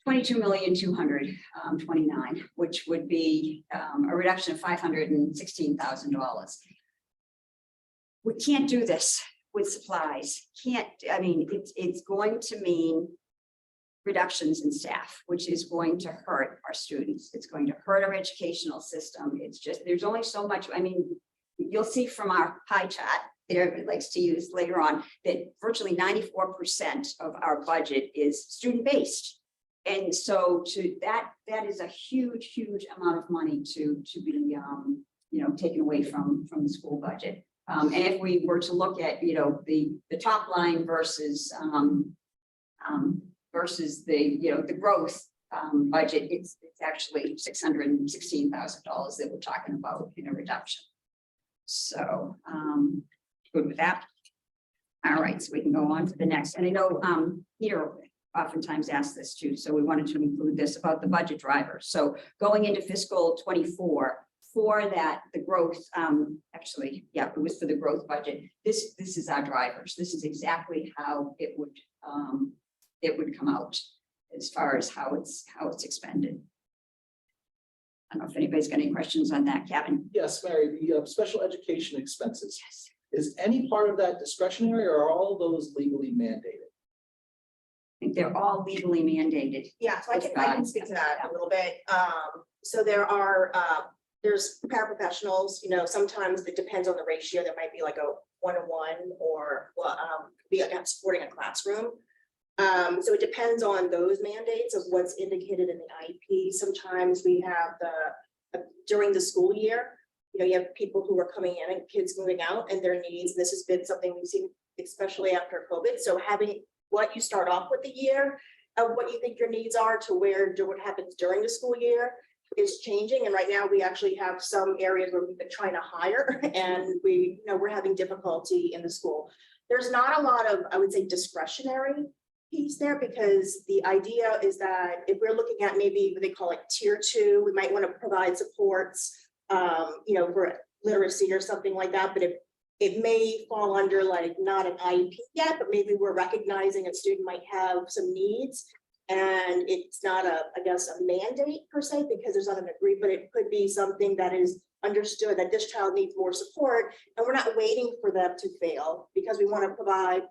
22,229,000, which would be a reduction of $516,000. We can't do this with supplies. It's going to mean reductions in staff, which is going to hurt our students. It's going to hurt our educational system. It's just, there's only so much. You'll see from our pie chart there, it likes to use later on, that virtually 94% of our budget is student-based. And so that is a huge amount of money to be taken away from the school budget. And if we were to look at the top line versus the growth budget, it's actually $616,000 that we're talking about in a reduction. So good with that. All right, so we can go on to the next, and I know, Peter oftentimes asks this too, so we wanted to include this about the budget drivers. So going into fiscal 24, for that, the growth, actually, yeah, it was for the growth budget. This is our drivers. This is exactly how it would come out as far as how it's expended. I don't know if anybody's got any questions on that, Kevin. Yes, Mary, the special education expenses. Is any part of that discretionary or are all those legally mandated? I think they're all legally mandated. Yeah, so I can speak to that a little bit. So there are, there's paraprofessionals, you know, sometimes it depends on the ratio. There might be like a 1-to-1 or be supporting a classroom. So it depends on those mandates of what's indicated in the IEP. Sometimes we have during the school year, you know, you have people who are coming in and kids moving out and their needs. This has been something we've seen, especially after COVID. So having what you start off with the year of what you think your needs are to what happens during the school year is changing. And right now we actually have some areas where we've been trying to hire and we're having difficulty in the school. There's not a lot of, I would say, discretionary piece there, because the idea is that if we're looking at maybe what they call it tier 2, we might want to provide supports, you know, for literacy or something like that. But it may fall under like not an IEP yet, but maybe we're recognizing a student might have some needs. And it's not I guess a mandate per se, because there's not an agreement, but it could be something that is understood that this child needs more support. And we're not waiting for them to fail, because we want to provide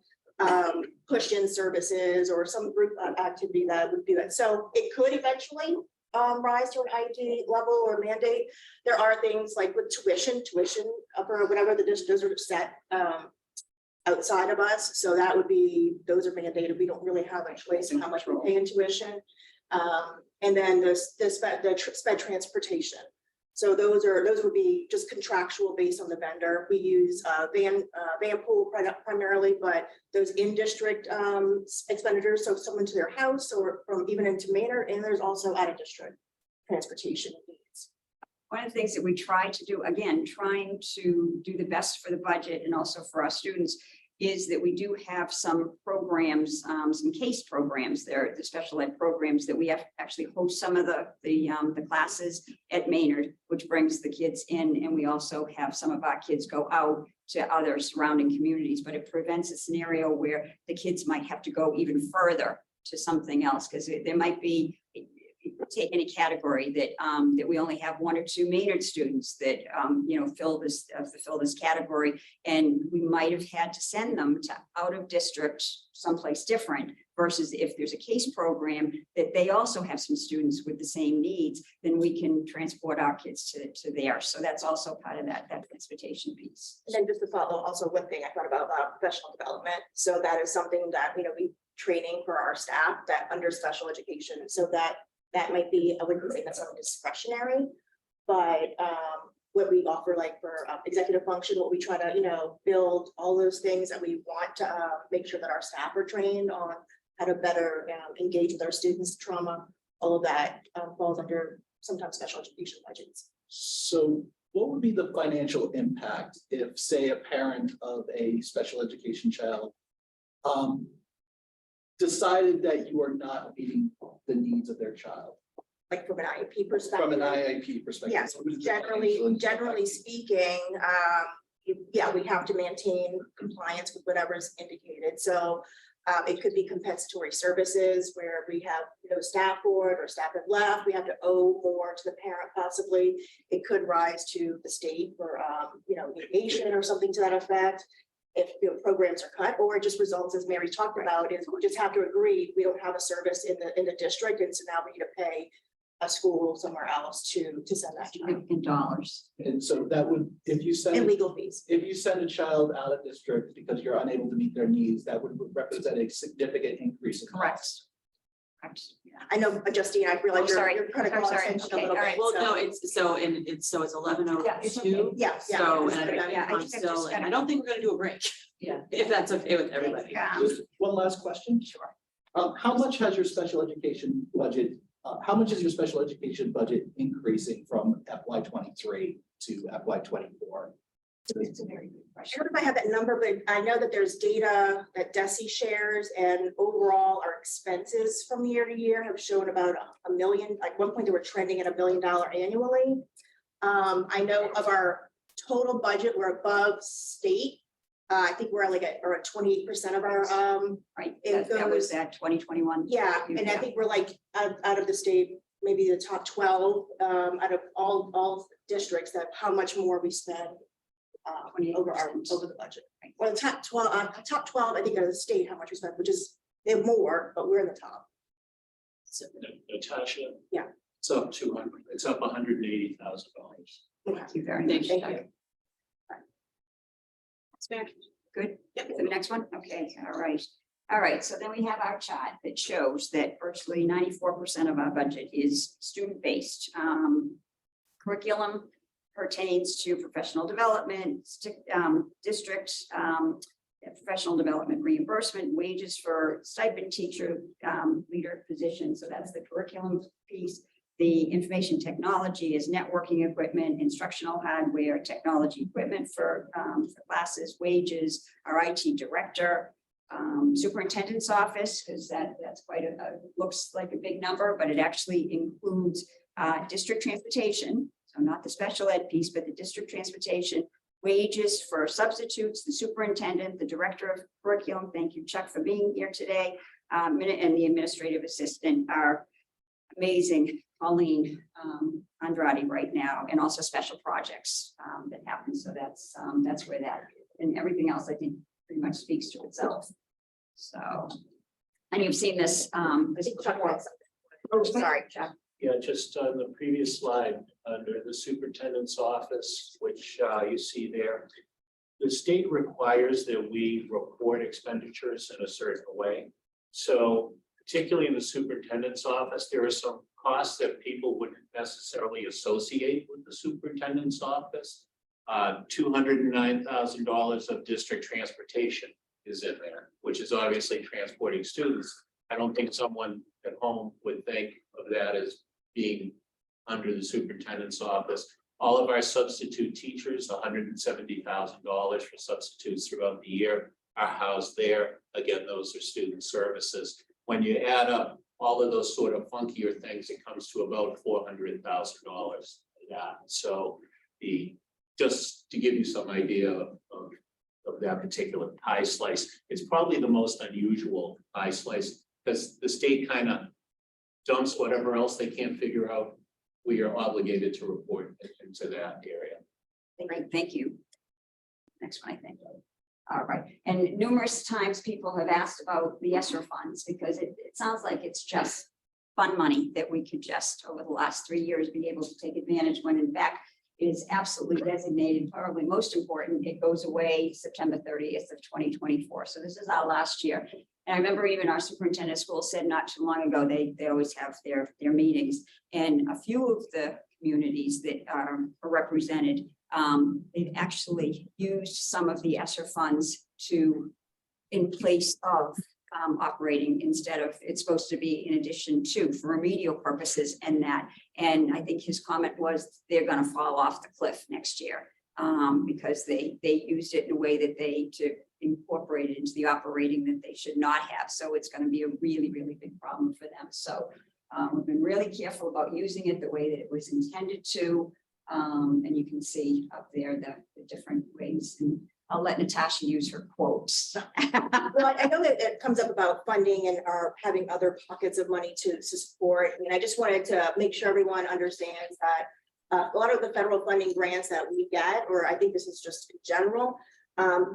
push-in services or some group activity that would do that. So it could eventually rise to an IEP level or mandate. There are things like with tuition for whatever the districts are set outside of us. So that would be, those are mandated. We don't really have a choice in how much we pay in tuition. And then the sped transportation. So those would be just contractual based on the vendor. We use van pool primarily, but those in-district expenditures, so someone to their house or from even into Maynard, and there's also out-of-district transportation needs. One of the things that we try to do, again, trying to do the best for the budget and also for our students, is that we do have some programs, some case programs there, the special ed programs that we have actually host some of the classes at Maynard, which brings the kids in, and we also have some of our kids go out to other surrounding communities, but it prevents a scenario where the kids might have to go even further to something else, because there might be, take any category that we only have 1 or 2 Maynard students that fulfill this category, and we might have had to send them to out of district someplace different, versus if there's a case program that they also have some students with the same needs, then we can transport our kids to there. So that's also part of that transportation piece. And then just to follow, also one thing I thought about professional development. So that is something that we training for our staff that under special education. So that might be, I wouldn't say that's something discretionary, but what we offer, like for executive function, what we try to, build all those things that we want to make sure that our staff are trained on how to better engage with our students' trauma. All of that falls under sometimes special education budgets. So what would be the financial impact if, say, a parent of a special education child decided that you are not meeting the needs of their child? Like from an IEP perspective? From an IEP perspective. Yes, What is the financial generally impact? speaking, yeah, we have to maintain compliance with whatever is indicated. So it could be compensatory services where we have, staff board or staff have left, we have to owe more to the parent possibly. It could rise to the state for, mediation or something to that effect. If programs are cut, or it just results, as Mary talked about, is we just have to agree we don't have a service in the district, and so now we need to pay a school somewhere else to send that child. In dollars. And so that would, if you send. And legal fees. If you send a child out of district because you're unable to meet their needs, that would represent a significant increase in costs. Correct. I know, Justine, I realize sorry. you're kind of I'm sorry. attention a Okay, little all bit. right. Well, so- no, it's 11:02. Yeah. So, yeah. and Yeah, I I'm think I'm still, just and I don't think we're gonna do a break. Yeah. If that's okay with everybody. Just one last question. Sure. How much has your special education budget, how much is your special education budget increasing from FY 23 to FY 24? It's a very good I question. don't know if I have that number, but I know that there's data that DESI shares, and overall our expenses from year to year have shown about $1 million. Like one point they were trending at $1 million annually. I know of our total budget, we're above state. I think we're like at 28% of our, Right, it that was goes- that 2021. yeah, and I think we're like out of the state, maybe the top 12, out of all districts, that how much more we spend over the budget. Well, the top 12, I think, out of the state, how much we spend, which is, they're more, but we're in the top. So, Natasha? Yeah. It's up it's up $180,000. Thank you very much. Thank you. Good. The next one? Okay, all right. All right, so then we have our chart that shows that virtually 94% of our budget is student-based. Curriculum pertains to professional development, district, professional development reimbursement, wages for stipend teacher, leader position. So that's the curriculum piece. The information technology is networking equipment, instructional hardware, technology equipment for classes, wages, our IT director, superintendent's office, because that's quite looks like a big number, but it actually includes district transportation. So not the special ed piece, but the district transportation, wages for substitutes, the superintendent, the director of curriculum. Thank you, Chuck, for being here today. And the administrative assistant, our amazing Pauline Andrade right now, and also special projects that happen. So that's where that, and everything else I think pretty much speaks to itself. So, and you've seen this. Oh, sorry, Chuck. Yeah, just on the previous slide, under the superintendent's office, which you see there. The state requires that we report expenditures in a certain way. So particularly in the superintendent's office, there are some costs that people wouldn't necessarily associate with the superintendent's office. $209,000 of district transportation is in there, which is obviously transporting students. I don't think someone at home would think of that as being under the superintendent's office. All of our substitute teachers, $170,000 for substitutes throughout the year, are housed there. Again, those are student services. When you add up all of those sort of funkier things, it comes to about $400,000. Yeah, so just to give you some idea of that particular pie slice, it's probably the most unusual pie slice because the state kind of dumps whatever else they can't figure out. We are obligated to report into that area. Great, thank you. Next one, I think. All right, and numerous times people have asked about the ESSER funds because it sounds like it's just fun money that we could just over the last 3 years be able to take advantage when in fact it is absolutely designated, probably most important, it goes away September 30th of 2024. So this is our last year. And I remember even our superintendent of schools said not too long ago, they always have their meetings, and a few of the communities that are represented, they've actually used some of the ESSER funds in place of operating instead of, it's supposed to be in addition to for remedial purposes and that. And I think his comment was they're going to fall off the cliff next year because they used it in a way that to incorporate it into the operating that they should not have. So it's going to be a really, really big problem for them. So we've been really careful about using it the way that it was intended to. And you can see up there the different ways. And I'll let Natasha use her quotes. Well, I know that it comes up about funding and our having other pockets of money to support. I mean, I just wanted to make sure everyone understands that a lot of the federal funding grants that we get, or I think this is just in general,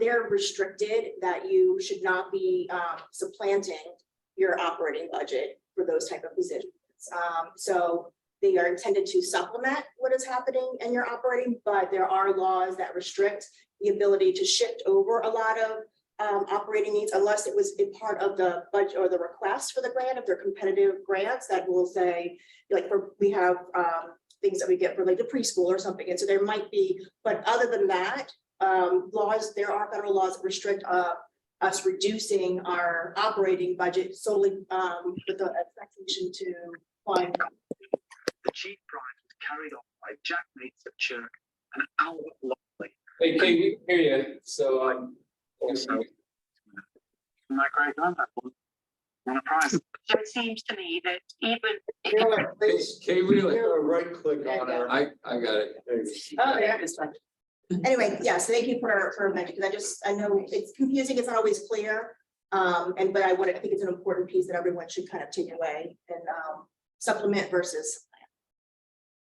they're restricted that you should not be supplanting your operating budget for those type of positions. So they are intended to supplement what is happening in your operating, but there are laws that restrict the ability to shift over a lot of operating needs unless it was a part of the budget or the request for the grant. If they're competitive grants that will say, like we have things that we get for like the preschool or something. And so there might be, but other than that, there are federal laws that restrict us reducing our operating budget solely with the expectation to fund. The cheap prize was carried on by Jack Mates of Church an hour long. Hey, Kate, we can hear you, so, It seems to me that even. Kate, really? Right click on her. I got it. Oh, yeah. Anyway, yes, thank you for mentioning, because I know it's confusing, it's not always clear. But I think it's an important piece that everyone should kind of take away and supplement versus.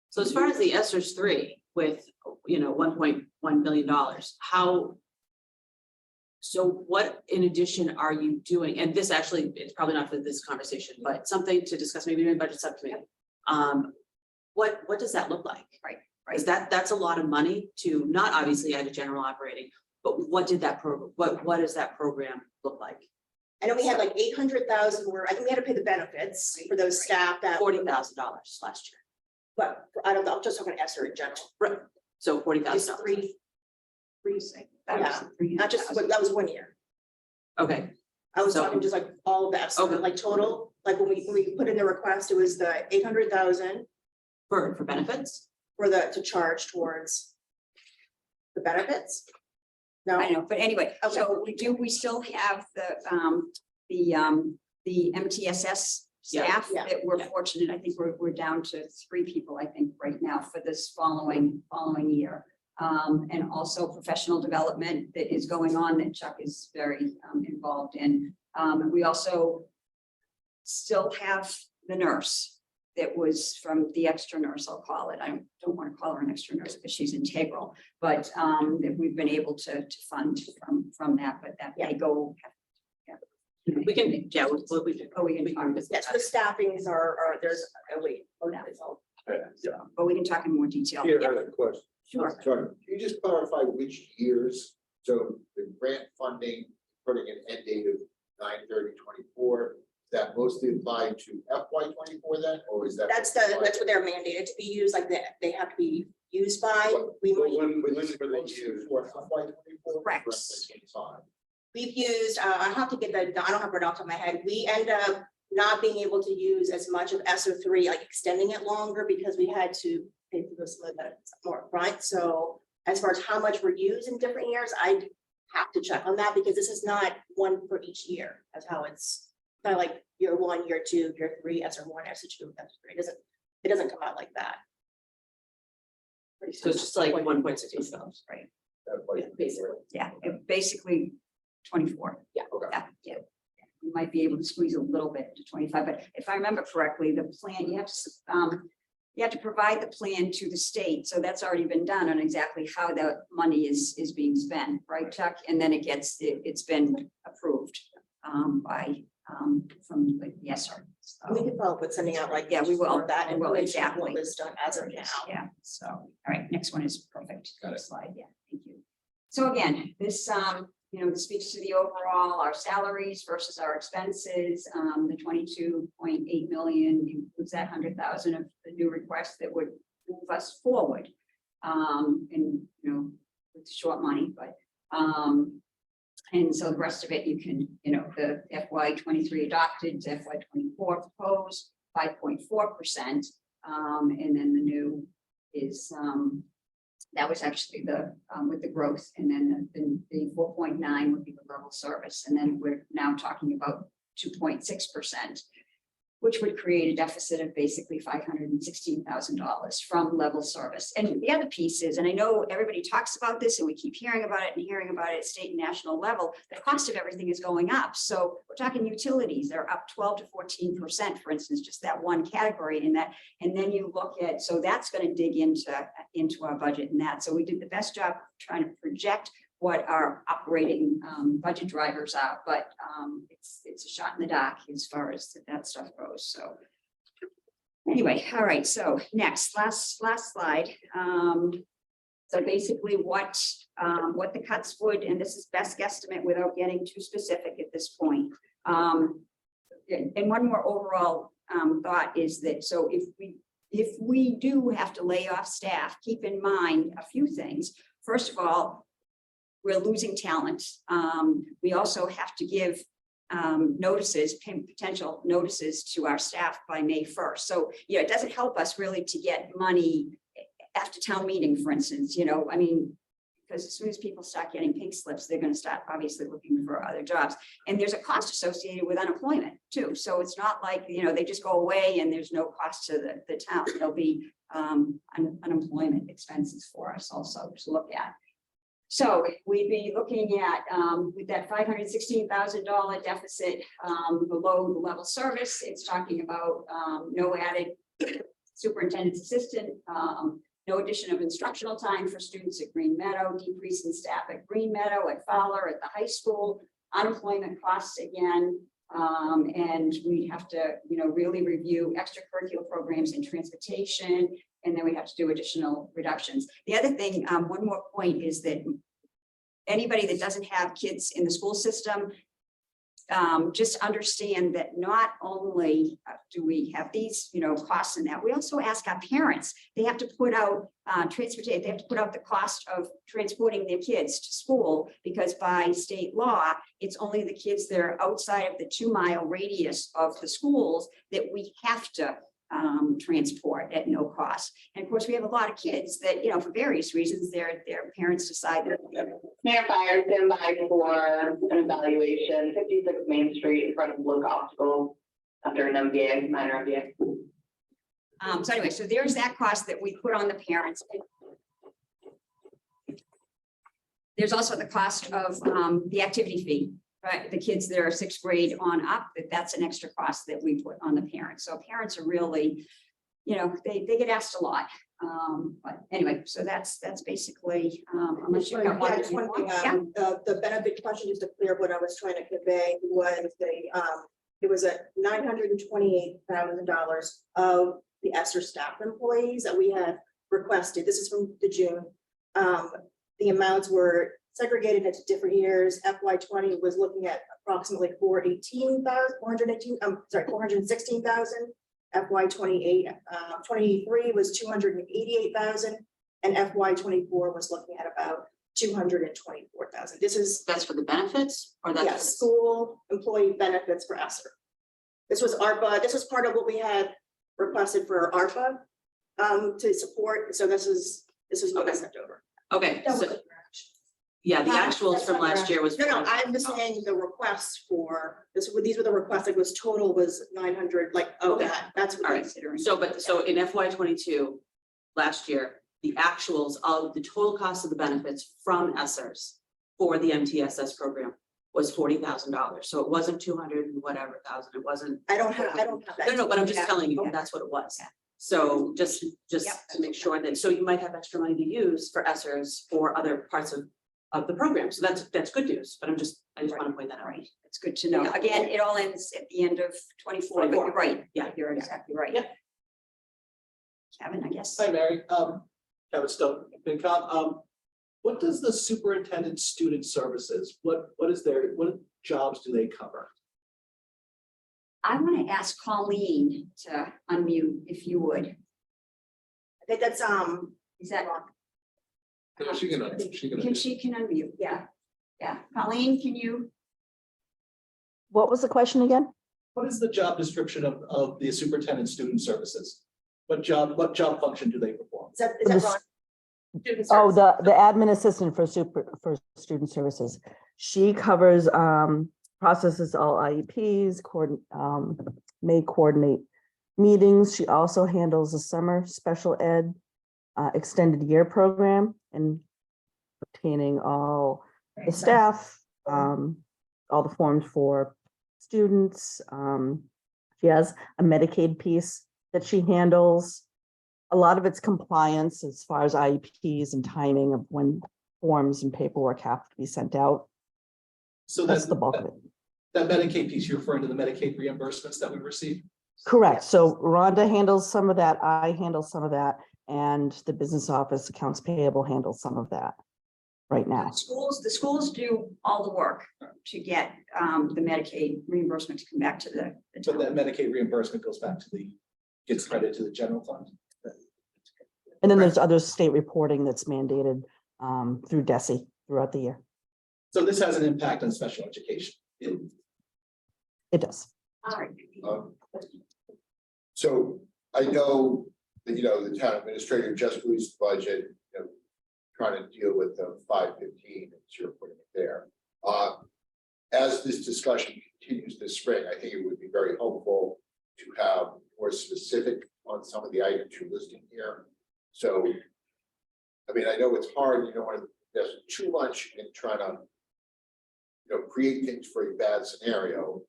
So as far as the ESSER's 3 with, $1.1 billion, how? So what in addition are you doing? And this actually, it's probably not for this conversation, but something to discuss maybe in budget subcommittee. What does that look like? Right. Is that's a lot of money to not obviously add to general operating, but what does that program look like? I know we had like 800,000 where I think we had to pay the benefits for those staff that. $40,000 last year. But I don't know, I'm just talking ESSER in general. Right. So $40,000. It's three, yeah, not just, that was 1 year. Okay. I was So- talking just like all of that, Okay. like total, like when we put in the request, it was the 800,000 For benefits? to charge towards the benefits. No, I know, but anyway, Okay. so we still have the MTSS Yeah. staff Yeah. that we're fortunate. I think we're down to 3 people, I think, right now for this following year. And also professional development that is going on that Chuck is very involved in. We also still have the nurse that was from the extra nurse, I'll call it. I don't want to call her an extra nurse because she's integral, but that we've been able to fund from that, but that may go. We can, yeah, we can. We can talk. yes, the staffings are, there's, wait, it's all. But we can talk in more detail. Here, I Yeah, have a question. Sure. Sorry, can you just clarify which years? So the grant funding, putting an end date of 9/30/24, is that mostly applied to FY 24 then, or is that? That's what they're mandated to be used, like they have to be used by. When were they used for FY 24? Correct. We've used, I have to get I don't have it off the top of my head. We end up not being able to use as much of ESSER 3, like extending it longer because we had to pay for this more, right? So as far as how much we're used in different years, I have to check on that because this is not one for each year. That's how it's kind of like year 1, year 2, year 3, ESSER 1, ESSER 2, ESSER 3. It doesn't come out like that. So it's just like 1.6 million. Right. Yeah, basically. Yeah, basically 24. Yeah. Yeah. We might be able to squeeze a little bit to 25, but if I remember correctly, the plan, you have to provide the plan to the state. So that's already been done on exactly how the money is being spent, right, Chuck? And then it's been approved from the ESSER. We could follow up with sending out like. Yeah, we will. That We will, information, exactly. what was done as of now. Yeah, so, all right, next one is perfect. Got it. Slide, yeah, thank you. So again, this, this speaks to the overall, our salaries versus our expenses. The 22.8 million includes that 100,000 of the new request that would move us forward. And, with short money, but, and so the rest of it, you can, the FY 23 adopted, FY 24 proposed 5.4%. And then the new is, that was actually the, with the growth, and then the 4.9 would be the level service. And then we're now talking about 2.6%, which would create a deficit of basically $516,000 from level service. And the other piece is, and I know everybody talks about this and we keep hearing about it at state and national level, the cost of everything is going up. So we're talking utilities, they're up 12 to 14%, for instance, just that one category in that. And then you look at, so that's going to dig into our budget and that. So we did the best job trying to project what our operating budget drivers are, but it's a shot in the dark as far as that stuff goes. So anyway, all right. So next, last slide. So basically, what the cuts would, and this is best guesstimate without getting too specific at this point. And one more overall thought is that so if we do have to lay off staff, keep in mind a few things. First of all, we're losing talent. We also have to give potential notices to our staff by May 1st. So, it doesn't help us really to get money after town meeting, for instance, because because as soon as people start getting pink slips, they're gonna start obviously looking for other jobs. And there's a cost associated with unemployment too. So it's not like, they just go away and there's no cost to the town. There'll be unemployment expenses for us also to look at. So we'd be looking at, with that $516,000 deficit, below the level service, it's talking about, no added superintendent's assistant, no addition of instructional time for students at Green Meadow, decrease in staff at Green Meadow, at Fowler, at the high school, unemployment costs again. And we have to, really review extracurricular programs in transportation, and then we have to do additional reductions. The other thing, one more point is that anybody that doesn't have kids in the school system, just understand that not only do we have these, costs in that, we also ask our parents. They have to put out transportation. They have to put out the cost of transporting their kids to school, because by state law, it's only the kids that are outside of the 2-mile radius of the schools that we have to transport at no cost. And of course, we have a lot of kids that, for various reasons, their parents decide that. Mayor Fire, stand by for an evaluation, 56 Main Street in front of Look Optical after an MBA, minor MBA. So anyway, so there's that cost that we put on the parents. There's also the cost of the activity fee. Right, the kids that are 6th grade on up, that's an extra cost that we put on the parents. So parents are really, they get asked a lot. But anyway, so that's basically, unless you've got one. Yeah, just one thing, the benefit question, just to clear up what I was trying to convey, was it was at $928,000 of the ESSER staff employees that we had requested. This is from the June. The amounts were segregated into different years. FY20 was looking at approximately 416,000. FY28, 23 was 288,000, and FY24 was looking at about 224,000. That's for the benefits, or that's? Yes, school employee benefits for ESSER. This was ARPA. This was part of what we had requested for ARPA to support. So this is what I sent over. Okay, so, yeah, the actuals from last year was. No, I'm just saying the requests for this. These were the requests. It was total was 900. Like, Okay. that's what All I'm right. considering. So in FY22, last year, the actuals of the total cost of the benefits from ESSERS for the MTSS program was $40,000. So it wasn't 200 and whatever thousand. It wasn't. I don't have that. No, but I'm just Yeah. telling you, Okay. that's what it was. So just to make sure that, so you might have extra money to use for ESSERS for other parts of the program. So that's good news, but I just want to point that out. Right, it's good to know. Again, it all ends at the end of 24, but you're right. Yeah. You're exactly right. Yep. Kevin, I guess. Hi, Mary. Kevin Stone, FinCom. What does the superintendent student services, what jobs do they cover? I want to ask Colleen to unmute if you would. I think that's Is that? No, she can unmute, yeah. Yeah, Colleen, can you? What was the question again? What is the job description of the superintendent student services? What job function do they perform? is that Ron? Oh, the admin assistant for student services. She covers, processes all IEPs, may coordinate meetings. She also handles the summer special ed extended year program and obtaining all the staff, all the forms for students. She has a Medicaid piece that she handles. A lot of it's compliance as far as IEPs and timing of when forms and paperwork have to be sent out. So That's the bulk of it. That Medicaid piece, you're referring to the Medicaid reimbursements that we receive? Correct. So Rhonda handles some of that, I handle some of that, and the business office accounts payable handles some of that right now. The schools do all the work to get the Medicaid reimbursement to come back to the But that Medicaid reimbursement goes back to gets credited to the general fund. And then there's other state reporting that's mandated through DESI throughout the year. So this has an impact on special education. It does. So I know that, the town administrator just released the budget, trying to deal with the 515, and you're putting it there. As this discussion continues this spring, I think it would be very helpful to have more specific on some of the items you're listing here. So, I mean, I know it's hard, you don't want to invest too much in trying to, you know, create things for a bad scenario,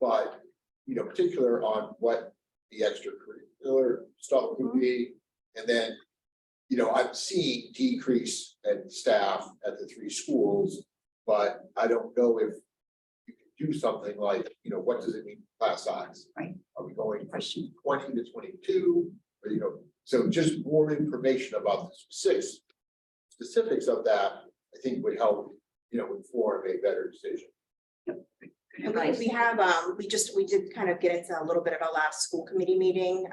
but, you know, particular on what the extracurricular stuff could be, and then, you know, I'm seeing decrease in staff at the 3 schools, but I don't know if you can do something like, you know, what does it mean class size? Right. Are we going from 20 to 22? Or, you know, so just more information about the specifics of that, I think would help, you know, inform a better decision. And we have, we did kind of get into a little bit of our last school committee meeting.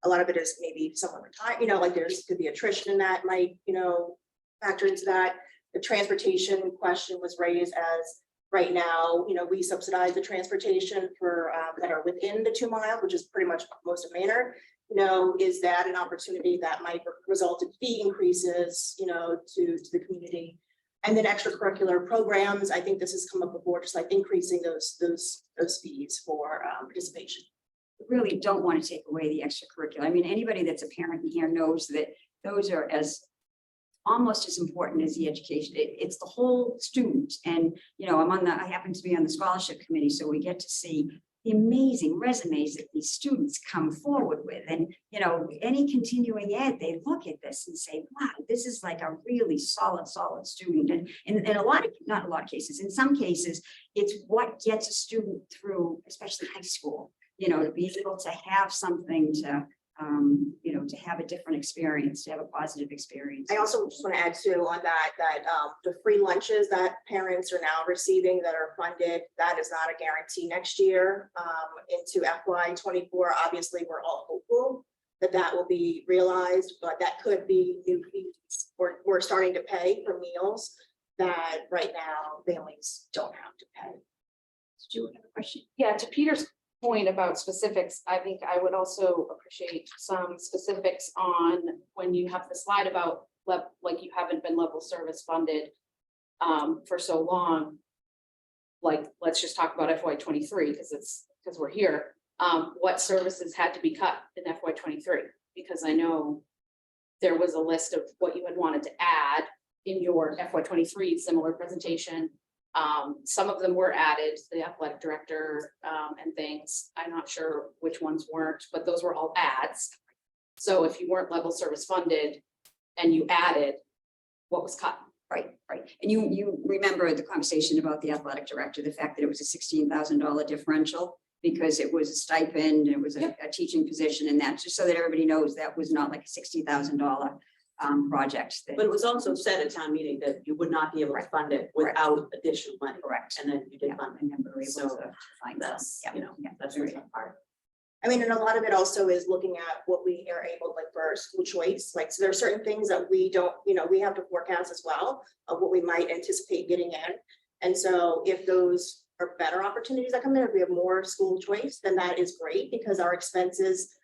A lot of it is maybe someone retired, you know, like could be attrition in that might, you know, factor into that. The transportation question was raised as right now, you know, we subsidize the transportation for that are within the 2 miles, which is pretty much most of Maynard. You know, is that an opportunity that might result in fee increases, you know, to the community? And then extracurricular programs, I think this has come up before, just like increasing those fees for participation. Really don't want to take away the extracurricular. I mean, anybody that's a parent in here knows that those are almost as important as the education. It's the whole student. And, you know, I happen to be on the scholarship committee, so we get to see the amazing resumes that these students come forward with. And, you know, any continuing ed, they look at this and say, wow, this is like a really solid student. And in not a lot of cases, in some cases, it's what gets a student through, especially high school, you know, to be able to have something to, you know, to have a different experience, to have a positive experience. I also just want to add too on that the free lunches that parents are now receiving that are funded, that is not a guarantee next year into FY24. Obviously, we're all hopeful that will be realized, but that could be new fees. We're starting to pay for meals that right now families don't have to pay. Do you have a question? Yeah, to Peter's point about specifics, I think I would also appreciate some specifics on when you have the slide about like you haven't been level service funded for so long. Like, let's just talk about FY23 because we're here. What services had to be cut in FY23? Because I know there was a list of what you had wanted to add in your FY23 similar presentation. Some of them were added, the athletic director and things. I'm not sure which ones weren't, but those were all adds. So if you weren't level service funded and you added, what was cut? Right. And you remember the conversation about the athletic director, the fact that it was a $16,000 differential because it was a stipend, it was a teaching position, and that, just so that everybody knows, that was not like a $60,000 project. But it was also said at town meeting that you would not be able to fund it without additional money. Correct. And then you did fund it. And we were able So to find that's, that. you know, that's the tough part. I mean, and a lot of it also is looking at what we are able, like for school choice, like, so there are certain things that we don't, you know, we have to forecast as well of what we might anticipate getting in. And so if those are better opportunities that come in, if we have more school choice, then that is great because our expenses,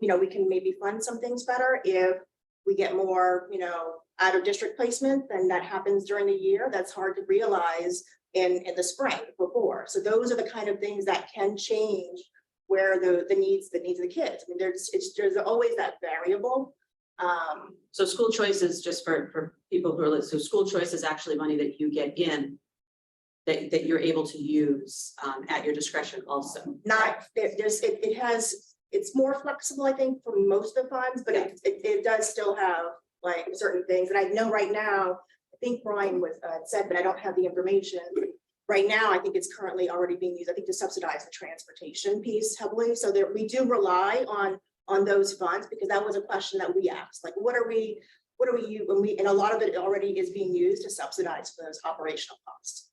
you know, we can maybe fund some things better. If we get more, you know, out of district placement, then that happens during the year. That's hard to realize in the spring before. So those are the kind of things that can change where the needs of the kids. I mean, there's always that variable. So school choice is just for people who are, so school choice is actually money that you get in that you're able to use at your discretion also. It's more flexible, I think, for most of the funds, but it does still have like certain things. And I know right now, I think Brian was said, but I don't have the information. Right now, I think it's currently already being used, I think, to subsidize the transportation piece heavily. So there, we do rely on those funds because that was a question that we asked. Like, what are we and a lot of it already is being used to subsidize those operational costs.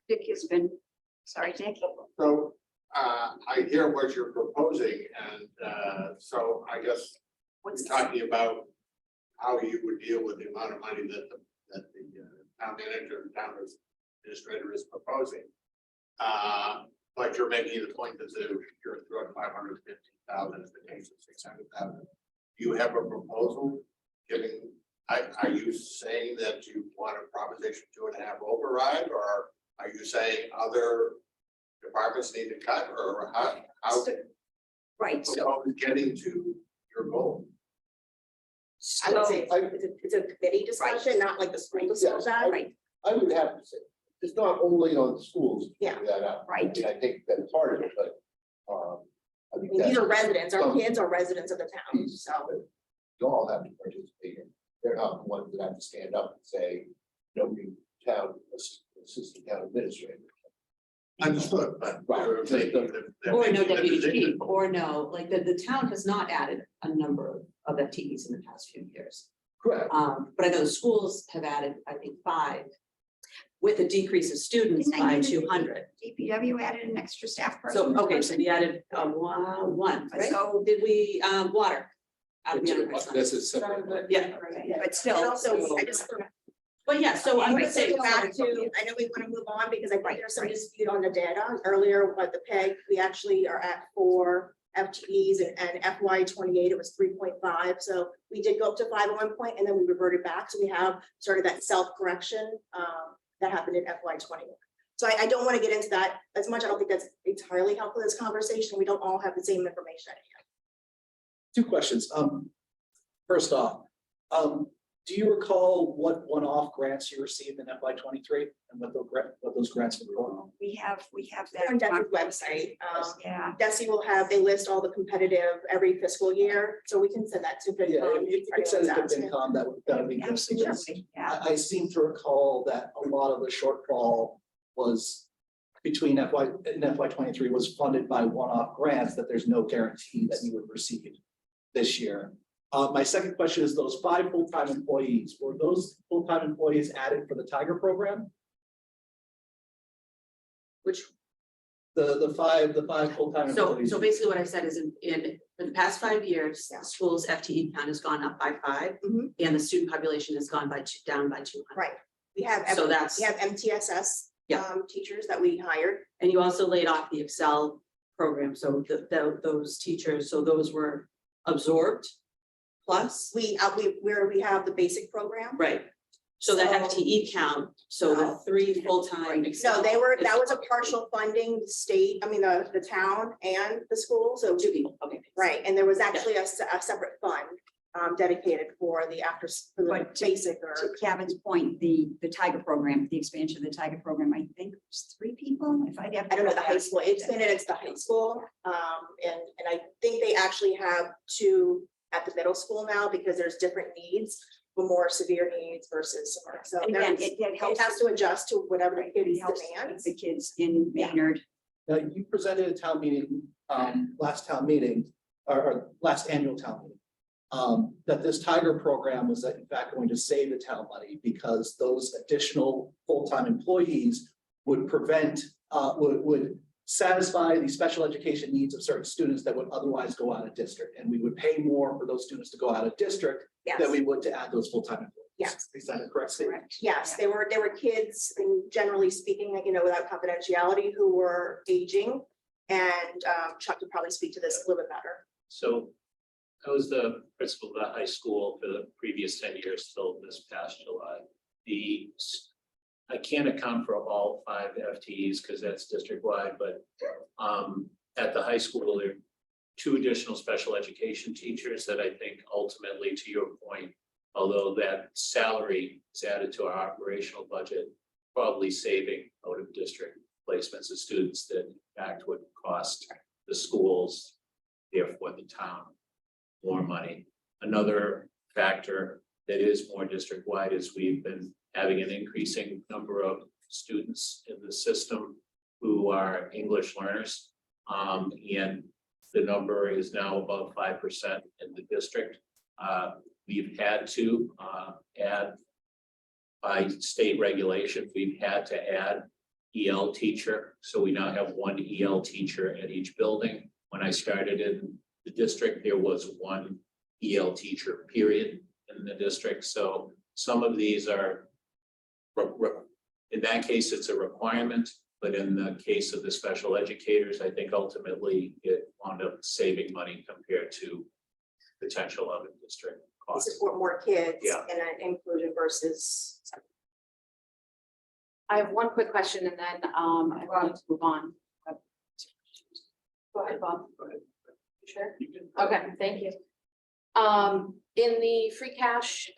Dick has been, sorry, Dick. So I hear what you're proposing, and so I guess what's talking about how you would deal with the amount of money that the town manager and town administrator is proposing. But you're making the point that you're throwing 550,000 as the case of 600,000. Do you have a proposal giving Are you saying that you want a Proposition 2.5 override, or are you saying other departments need to cut, or how? Right, so How are we getting to your goal? I would say it's a committee discussion, not like the school discussion. right, I would have to say, it's not only on the schools. to Yeah. figure that out. Right. I mean, I think that's part of it, but, I I think mean, these are that's residents, our kids are residents of the town, piece so. that you all have to participate in. They're not the ones that have to stand up and say, no new town, assistant town administrator. Understood, but. Or no deputy chief, or no, like the town has not added a number of FTEs in the past few years. Correct. But I know the schools have added, I think, 5 with a decrease of students Didn't I by hear that 200. DPW added an extra staff person. So, okay, so we added one, right? So- Did we, water? Out of the enterprise fund? That's a separate. Yeah, But still, And also, so- I just. but yeah, so I'm gonna But say. back to, I know we want to move on because I think there's some dispute on the data earlier, but the PEG, we actually are at 4 FTEs and FY 28, it was 3.5. So we did go up to 5 at one point and then we reverted back. So we have sort of that self-correction that happened in FY 21. So I don't want to get into that as much. I don't think that's entirely helpful in this conversation. We don't all have the same information at hand. 2 questions. First off, do you recall what one-off grants you received in FY 23 and what those grants were for? we have They're on that. DESI's website. Yeah, DESI will have, they list all the competitive every fiscal year, so we can send that to Yeah, FinCom. if you could send it to FinCom, that would be good. absolutely, yeah. I seem to recall that a lot of the shortfall was between FY 23 was funded by one-off grants that there's no guarantee that you would receive this year. My second question is those 5 full-time employees, were those full-time employees added for the Tiger program? Which, The five full-time so, employees. so basically what I said is for the past 5 years, the school's FTE count has gone up by 5 Mhm. and the student population has gone down by 200. Right, we have, So that's, we have MTSS Yeah. teachers that we hired. and you also laid off the Excel program, so those teachers, so those were absorbed plus, We have the basic program. right? So the So- FTE count, so the 3 full-time. No, Excel that was a partial funding, the state, I mean, the town and the school, so. 2 people, okay. Right, and there was actually a separate fund dedicated for the for the But basic or. To Kevin's point, the Tiger program, the expansion of the Tiger program, I think it's 3 people, if I have. I don't know, the high school, it's the high school, and I think they actually have 2 at the middle school now, because there's different needs, for more severe needs versus, so And again, there's- it it helps. has to adjust to whatever the It kids helps demands. the kids in Maynard. Now, you presented at town meeting, last town meeting, or last annual town meeting. That this Tiger program was in fact going to save the town money because those additional full-time employees would prevent, would satisfy the special education needs of certain students that would otherwise go out of district. And we would pay more for those students to go out of district Yes, than we would to add those full-time employees. Yes. Is that a correct statement? yes, they were kids, and generally speaking, without confidentiality, who were aging. And Chuck could probably speak to this a little bit better. So I was the principal of the high school for the previous 10 years till this past July. I can't account for all 5 FTEs because that's district-wide, but at the high school, there are 2 additional special education teachers that I think ultimately, to your point, although that salary is added to our operational budget, probably saving out of district placements of students that in fact would cost the schools, therefore the town, more money. Another factor that is more district-wide is we've been having an increasing number of students in the system who are English learners. And the number is now above 5% in the district. We've had to add, by state regulation, we've had to add EL teacher. So we now have 1 EL teacher at each building. When I started in the district, there was 1 EL teacher, period, in the district. So some of these are, in that case, it's a requirement, but in the case of the special educators, I think ultimately it wound up saving money compared to potential other district. cost. support more kids Yeah. in an inclusion versus. I have one quick question and then I want to move on. Go ahead, Bob. Go ahead. You Sure. You can- Okay, thank you. In the free cash,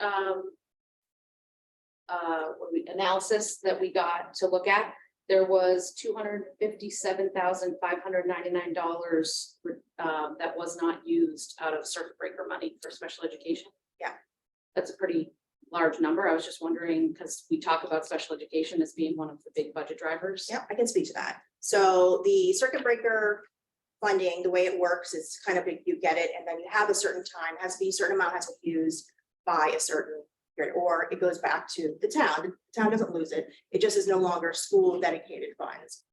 analysis that we got to look at, there was $257,599 that was not used out of circuit breaker money for special education. Yeah. That's a pretty large number. I was just wondering, because we talk about special education as being one of the big budget drivers. Yeah, I can speak to that. So the circuit breaker funding, the way it works is kind of you get it and then you have a certain time, has to be a certain amount has to be used by a certain period, or it goes back to the town. The town doesn't lose it. It just is no longer school dedicated funds.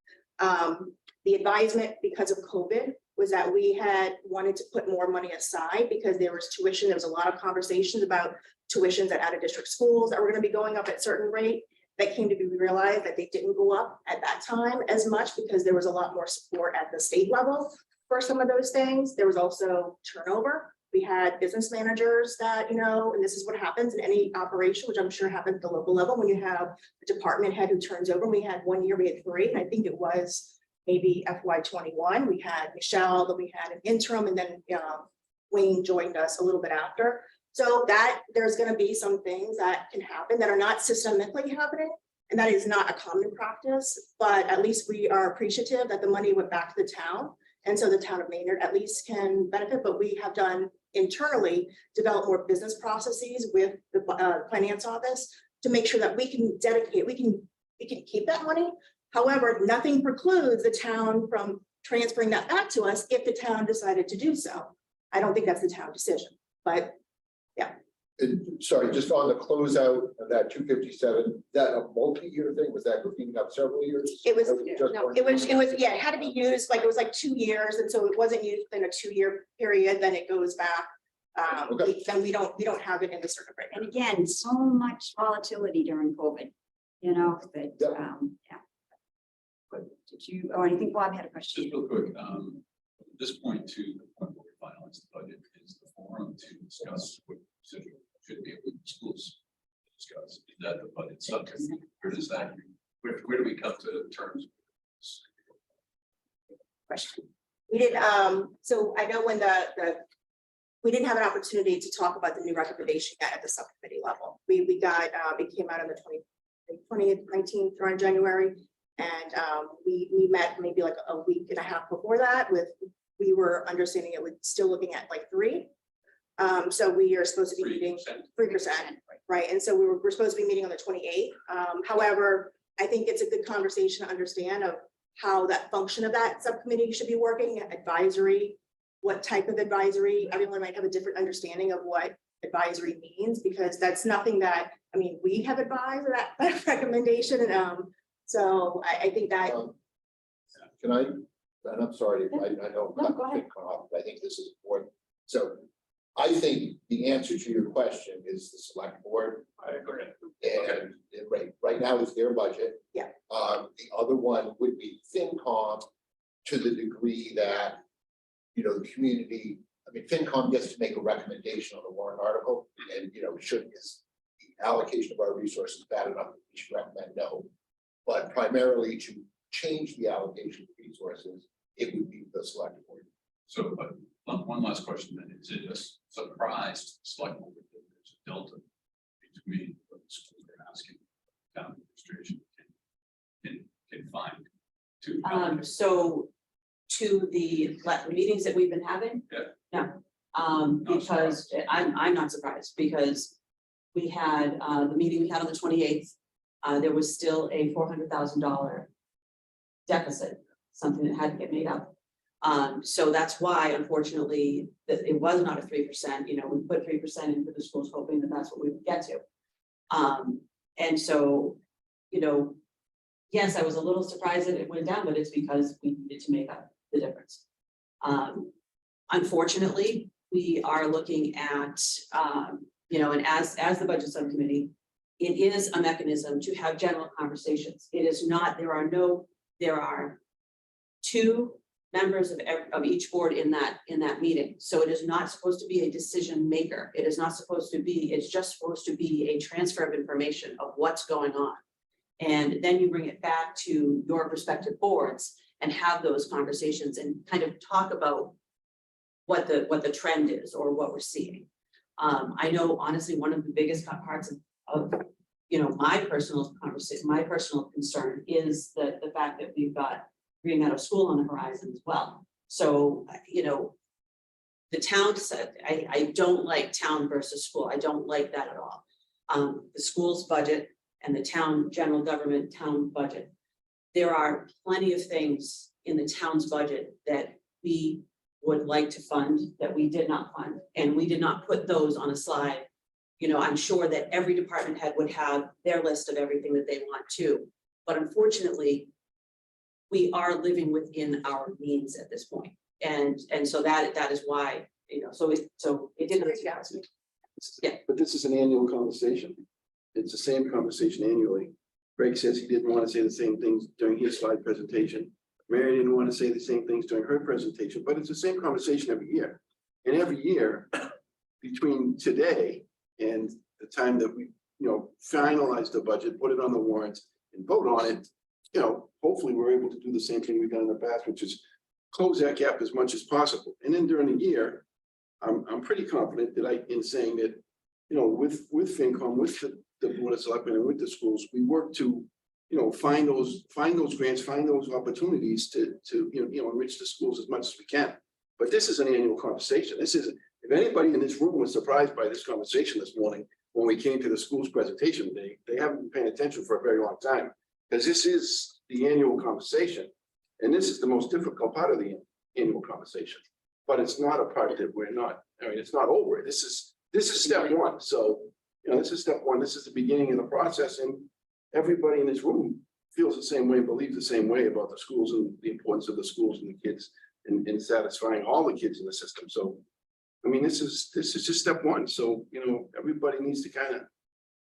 The advisement because of COVID was that we had wanted to put more money aside because there was tuition. There was a lot of conversations about tuitions at out of district schools that were going to be going up at certain rate. That came to be realized that they didn't go up at that time as much because there was a lot more support at the state level for some of those things. There was also turnover. We had business managers that, and this is what happens in any operation, which I'm sure happens at the local level when you have a department head who turns over. We had 1 year, we had 3, and I think it was maybe FY21. We had Michelle, then we had an interim, and then Wayne joined us a little bit after. So that there's going to be some things that can happen that are not systemically happening. And that is not a common practice, but at least we are appreciative that the money went back to the town. And so the town of Maynard at least can benefit, but we have done internally develop more business processes with the finance office to make sure that we can dedicate, we can keep that money. However, nothing precludes the town from transferring that back to us if the town decided to do so. I don't think that's the town decision, but yeah. Sorry, just on the closeout of that 257, that a multi-year thing, was that cleaning up several years? It was, Just no, one it was, year? yeah, it had to be used, like, it was like 2 years, and so it wasn't used in a 2-year period, then it goes back. Okay. Then we don't have it in the circuit breaker. And again, so much volatility during COVID, that, Yeah. yeah. But did you, or anything, Bob had a question? Just real quick, at this point to the point where we finalize the budget is the forum to discuss what should be able to schools discuss. Is that the budget subject? Where does that, where do we come to terms? Question. We didn't, so I know when we didn't have an opportunity to talk about the new recommendation yet at the subcommittee level. We got, it came out on the 20th, 19th around January. And we met maybe like a week and a half before that we were understanding it was still looking at like 3. So we are supposed to be meeting 3%, right? And so we're supposed to be meeting on the 28th. However, I think it's a good conversation to understand of how that function of that subcommittee should be working, advisory, what type of advisory. Everyone might have a different understanding of what advisory means, because that's nothing that, I mean, we have advised that recommendation. And so I think that. Can I, and I'm sorry, I know. No, go ahead. I think this is important. So I think the answer to your question is the select board. I agree. And right now it's their budget. Yeah. The other one would be FinCom to the degree that, the community, I mean, FinCom gets to make a recommendation on the warrant article and, is the allocation of our resources bad enough that we should recommend no. But primarily to change the allocation of resources, it would be the select board. So, but one last question then, is it a surprise to the select board that there's a delta between what the schools are asking town administration can find to? So to the meetings that we've been having? Yeah. No, because I'm not surprised because we had the meeting we had on the 28th. There was still a $400,000 deficit, something that had to get made up. So that's why, unfortunately, that it was not a 3%. We put 3% into the schools, hoping that that's what we would get to. And so, yes, I was a little surprised that it went down, but it's because we needed to make up the difference. Unfortunately, we are looking at, and as the budget subcommittee, it is a mechanism to have general conversations. It is not, there are 2 members of each board in that meeting. So it is not supposed to be a decision maker. It is not supposed to be, it's just supposed to be a transfer of information of what's going on. And then you bring it back to your respective boards and have those conversations and kind of talk about what the trend is or what we're seeing. I know honestly, one of the biggest parts of my personal conversation, my personal concern is the fact that we've got Green Meadow School on the horizon as well. So, the town said, I don't like town versus school. I don't like that at all. The school's budget and the town general government town budget. There are plenty of things in the town's budget that we would like to fund that we did not fund, and we did not put those on a slide. I'm sure that every department head would have their list of everything that they want to, but unfortunately, we are living within our means at this point. And so that is why, so it didn't surprise me. Yeah. But this is an annual conversation. It's the same conversation annually. Greg says he didn't want to say the same things during his slide presentation. Mary didn't want to say the same things during her presentation, but it's the same conversation every year. And every year, between today and the time that we, finalize the budget, put it on the warrants and vote on it, hopefully we're able to do the same thing we've done in the past, which is close that gap as much as possible. And then during the year, I'm pretty confident that in saying that, with FinCom, with the Board of Selectmen and with the schools, we work to, find those grants, find those opportunities to enrich the schools as much as we can. But this is an annual conversation. This is, if anybody in this room was surprised by this conversation this morning, when we came to the school's presentation, they haven't been paying attention for a very long time, because this is the annual conversation. And this is the most difficult part of the annual conversation. But it's not a part that we're not, it's not over. This is step one. So, this is step one. This is the beginning of the process. And everybody in this room feels the same way, believes the same way about the schools and the importance of the schools and the kids and satisfying all the kids in the system. So, this is just step one. So, everybody needs to kind of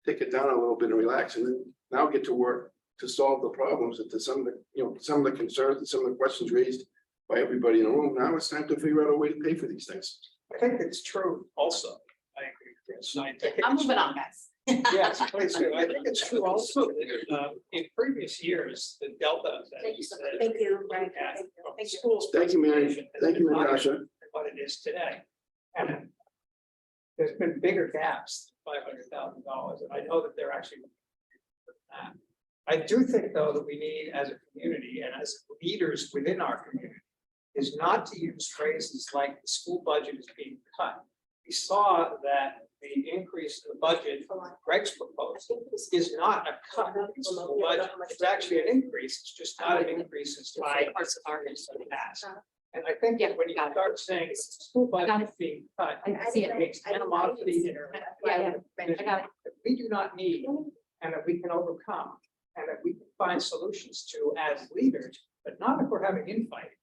take it down a little bit and relax, and then now get to work to solve the problems that some of the concerns and some of the questions raised by everybody in the room. Now it's time to figure out a way to pay for these things. I think it's true also. I agree, Chris. I'm moving on, guys. Yes, please do. I think it's true also that in previous years, the delta. Thank you so much. Thank you, Greg. Schools. Thank you, Mary. Thank you, Natasha. What it is today. And there's been bigger gaps, $500,000, and I know that they're actually. I do think, though, that we need, as a community and as leaders within our community, is not to use phrases like the school budget is being cut. We saw that the increase in the budget Greg's proposed is not a cut in the school budget. It's actually an increase. It's just not an increase as to parts of our past. And I think when you start saying the school budget is being cut, it makes animosity in our. That we do not need and that we can overcome and that we can find solutions to as leaders, but not if we're having infighting.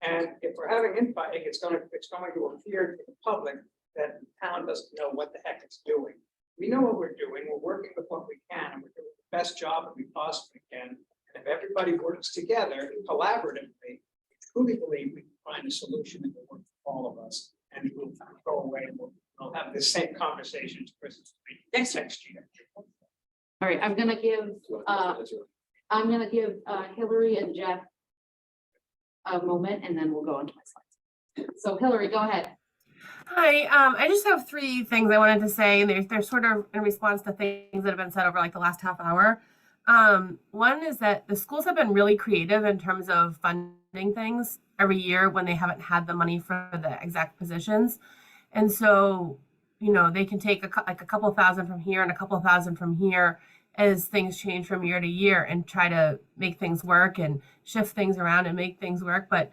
And if we're having infighting, it's going to appear to the public that the town doesn't know what the heck it's doing. We know what we're doing. We're working with what we can, and we're doing the best job that we possibly can. And if everybody works together collaboratively, we truly believe we can find a solution that will work for all of us. And we'll go away and we'll have the same conversations next year. All right, I'm gonna give Hillary and Jeff a moment, and then we'll go into my slides. So Hillary, go ahead. Hi, I just have three things I wanted to say, and they're sort of in response to things that have been said over like the last half hour. One is that the schools have been really creative in terms of funding things every year when they haven't had the money for the exact positions. And so, they can take a couple thousand from here and a couple thousand from here as things change from year to year and try to make things work and shift things around and make things work. But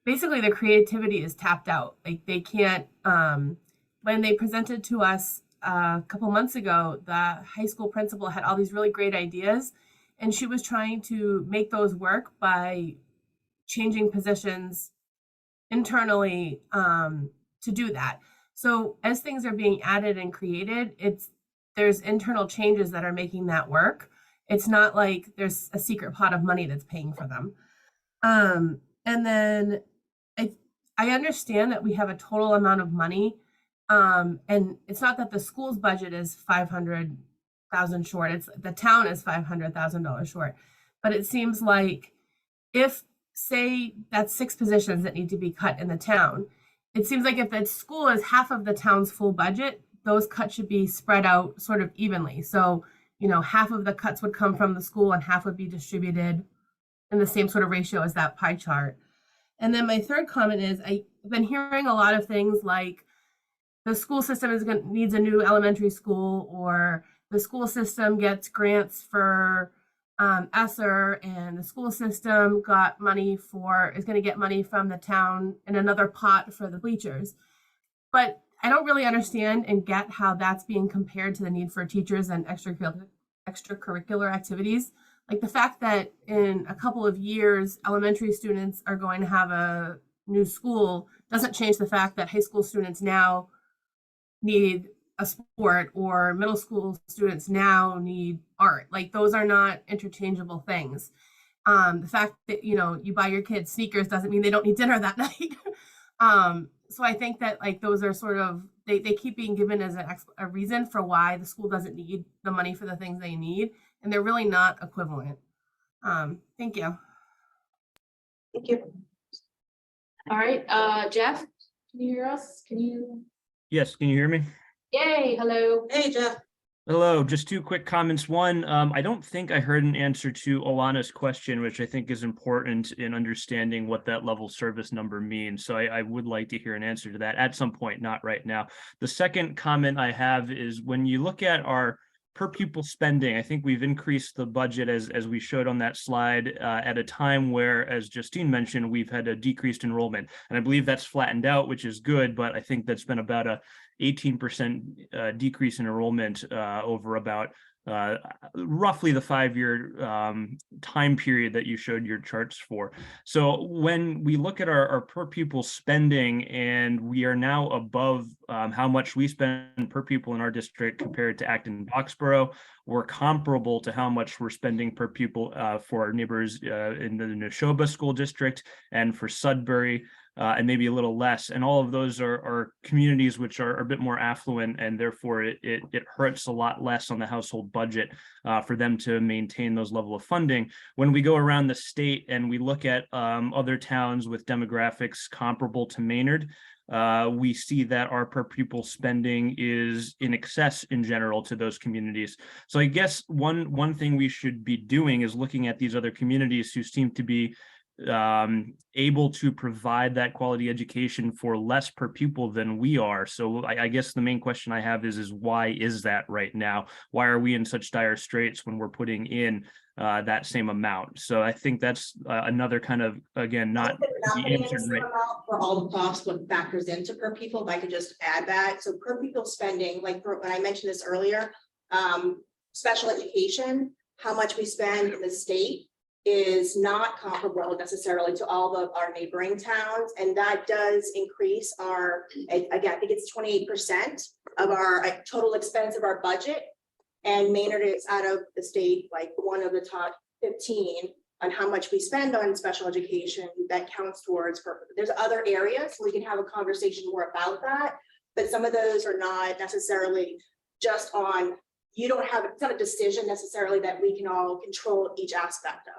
basically the creativity is tapped out. Like they can't, when they presented to us a couple months ago, the high school principal had all these really great ideas, and she was trying to make those work by changing positions internally to do that. So as things are being added and created, there's internal changes that are making that work. It's not like there's a secret pot of money that's paying for them. And then I understand that we have a total amount of money. And it's not that the school's budget is 500,000 short, it's the town is $500,000 short. But it seems like if, say, that's 6 positions that need to be cut in the town, it seems like if the school is half of the town's full budget, those cuts should be spread out sort of evenly. So, you know, half of the cuts would come from the school and half would be distributed in the same sort of ratio as that pie chart. And then my third comment is I've been hearing a lot of things like the school system needs a new elementary school, or the school system gets grants for ESSER, and the school system is going to get money from the town in another pot for the bleachers. But I don't really understand and get how that's being compared to the need for teachers and extracurricular activities. Like the fact that in a couple of years, elementary students are going to have a new school doesn't change the fact that high school students now need a sport, or middle school students now need art. Like those are not interchangeable things. The fact that, you know, you buy your kids sneakers doesn't mean they don't need dinner that night. So I think that like those are sort of, they keep being given as a reason for why the school doesn't need the money for the things they need. And they're really not equivalent. Thank you. Thank you. All right, Jeff, can you hear us? Can you? Yes, can you hear me? Yay, hello. Hey, Jeff. Hello, just 2 quick comments. One, I don't think I heard an answer to Alana's question, which I think is important in understanding what that level service number means. So I would like to hear an answer to that at some point, not right now. The second comment I have is when you look at our per pupil spending, I think we've increased the budget as we showed on that slide at a time where, as Justine mentioned, we've had a decreased enrollment. And I believe that's flattened out, which is good, but I think that's been about a 18% decrease in enrollment over about roughly the 5-year time period that you showed your charts for. So when we look at our per pupil spending, and we are now above how much we spend per pupil in our district compared to Acton Boxborough, we're comparable to how much we're spending per pupil for our neighbors in the Neshoba School District and for Sudbury. And maybe a little less. And all of those are communities which are a bit more affluent, and therefore it hurts a lot less on the household budget for them to maintain those level of funding. When we go around the state and we look at other towns with demographics comparable to Maynard, we see that our per pupil spending is in excess in general to those communities. So I guess one thing we should be doing is looking at these other communities who seem to be able to provide that quality education for less per pupil than we are. So I guess the main question I have is why is that right now? Why are we in such dire straits when we're putting in that same amount? So I think that's another kind of, again, not answered right. For all the costs, what factors into per pupil, if I could just add that. So per pupil spending, like when I mentioned this earlier, special education, how much we spend in the state is not comparable necessarily to all of our neighboring towns. And that does increase our, again, I think it's 28% of our total expense of our budget. And Maynard is out of the state, like one of the top 15 on how much we spend on special education that counts towards, there's other areas, we can have a conversation more about that, but some of those are not necessarily just on, you don't have, it's not a decision necessarily that we can all control each aspect of.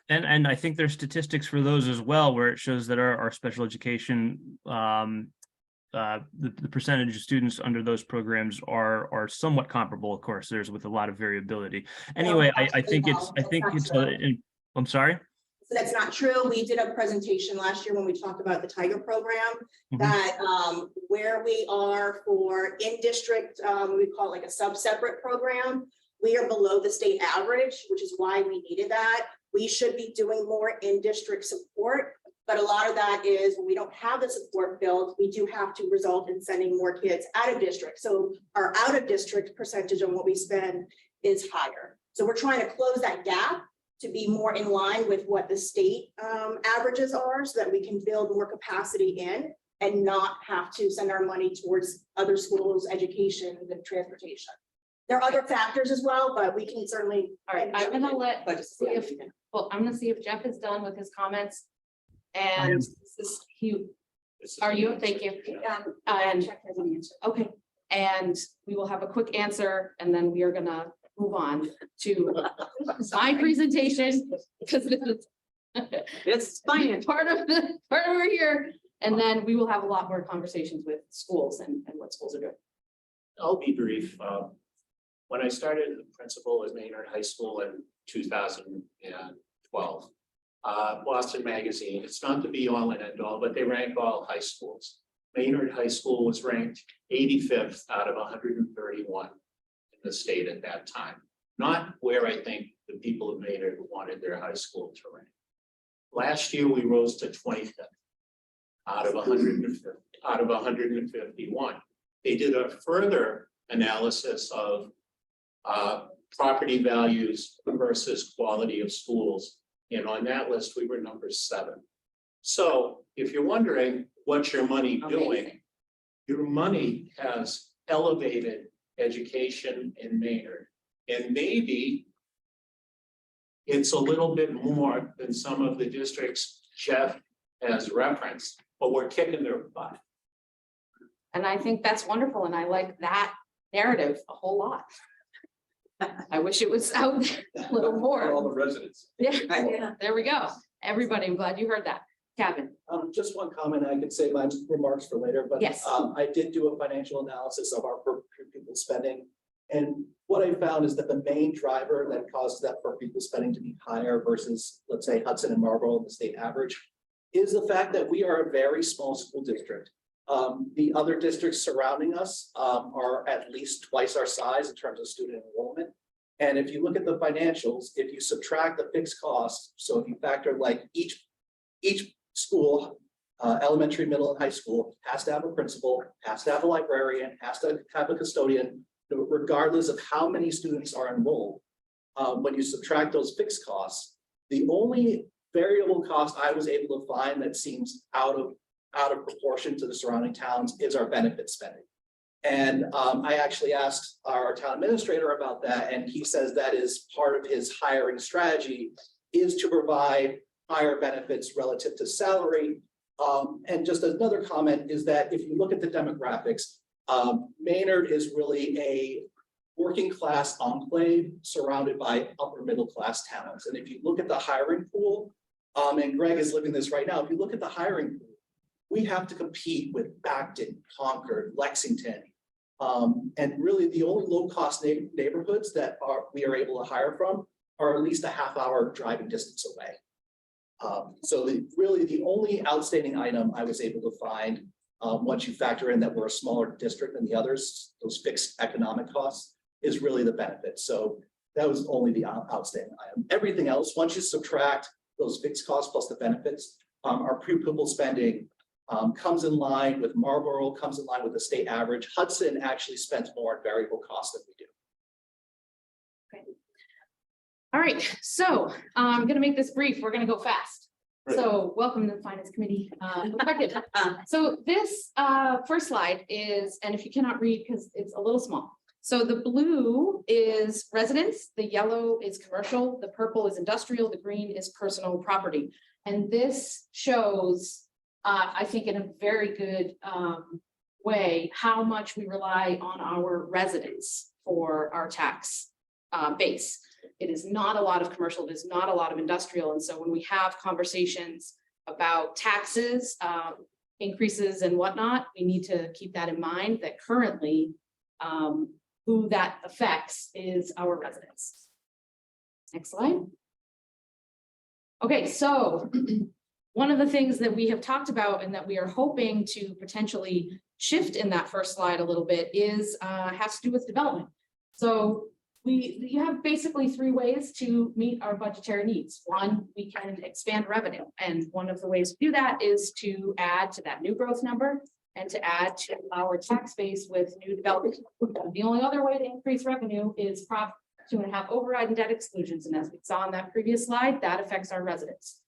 And I think there's statistics for those as well, where it shows that our special education, the percentage of students under those programs are somewhat comparable. Of course, there's with a lot of variability. Anyway, I think it's I'm sorry. So that's not true. We did a presentation last year when we talked about the Tiger program, that where we are for in-district, we call it like a sub-separate program. We are below the state average, which is why we needed that. We should be doing more in-district support, but a lot of that is when we don't have the support built, we do have to result in sending more kids out of district. So our out of district percentage of what we spend is higher. So we're trying to close that gap to be more in line with what the state averages are, so that we can build more capacity in and not have to send our money towards other schools, education, and transportation. There are other factors as well, but we can certainly. All right, I'm gonna let, But see if, well, I'm gonna see if Jeff is done with his comments. And this is Hugh, are you? Thank you. And, Check has an answer. okay, and we will have a quick answer and then we are gonna move on to my presentation, because this is It's fine. part of we're here. And then we will have a lot more conversations with schools and what schools are doing. I'll be brief. When I started as a principal at Maynard High School in 2012, Boston Magazine, it's not the be all and end all, but they rank all high schools. Maynard High School was ranked 85th out of 131 in the state at that time. Not where I think the people of Maynard wanted their high school to rank. Last year, we rose to 25th out of 151. They did a further analysis of property values versus quality of schools. And on that list, we were number 7. So if you're wondering what's your money doing, your money has elevated education in Maynard. And maybe it's a little bit more than some of the districts Jeff has referenced, but we're kicking their butt. And I think that's wonderful. And I like that narrative a whole lot. I wish it was out a little more. All the residents. Yeah, there we go. Everybody, I'm glad you heard that. Kevin. Just one comment, I could say my remarks for later, but Yes. I did do a financial analysis of our per pupil spending. And what I found is that the main driver that caused that per pupil spending to be higher versus, let's say, Hudson and Marlboro, the state average, is the fact that we are a very small school district. The other districts surrounding us are at least twice our size in terms of student enrollment. And if you look at the financials, if you subtract the fixed costs, so if you factor like each school, elementary, middle, and high school has to have a principal, has to have a librarian, has to have a custodian, regardless of how many students are enrolled. When you subtract those fixed costs, the only variable cost I was able to find that seems out of proportion to the surrounding towns is our benefit spending. And I actually asked our town administrator about that, and he says that is part of his hiring strategy is to provide higher benefits relative to salary. And just another comment is that if you look at the demographics, Maynard is really a working class enclave surrounded by upper middle class towns. And if you look at the hiring pool, and Greg is living this right now, if you look at the hiring pool, we have to compete with Acton, Concord, Lexington. And really the only low cost neighborhoods that we are able to hire from are at least a half-hour driving distance away. So really the only outstanding item I was able to find, once you factor in that we're a smaller district than the others, those fixed economic costs, is really the benefit. So that was only the outstanding item. Everything else, once you subtract those fixed costs plus the benefits, our pupil spending comes in line with Marlboro, comes in line with the state average. Hudson actually spends more on variable costs than we do. All right, so I'm gonna make this brief. We're gonna go fast. So welcome to the Finance Committee perspective. So this first slide is, and if you cannot read because it's a little small. So the blue is residence, the yellow is commercial, the purple is industrial, the green is personal property. And this shows, I think in a very good way, how much we rely on our residents for our tax base. It is not a lot of commercial, it is not a lot of industrial. And so when we have conversations about taxes, increases and whatnot, we need to keep that in mind that currently who that affects is our residents. Next slide. Okay, so one of the things that we have talked about and that we are hoping to potentially shift in that first slide a little bit is has to do with development. So you have basically 3 ways to meet our budgetary needs. One, we can expand revenue. And one of the ways to do that is to add to that new growth number and to add to our tax base with new development. The only other way to increase revenue is Prop 2.5 override and debt exclusions. And as we saw on that previous slide, that affects our residents.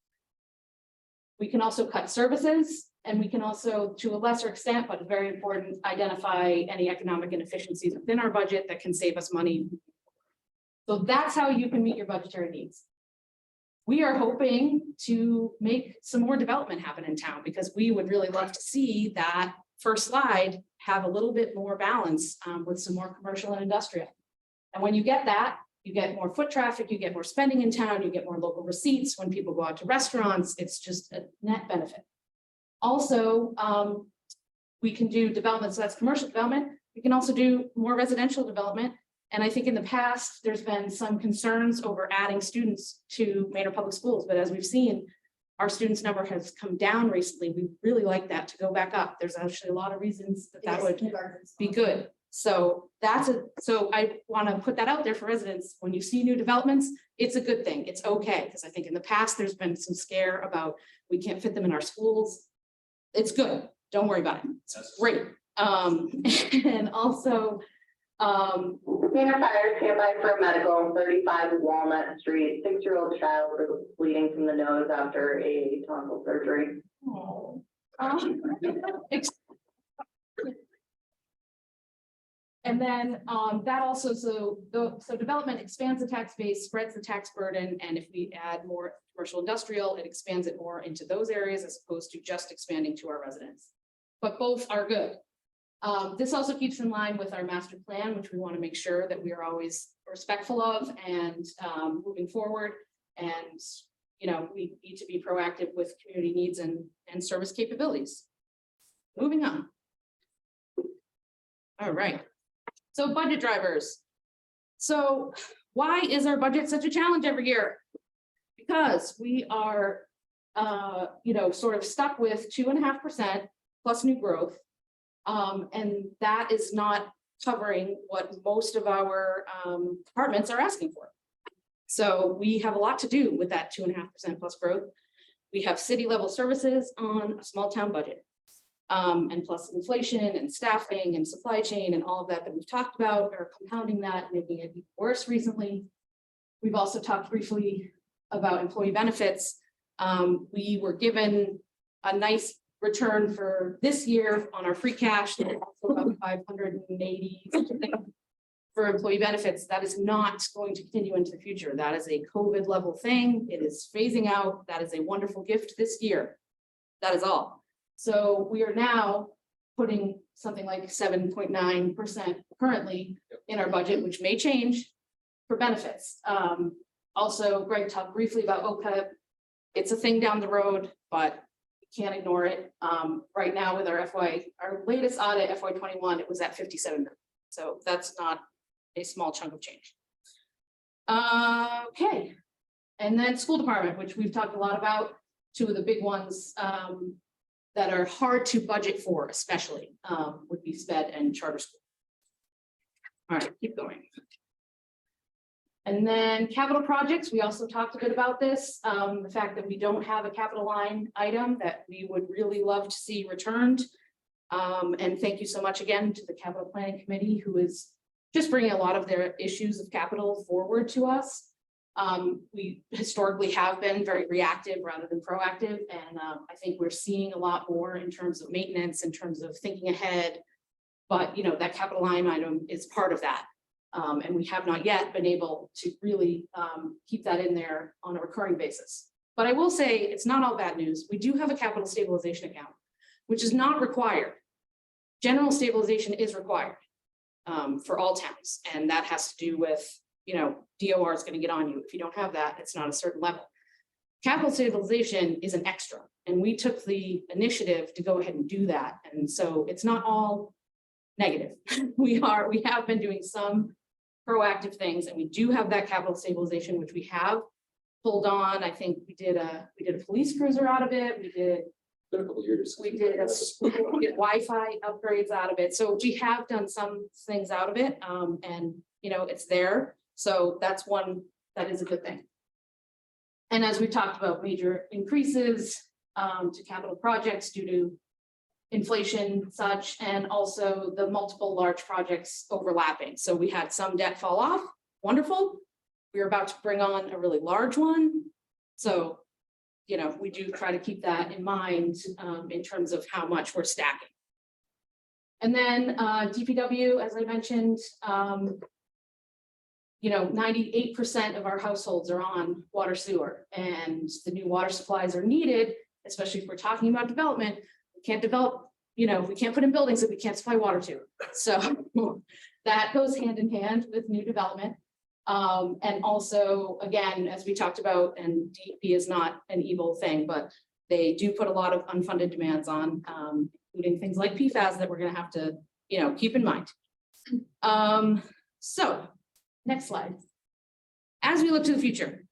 We can also cut services. And we can also, to a lesser extent, but very important, identify any economic inefficiencies within our budget that can save us money. So that's how you can meet your budgetary needs. We are hoping to make some more development happen in town because we would really love to see that first slide have a little bit more balance with some more commercial and industrial. And when you get that, you get more foot traffic, you get more spending in town, you get more local receipts. When people go out to restaurants, it's just a net benefit. Also, we can do development, so that's commercial development. We can also do more residential development. And I think in the past, there's been some concerns over adding students to Maynard Public Schools, but as we've seen, our students number has come down recently. We really like that to go back up. There's actually a lot of reasons that that would be good. So so I want to put that out there for residents. When you see new developments, it's a good thing. It's okay. Because I think in the past, there's been some scare about we can't fit them in our schools. It's good. Don't worry about it. It's great. And also, Maynard Fire standby for medical, 35 Walnut Street, 6-year-old child bleeding from the nose after a tonsil surgery. oh, and then that also, so development expands the tax base, spreads the tax burden, and if we add more commercial industrial, it expands it more into those areas as opposed to just expanding to our residents. But both are good. This also keeps in line with our master plan, which we want to make sure that we are always respectful of and moving forward. And, you know, we need to be proactive with community needs and service capabilities. Moving on. All right. So budget drivers. So why is our budget such a challenge every year? Because we are, you know, sort of stuck with 2.5% plus new growth. And that is not covering what most of our departments are asking for. So we have a lot to do with that 2.5% plus growth. We have city level services on a small town budget. And plus inflation and staffing and supply chain and all of that we've talked about are compounding that, making it even worse recently. We've also talked briefly about employee benefits. We were given a nice return for this year on our free cash, also about 580 something for employee benefits. That is not going to continue into the future. That is a COVID level thing. It is phasing out. That is a wonderful gift this year. That is all. So we are now putting something like 7.9% currently in our budget, which may change for benefits. Also, Greg talked briefly about OPEB. It's a thing down the road, but can't ignore it. Right now with our latest audit, FY21, it was at 57 million. So that's not a small chunk of change. Okay. And then school department, which we've talked a lot about, two of the big ones that are hard to budget for, especially would be SPED and charter school. All right, keep going. And then capital projects, we also talked a bit about this, the fact that we don't have a capital line item that we would really love to see returned. And thank you so much again to the capital planning committee, who is just bringing a lot of their issues of capital forward to us. We historically have been very reactive rather than proactive. And I think we're seeing a lot more in terms of maintenance, in terms of thinking ahead. But, you know, that capital line item is part of that. And we have not yet been able to really keep that in there on a recurring basis. But I will say it's not all bad news. We do have a capital stabilization account, which is not required. General stabilization is required for all towns. And that has to do with, you know, DOR is going to get on you. If you don't have that, it's not a certain level. Capital stabilization is an extra. And we took the initiative to go ahead and do that. And so it's not all negative. We have been doing some proactive things, and we do have that capital stabilization, which we have pulled on. I think we did a police cruiser out of it. We did a couple of years. We did Wi-Fi upgrades out of it. So we have done some things out of it, and you know, it's there. So that's one that is a good thing. And as we talked about, major increases to capital projects due to inflation such, and also the multiple large projects overlapping. So we had some debt fall off, wonderful. We're about to bring on a really large one. So you know, we do try to keep that in mind in terms of how much we're stacking. And then DPW, as I mentioned, you know, 98% of our households are on water sewer, and the new water supplies are needed, especially if we're talking about development. We can't develop, you know, we can't put in buildings that we can't supply water to. So that goes hand in hand with new development. And also, again, as we talked about, and DEP is not an evil thing, but they do put a lot of unfunded demands on, including things like PFAS that we're gonna have to, you know, keep in mind. So next slide. As we look to the future.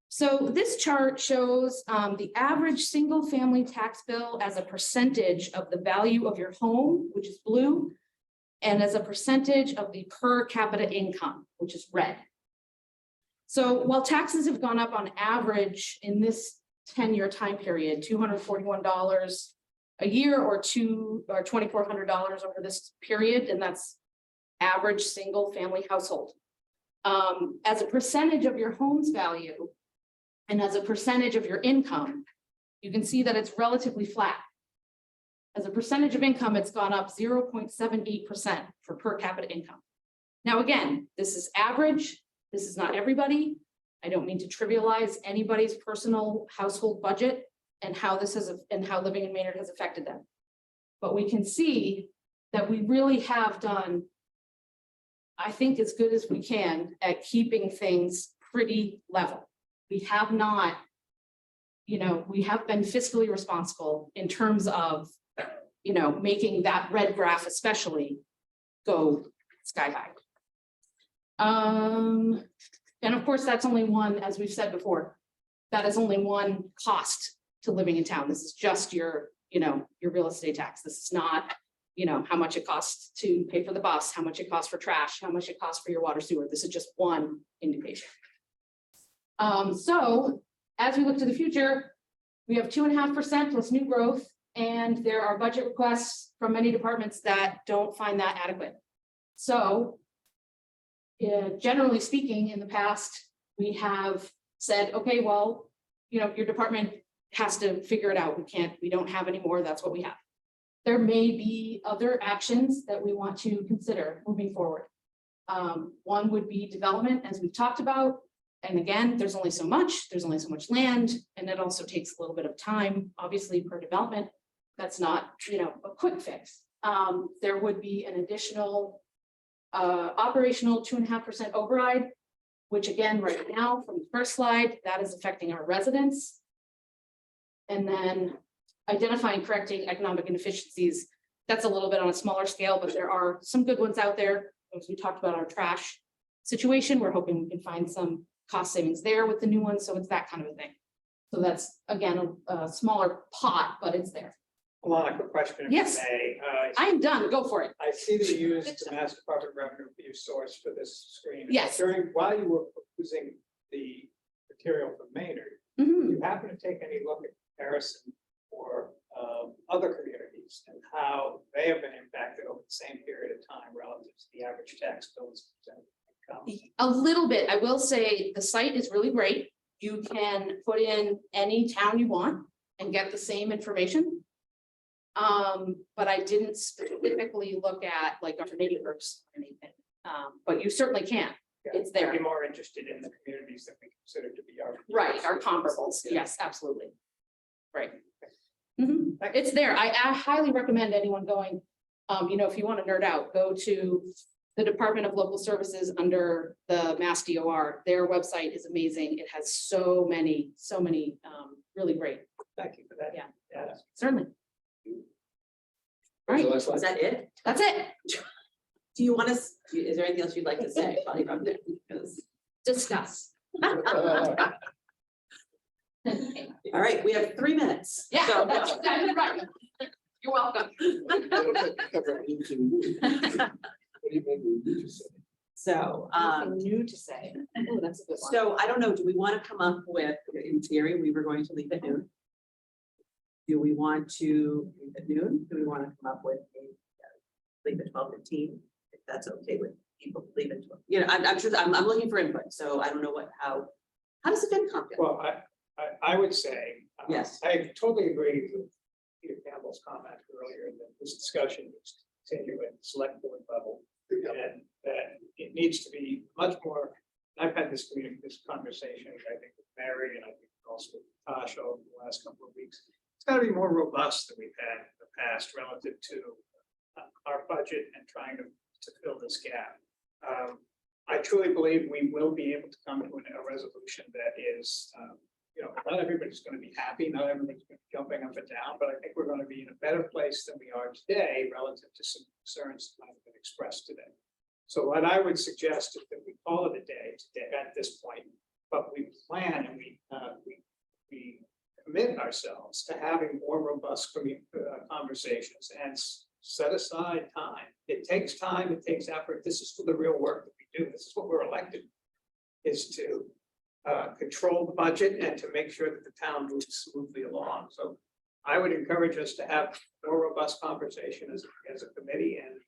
So this chart shows the average single family tax bill as a percentage of the value of your home, which is blue, and as a percentage of the per capita income, which is red. So while taxes have gone up on average in this 10-year time period, $241 a year or $2,400 over this period, and that's average single family household. As a percentage of your home's value and as a percentage of your income, you can see that it's relatively flat. As a percentage of income, it's gone up 0.78% for per capita income. Now, again, this is average. This is not everybody. I don't mean to trivialize anybody's personal household budget and how this has and how living in Maynard has affected them. But we can see that we really have done, I think, as good as we can at keeping things pretty level. We have not, you know, we have been fiscally responsible in terms of, you know, making that red graph especially go sky high. And of course, that's only one, as we've said before, that is only one cost to living in town. This is just your, you know, your real estate tax. This is not, you know, how much it costs to pay for the bus, how much it costs for trash, how much it costs for your water sewer. This is just one indication. So as we look to the future, we have 2.5% plus new growth, and there are budget requests from many departments that don't find that adequate. So generally speaking, in the past, we have said, okay, well, you know, your department has to figure it out. We don't have any more. That's what we have. There may be other actions that we want to consider moving forward. One would be development, as we've talked about. And again, there's only so much land, and it also takes a little bit of time, obviously, per development. That's not, you know, a quick fix. There would be an additional operational 2.5% override, which again, right now, from the first slide, that is affecting our residents. And then identifying, correcting economic inefficiencies. That's a little bit on a smaller scale, but there are some good ones out there. As we talked about our trash situation, we're hoping we can find some cost savings there with the new one. So it's that kind of a thing. So that's, again, a smaller pot, but it's there. Alana, quick question. If Yes. I may. I'm done. Go for it. I see that you used the Mass Department Revenue for your source for this screen. Yes. While you were using the material from Maynard, Mhm. do you happen to take any look at comparison for other communities and how they have been impacted over the same period of time relative to the average tax bills? A little bit. I will say the site is really great. You can put in any town you want and get the same information. But I didn't specifically look at like our neighbors or anything. But you certainly can. It's there. I'd be more interested in the communities that we consider to be our. Right, our comparables. Yes, absolutely. Right. Mhm. It's there. I highly recommend anyone going, you know, if you want to nerd out, go to the Department of Local Services under the Mass DOR. Their website is amazing. It has so many really great. Thank you for that. Yeah, certainly. All right, Is that it? that's it. Do you want us, is there anything else you'd like to say? While you're up there? Because- Discuss. All right, we have 3 minutes. Yeah, So- that's exactly right. You're welcome. So, Nothing new to say. Oh, that's a good one. so I don't know, do we want to come up with, in theory, we were going to leave at noon? Do we want to leave at noon? Do we want to come up with leave at 12:15? If that's okay with people, leave at 12. You know, I'm looking for input, so I don't know how does the FinCom feel? Well, I would say. Yes. I totally agree with Peter Campbell's comment earlier that this discussion needs to continue at the select board level. And that it needs to be much more, I've had this conversation, I think with Mary and I think also with Tasha over the last couple of weeks. It's got to be more robust than we've had in the past relative to our budget and trying to fill this gap. I truly believe we will be able to come to a resolution that is, not everybody's going to be happy, not everybody's going to be jumping up and down, but I think we're going to be in a better place than we are today relative to some concerns that have been expressed today. So what I would suggest is that we call it a day today at this point, but we plan and we commit ourselves to having more robust conversations and set aside time. It takes time, it takes effort. This is for the real work that we do. This is what we're elected, is to control the budget and to make sure that the town moves smoothly along. So I would encourage us to have more robust conversation as a committee and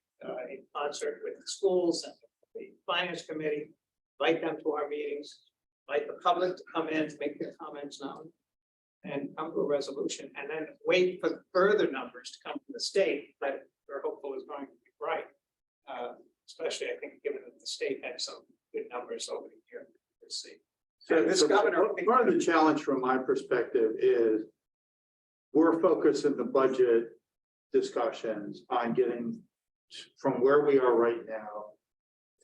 in concert with the schools and the finance committee, invite them to our meetings, invite the public to come in to make their comments known and come to a resolution, and then wait for further numbers to come from the state that we're hopeful is going to be right. Especially, I think, given that the state had some good numbers over the year. We'll see. So this governor, Part of the challenge from my perspective is we're focused in the budget discussions on getting from where we are right now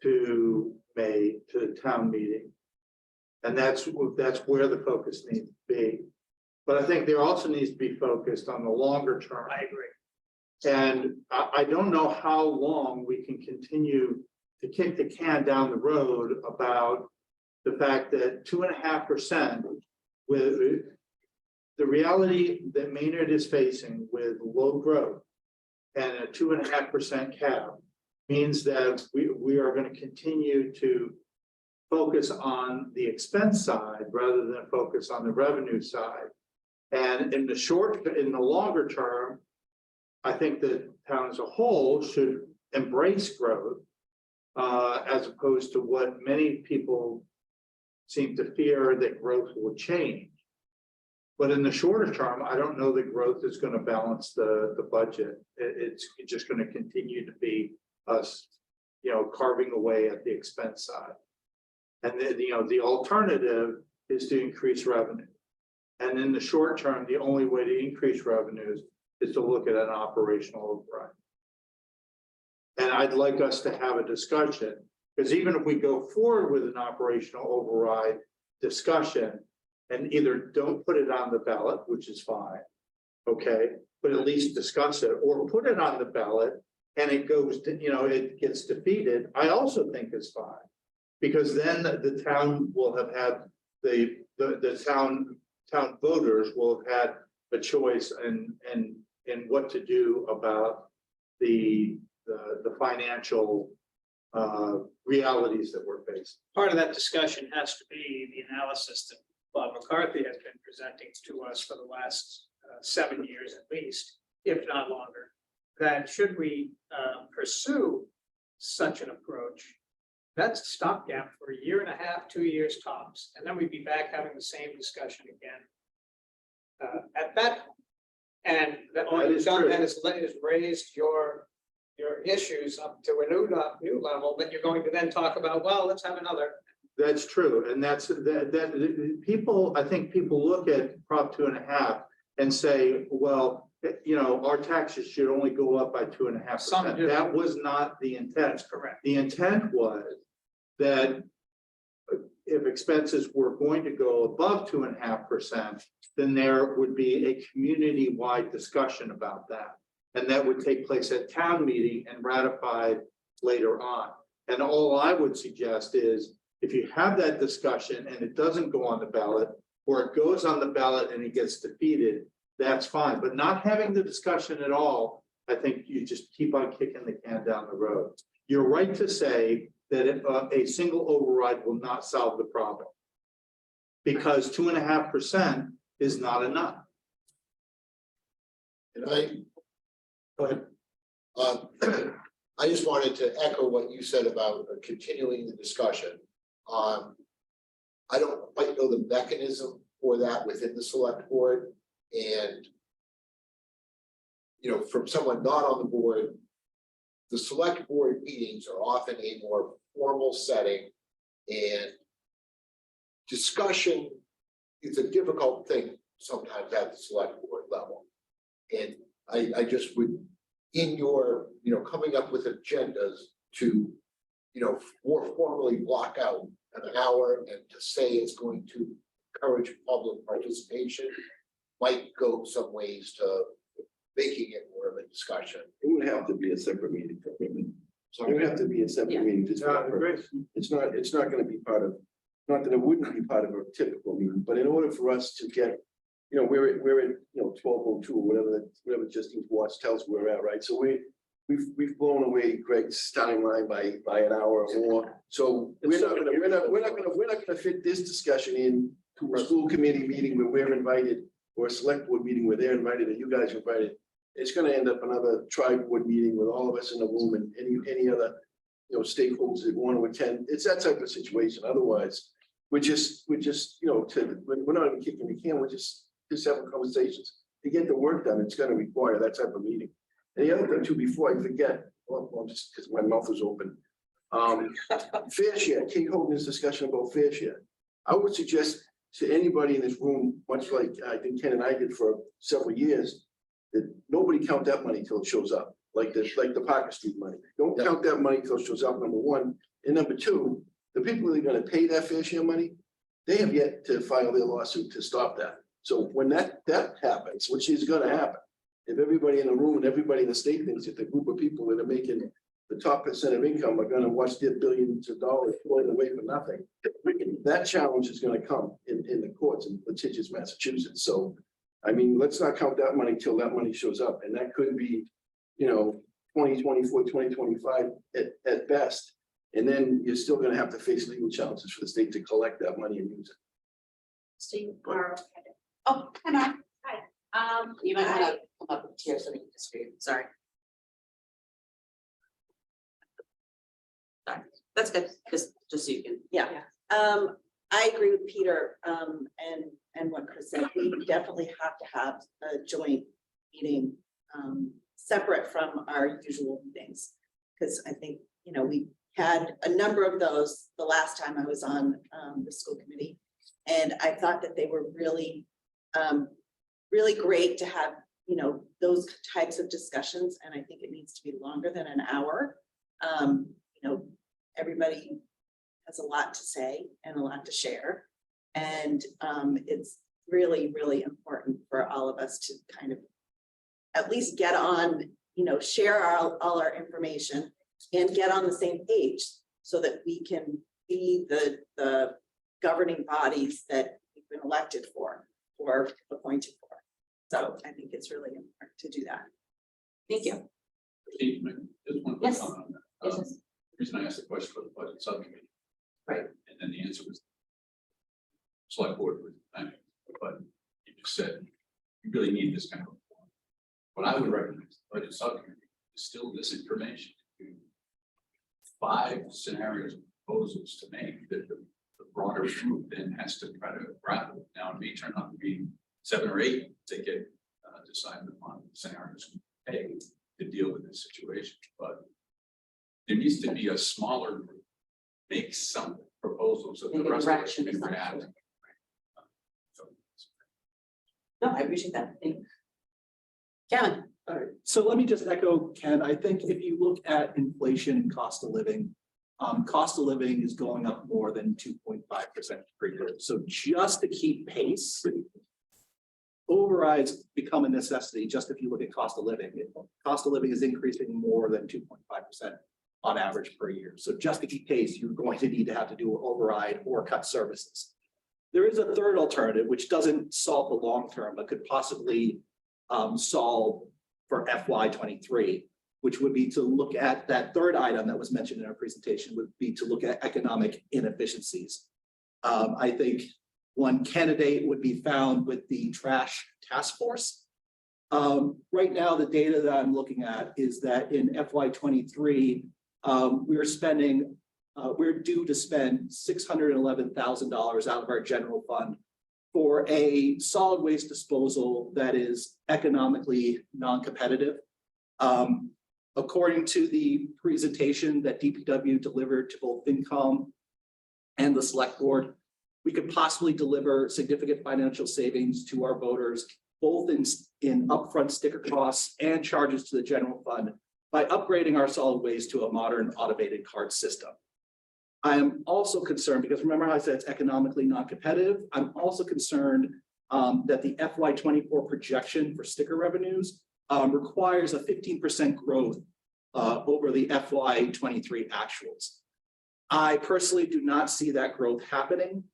to May, to the town meeting. And that's where the focus needs to be. But I think there also needs to be focused on the longer term. I agree. And I don't know how long we can continue to kick the can down the road about the fact that 2.5% with the reality that Maynard is facing with low growth and a 2.5% cap means that we are going to continue to focus on the expense side rather than focus on the revenue side. And in the longer term, I think that town as a whole should embrace growth as opposed to what many people seem to fear that growth will change. But in the shorter term, I don't know that growth is going to balance the budget. It's just going to continue to be us, carving away at the expense side. And then, the alternative is to increase revenue. And in the short term, the only way to increase revenues is to look at an operational override. And I'd like us to have a discussion, because even if we go forward with an operational override discussion and either don't put it on the ballot, which is fine, okay, but at least discuss it, or put it on the ballot and it goes to, it gets defeated, I also think is fine. Because then the town will have had the town voters will have had a choice in what to do about the financial realities that we're facing. Part of that discussion has to be the analysis that Bob McCarthy has been presenting to us for the last 7 years at least, if not longer, that should we pursue such an approach, that's a stopgap for 1.5 years, 2 years tops, and then we'd be back having the same discussion again at that point. And that all you've done then is raised your issues up to a new level that you're going to then talk about. Well, let's have another. That's true, and that people. I think people look at Prop 2.5 and say, well, our taxes should only go up by 2.5%. That was not the intent. That's correct. The intent was that if expenses were going to go above 2.5%, then there would be a community-wide discussion about that. And that would take place at town meeting and ratified later on. And all I would suggest is if you have that discussion and it doesn't go on the ballot, or it goes on the ballot and it gets defeated, that's fine. But not having the discussion at all, I think you just keep on kicking the can down the road. You're right to say that a single override will not solve the problem, because 2.5% is not enough. And go ahead. I just wanted to echo what you said about continuing the discussion. I don't quite know the mechanism for that within the select board. And from someone not on the board, the select board meetings are often a more formal setting, and discussion is a difficult thing sometimes at the select board level. And I just would, in your, coming up with agendas to, more formally block out an hour and to say it's going to encourage public participation might go some ways to making it more of a discussion. It would have to be a separate meeting for women. So it would have to be a separate meeting. Just for that purpose. It's not gonna be part of, not that it wouldn't be part of a typical meeting, but in order for us to get, we're at 12:02 or whatever Justine's watch tells we're at, right? So we've blown away Greg's timeline by an hour or more. So we're not gonna fit this discussion in to a school committee meeting where we're invited, or a select board meeting where they're invited and you guys are invited. It's gonna end up another tri-board meeting with all of us in the room and any other, stakeholders that want to attend. It's that type of situation. Otherwise, we're just, we're not even kicking the can. We're just having conversations. To get the work done, it's gonna require that type of meeting. And the other thing too, before I forget, well, just because my mouth is open. Fair share, Kate Hogan's discussion about fair share. I would suggest to anybody in this room, much like I think Ken and I did for several years, that nobody count that money till it shows up, like the Parker Street money. Don't count that money till it shows up, number one. And number two, the people that are gonna pay that fair share money, they have yet to file their lawsuit to stop that. So when that happens, which is gonna happen, if everybody in the room and everybody in the state thinks that the group of people that are making the top percent of income are gonna watch their billions of dollars flowing away for nothing, that challenge is gonna come in the courts in litigious Massachusetts. So, I mean, let's not count that money till that money shows up. And that could be, 2024, 2025 at best. And then you're still gonna have to face legal challenges for the state to collect that money and use it. Steve, oh, come on. Hi. You might want to come up here so we can distribute. Sorry. Sorry. That's good, just so you can, yeah. I agree with Peter, and what Chris said. We definitely have to have a joint meeting, separate from our usual meetings. Because I think, we had a number of those the last time I was on the school committee. And I thought that they were really, really great to have, those types of discussions. And I think it needs to be longer than an hour. Everybody has a lot to say and a lot to share. And it's really, really important for all of us to kind of at least get on, share all our information and get on the same page so that we can be the governing bodies that we've been elected for or appointed for. So I think it's really important to do that. Thank you. Just one quick comment on that. The reason I asked the question for the budget subcommittee. Right. And then the answer was select board was, but you just said you really need this kind of reform. What I would recommend is the budget subcommittee distill this information to 5 scenarios of proposals to make that the broader group then has to try to grapple with. Now it may turn out to be 7 or 8 to get decided upon scenarios to deal with this situation, but there needs to be a smaller group make some proposals that the rest of us can react. No, I appreciate that. Thank you. Kevin. All right, so let me just echo Ken. I think if you look at inflation and cost of living is going up more than 2.5% per year. So just to keep pace, overrides become a necessity. Just if you look at cost of living, cost of living is increasing more than 2.5% on average per year. So just to keep pace, you're going to need to have to do an override or cut services. There is a third alternative, which doesn't solve the long term, but could possibly solve for FY23, which would be to look at that third item that was mentioned in our presentation, would be to look at economic inefficiencies. I think one candidate would be found with the trash task force. Right now, the data that I'm looking at is that in FY23, we're due to spend $611,000 out of our general fund for a solid waste disposal that is economically non-competitive. According to the presentation that DPW delivered to both FinCom and the select board, we could possibly deliver significant financial savings to our voters, both in upfront sticker costs and charges to the general fund by upgrading our solid waste to a modern automated card system. I am also concerned, because remember how I said it's economically non-competitive, I'm also concerned that the FY24 projection for sticker revenues requires a 15% growth over the FY23 actuals. I personally do not see that growth happening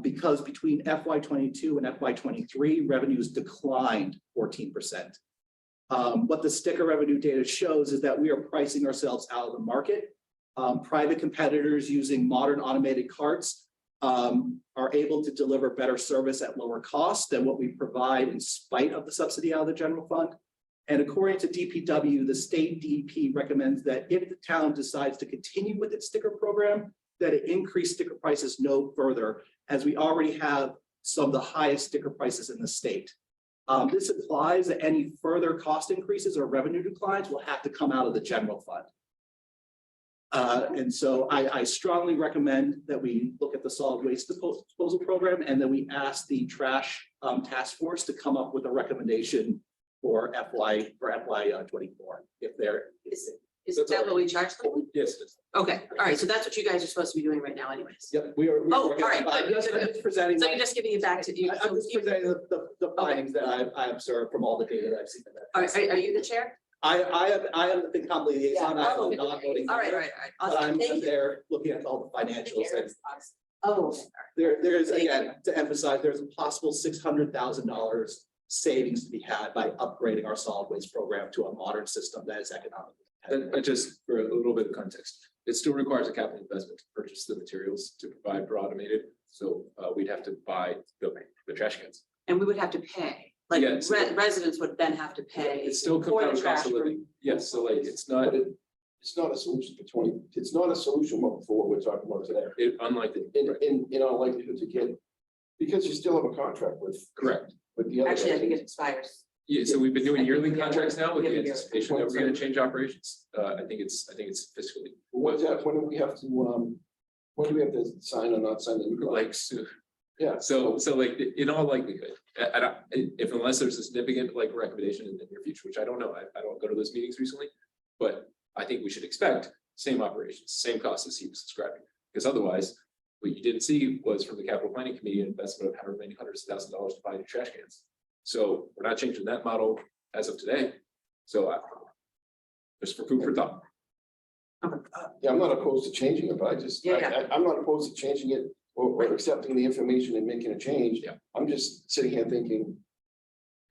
because between FY22 and FY23, revenues declined 14%. What the sticker revenue data shows is that we are pricing ourselves out of the market. Private competitors using modern automated carts are able to deliver better service at lower cost than what we provide in spite of the subsidy out of the general fund. And according to DPW, the state DEP recommends that if the town decides to continue with its sticker program, that it increase sticker prices no further, as we already have some of the highest sticker prices in the state. This implies that any further cost increases or revenue declines will have to come out of the general fund. And so I strongly recommend that we look at the solid waste disposal program and that we ask the trash task force to come up with a recommendation for FY24 if there is. Is that what we charge them? Yes. Okay, all right, so that's what you guys are supposed to be doing right now anyways. Yep, we are. Oh, all right, I'm just presenting. So you're just giving it back to you. I'm just presenting the findings that I observed from all the data that I've seen. All right, are you the chair? I am the FinCom liaison. I am not voting. All right, all right, all right. But I'm Thank you. there looking at all the financials. And Oh, okay. there is, again, to emphasize, there's a possible $600,000 savings to be had by upgrading our solid waste program to a modern system that is economic. And just for a little bit of context, it still requires a capital investment to purchase the materials to provide for automated. So we'd have to buy the trash cans. And we would have to pay, like Yeah, so- residents would then have to pay. It still for comes the out of cost of trash living. Yes, so like it's not, It's not a solution for 20, it's not a solution for what we're talking about today. unlikely. In all likelihood to get, because you still have a contract with. Correct. With the other. Actually, I guys. think it expires. Yeah, so we've been doing yearly contracts now with We the have a yearly anticipation that we're gonna change operations. I think it's fiscally. What's that, when do we have to, when do we have to sign or not sign the new contract? Like soon. Yeah. So like in all likelihood, if unless there's a significant like recommendation in the near future, which I don't know, I don't go to those meetings recently, but I think we should expect same operations, same costs as he was describing, because otherwise what you didn't see was from the capital planning committee, an investment of hundreds of thousands of dollars to buy new trash cans. So we're not changing that model as of today. So just for food for thought. Yeah, I'm not opposed to changing it, but I'm not opposed to changing it or accepting the information and making a change. Yeah. I'm just sitting here thinking,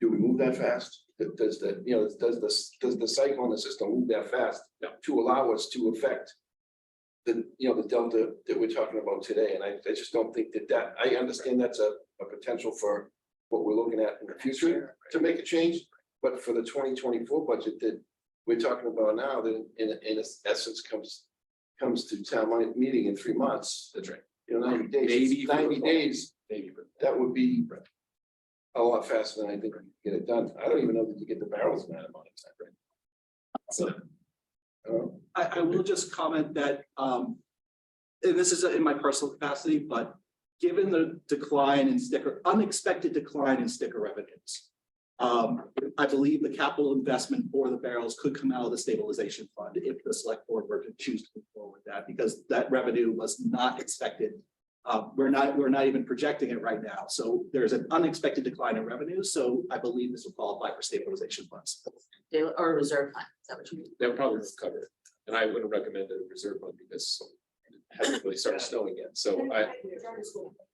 do we move that fast? Does the cycle in the system move that fast? Yeah. To allow us to affect the delta that we're talking about today? And I just don't think that I understand that's a potential for what we're looking at in the future to make a change. But for the 2024 budget that we're talking about now, that in essence comes to town meeting in 3 months. That's right. 90 days. Maybe 90 days. Maybe. That would be a lot faster than I think we can get it done. I don't even know that you get the barrels in that amount of time, right? So. I will just comment that, and this is in my personal capacity, but given the unexpected decline in sticker revenues, I believe the capital investment for the barrels could come out of the stabilization fund if the select board were to choose to move forward with that, because that revenue was not expected. We're not even projecting it right now. So there's an unexpected decline in revenue. So I believe this will qualify for stabilization funds. Or a reserve fund, is that what you mean? That would probably cover it. And I wouldn't recommend a reserve fund because it hasn't really started snowing yet. So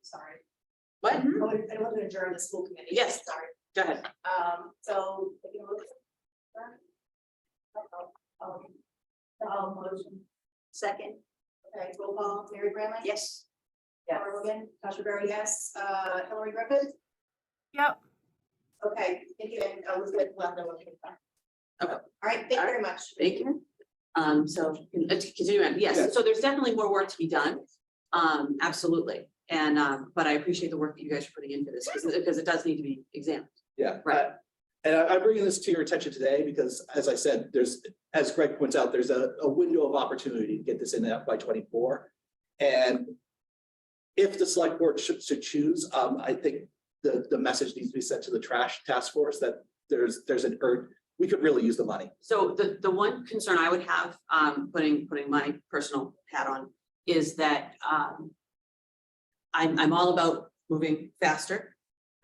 Sorry. What? I want to adjourn the school committee. Yes. Sorry. Go ahead. So. Motion. Second, Okay, roll call, Mary Branley? yes. Laura Logan, Tasha Barry, yes, Hillary Griffith? Yep. Okay, thank you, and Elizabeth Lando. Okay. All right, thank you very much. Thank you. So continue on. Yes, Yes. so there's definitely more work to be done. Absolutely. And, but I appreciate the work that you guys are putting into this, because it does need to be examined. Yeah. Right. And I'm bringing this to your attention today because, as I said, as Greg points out, there's a window of opportunity to get this in FY '24. And if the select board should choose, I think the message needs to be sent to the trash task force that there's an urge, we could really use the money. So the one concern I would have, putting my personal hat on, is that I'm all about moving faster,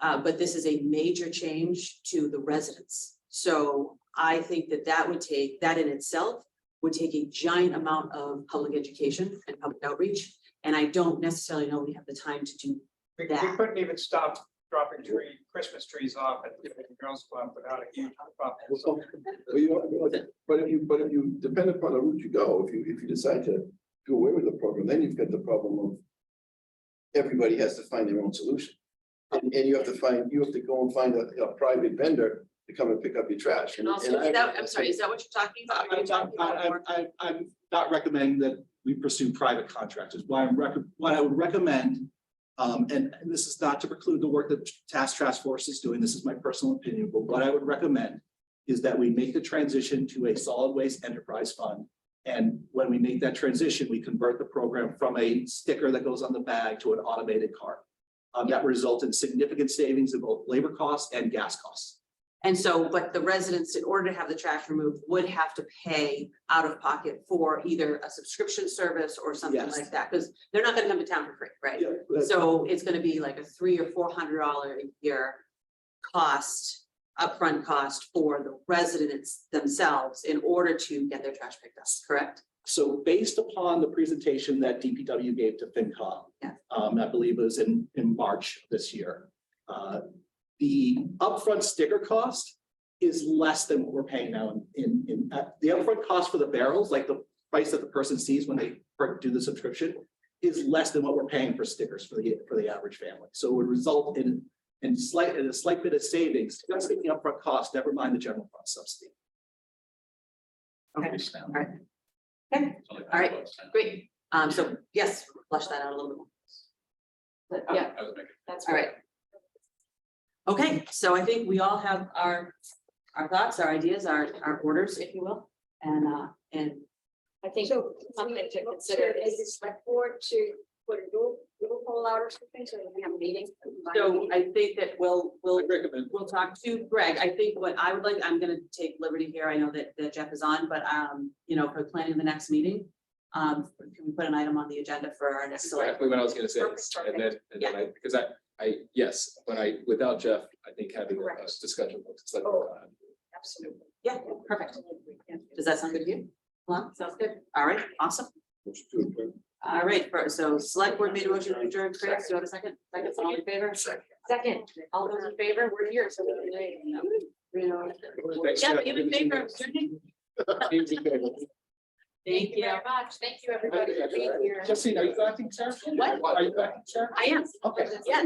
but this is a major change to the residents. So I think that in itself would take a giant amount of public education and public outreach. And I don't necessarily know we have the time to do We that. couldn't even stop dropping Christmas trees off at the girls' club without a huge problem. But if you, depend upon the route you go, if you decide to do away with the program, then you've got the problem of everybody has to find their own solution. And you have to go and find a private vendor to come and pick up your trash. And also, I'm sorry, is that what you're talking about? Are you talking about more- I'm not recommending that we pursue private contractors. What I would recommend, and this is not to preclude the work that Task Force is doing, this is my personal opinion, but what I would recommend is that we make the transition to a solid waste enterprise fund. And when we make that transition, we convert the program from a sticker that goes on the bag to an automated cart. That results in significant savings in both labor costs and gas costs. And so, but the residents, in order to have the trash removed, would have to pay out of pocket for either a subscription service or something Yes. like that, because they're not gonna come to town for free, right? Yeah, that's- So it's gonna be like a $300 or $400 a year cost, upfront cost for the residents themselves in order to get their trash picked up, correct? So based upon the presentation that DPW gave to FinCom, Yeah. I believe it was in March of this year. The upfront sticker cost is less than what we're paying now in the upfront cost for the barrels, like the price that the person sees when they do the subscription, is less than what we're paying for stickers for the average family. So it would result in a slight bit of savings, just the upfront cost, never mind the general fund subsidy. Okay, all right. Okay, all right, great. So yes, flush that out a little bit more. But yeah, that's all right. Okay, so I think we all have our thoughts, our ideas, our orders, if you will, and I think something to consider is the select board to put a rule poll out or something, so we have a meeting. so I think that we'll recommend. we'll talk to Greg. I think what I would like, I'm gonna take liberty here. I know that Jeff is on, but you know, for planning the next meeting, can we put an item on the agenda for our next select? Exactly what I was gonna say. Perfect. And then because yes, but without Jeff, I think having a discussion. It's like, Absolutely. Yeah, perfect. Does that sound good to you? Well, sounds good. All right, awesome. All right, so select board made a motion to adjourn. Chris, do you have a second? Second, all in favor? Second, all those in favor? We're here, so we can. Yeah, you in favor of adjourning? Thank you very much. Thank you, everybody, for being here. Justine, are you acting, sir? What? Are you acting, sir? I am. Okay. Yeah.